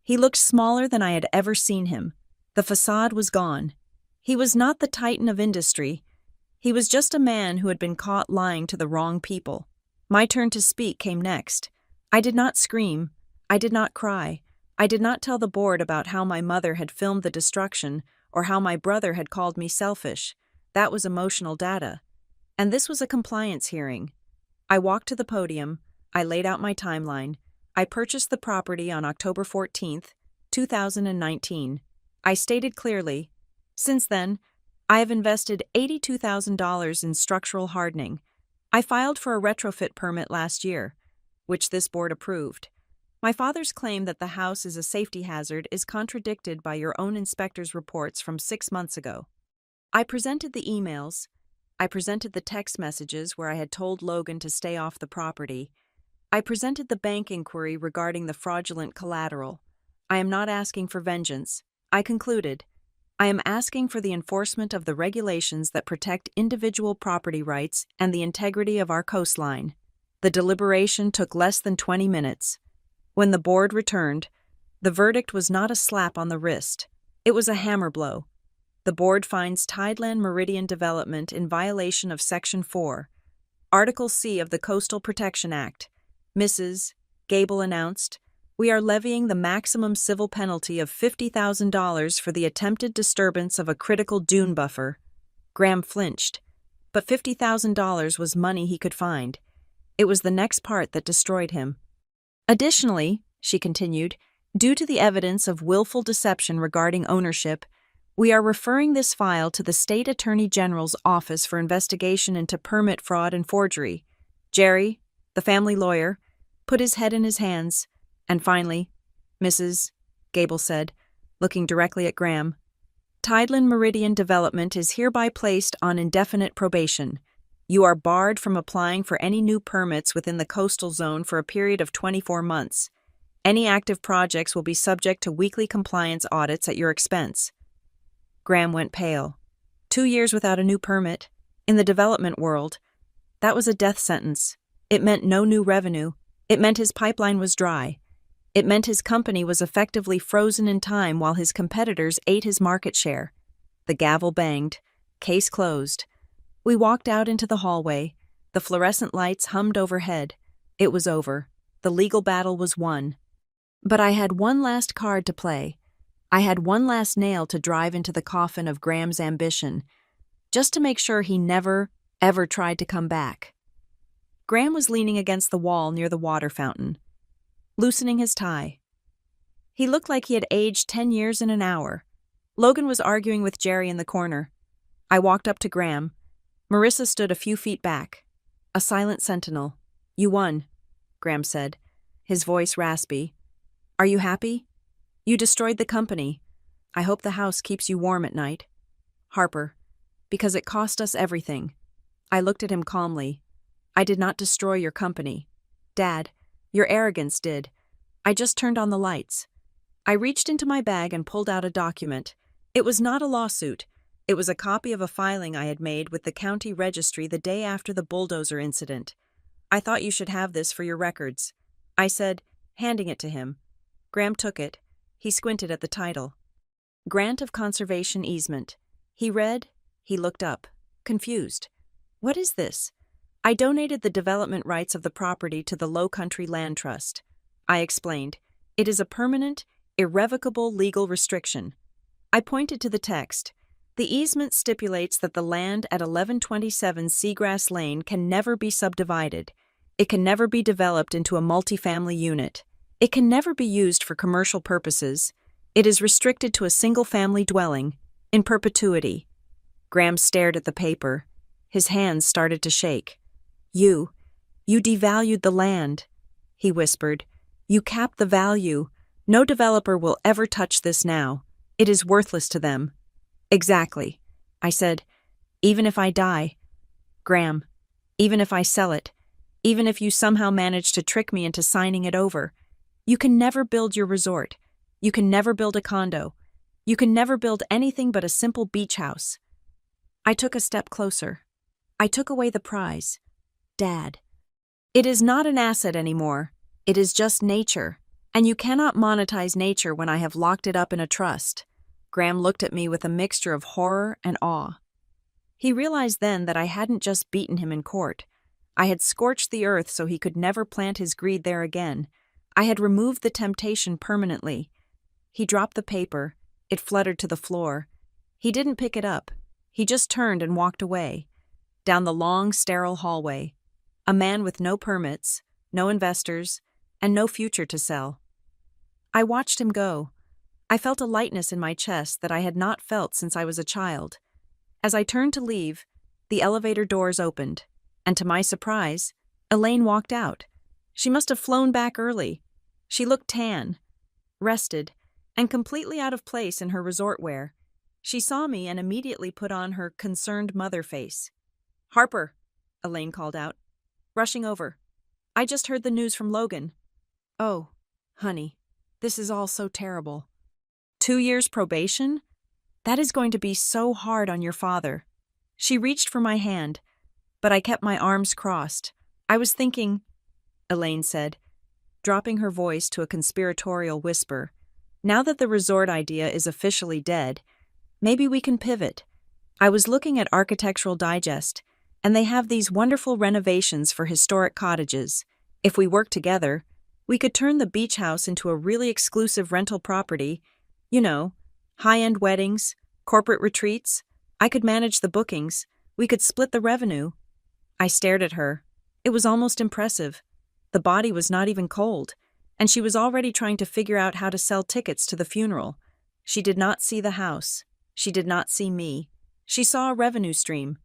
He looked smaller than I had ever seen him. The facade was gone. He was not the titan of industry. He was just a man who had been caught lying to the wrong people. My turn to speak came next. I did not scream. I did not cry. I did not tell the board about how my mother had filmed the destruction or how my brother had called me selfish. That was emotional data. And this was a compliance hearing. I walked to the podium. I laid out my timeline. I purchased the property on October 14th, 2019. I stated clearly, since then, I have invested $82,000 in structural hardening. I filed for a retrofit permit last year, which this board approved. My father's claim that the house is a safety hazard is contradicted by your own inspector's reports from 6 months ago. I presented the emails. I presented the text messages where I had told Logan to stay off the property. I presented the bank inquiry regarding the fraudulent collateral. I am not asking for vengeance. I concluded, I am asking for the enforcement of the regulations that protect individual property rights and the integrity of our coastline. The deliberation took less than 20 minutes. When the board returned, the verdict was not a slap on the wrist. It was a hammer blow. The board finds Tideland Meridian Development in violation of Section 4, Article C of the Coastal Protection Act. Mrs. Gable announced, "We are levying the maximum civil penalty of $50,000 for the attempted disturbance of a critical dune buffer." Graham flinched, but $50,000 was money he could find. It was the next part that destroyed him. Additionally, she continued, due to the evidence of willful deception regarding ownership, we are referring this file to the State Attorney General's office for investigation into permit fraud and forgery. Jerry, the family lawyer, put his head in his hands, and finally, Mrs. Gable said, looking directly at Graham, Tideland Meridian Development is hereby placed on indefinite probation. You are barred from applying for any new permits within the coastal zone for a period of 24 months. Any active projects will be subject to weekly compliance audits at your expense. Graham went pale. 2 years without a new permit. In the development world, that was a death sentence. It meant no new revenue. It meant his pipeline was dry. It meant his company was effectively frozen in time while his competitors ate his market share. The gavel banged. Case closed. We walked out into the hallway. The fluorescent lights hummed overhead. It was over. The legal battle was won. But I had one last card to play. I had one last nail to drive into the coffin of Graham's ambition, just to make sure he never, ever tried to come back. Graham was leaning against the wall near the water fountain, loosening his tie. He looked like he had aged 10 years in an hour. Logan was arguing with Jerry in the corner. I walked up to Graham. Marissa stood a few feet back. A silent sentinel. You won, Graham said, his voice raspy. Are you happy? You destroyed the company. I hope the house keeps you warm at night. Harper, because it cost us everything. I looked at him calmly. I did not destroy your company. Dad, your arrogance did. I just turned on the lights. I reached into my bag and pulled out a document. It was not a lawsuit. It was a copy of a filing I had made with the county registry the day after the bulldozer incident. I thought you should have this for your records, I said, handing it to him. Graham took it. He squinted at the title. Grant of Conservation Easement. He read. He looked up, confused. What is this? I donated the development rights of the property to the Low Country Land Trust. I explained. It is a permanent, irrevocable legal restriction. I pointed to the text. The easement stipulates that the land at 1127 Seagrass Lane can never be subdivided. It can never be developed into a multifamily unit. It can never be used for commercial purposes. It is restricted to a single-family dwelling, in perpetuity. Graham stared at the paper. His hands started to shake. You devalued the land, he whispered. You capped the value. No developer will ever touch this now. It is worthless to them. Exactly, I said. Even if I die. Graham, even if I sell it, even if you somehow manage to trick me into signing it over, you can never build your resort. You can never build a condo. You can never build anything but a simple beach house. I took a step closer. I took away the prize. Dad. It is not an asset anymore. It is just nature. And you cannot monetize nature when I have locked it up in a trust. Graham looked at me with a mixture of horror and awe. He realized then that I hadn't just beaten him in court. I had scorched the earth so he could never plant his greed there again. I had removed the temptation permanently. He dropped the paper. It fluttered to the floor. He didn't pick it up. He just turned and walked away. Down the long, sterile hallway. A man with no permits, no investors, and no future to sell. I watched him go. I felt a lightness in my chest that I had not felt since I was a child. As I turned to leave, the elevator doors opened, and to my surprise, Elaine walked out. She must have flown back early. She looked tan, rested, and completely out of place in her resort wear. She saw me and immediately put on her concerned mother face. Harper, Elaine called out, rushing over. I just heard the news from Logan. Oh, honey, this is all so terrible. 2 years probation? That is going to be so hard on your father. She reached for my hand, but I kept my arms crossed. I was thinking, Elaine said, dropping her voice to a conspiratorial whisper. Now that the resort idea is officially dead, maybe we can pivot. I was looking at Architectural Digest, and they have these wonderful renovations for historic cottages. If we work together, we could turn the beach house into a really exclusive rental property. You know, high-end weddings, corporate retreats. I could manage the bookings. We could split the revenue. I stared at her. It was almost impressive. The body was not even cold, and she was already trying to figure out how to sell tickets to the funeral. She did not see the house. She did not see me. She saw a revenue stream.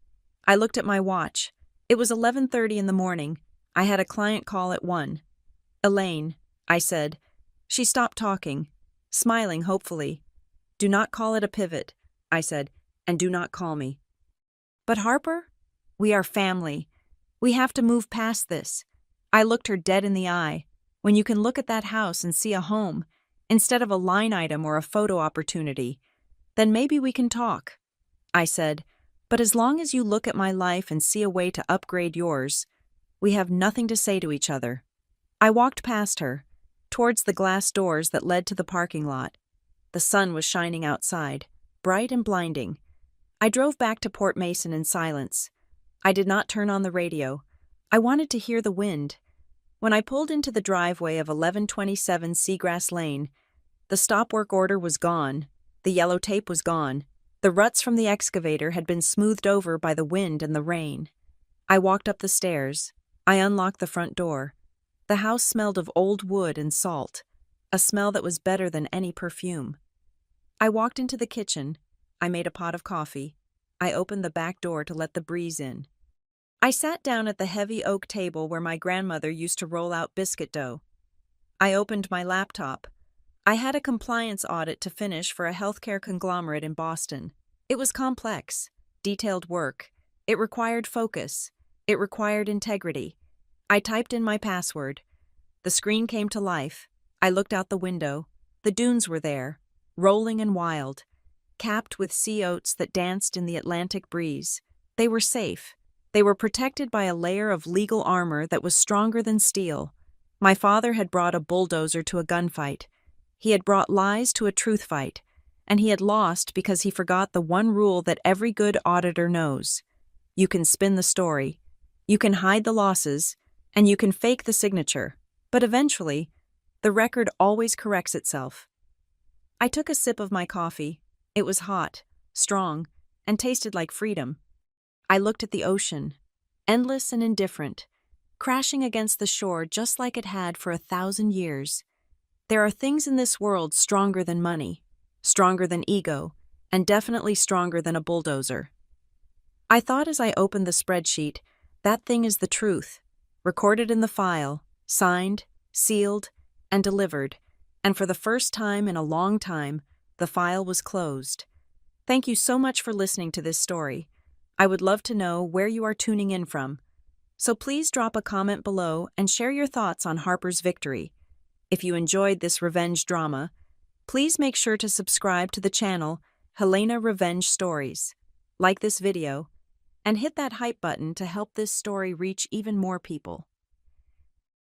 I looked at my watch. It was 11:30 in the morning. I had a client call at 1. "Elaine," I said. She stopped talking, smiling hopefully. "Do not call it a pivot," I said, "and do not call me." "But Harper? We are family. We have to move past this." I looked her dead in the eye. When you can look at that house and see a home, instead of a line item or a photo opportunity, then maybe we can talk. I said, "But as long as you look at my life and see a way to upgrade yours, we have nothing to say to each other." I walked past her, towards the glass doors that led to the parking lot. The sun was shining outside, bright and blinding. I drove back to Port Mason in silence. I did not turn on the radio. I wanted to hear the wind. When I pulled into the driveway of 1127 Seagrass Lane, the stop work order was gone. The yellow tape was gone. The ruts from the excavator had been smoothed over by the wind and the rain. I walked up the stairs. I unlocked the front door. The house smelled of old wood and salt, a smell that was better than any perfume. I walked into the kitchen. I made a pot of coffee. I opened the back door to let the breeze in. I sat down at the heavy oak table where my grandmother used to roll out biscuit dough. I opened my laptop. I had a compliance audit to finish for a healthcare conglomerate in Boston. It was complex, detailed work. It required focus. It required integrity. I typed in my password. The screen came to life. I looked out the window. The dunes were there, rolling and wild, capped with sea oats that danced in the Atlantic breeze. They were safe. They were protected by a layer of legal armor that was stronger than steel. My father had brought a bulldozer to a gunfight. He had brought lies to a truth fight, and he had lost because he forgot the one rule that every good auditor knows. You can spin the story, you can hide the losses, and you can fake the signature, but eventually, the record always corrects itself. I took a sip of my coffee. It was hot, strong, and tasted like freedom. I looked at the ocean, endless and indifferent, crashing against the shore just like it had for 1,000 years. There are things in this world stronger than money, stronger than ego, and definitely stronger than a bulldozer. I thought as I opened the spreadsheet, that thing is the truth, recorded in the file, signed, sealed, and delivered, and for the first time in a long time, the file was closed. Thank you so much for listening to this story. I would love to know where you are tuning in from. So please drop a comment below and share your thoughts on Harper's victory. If you enjoyed this revenge drama, please make sure to subscribe to the channel Helena Revenge Stories, like this video, and hit that hype button to help this story reach even more people.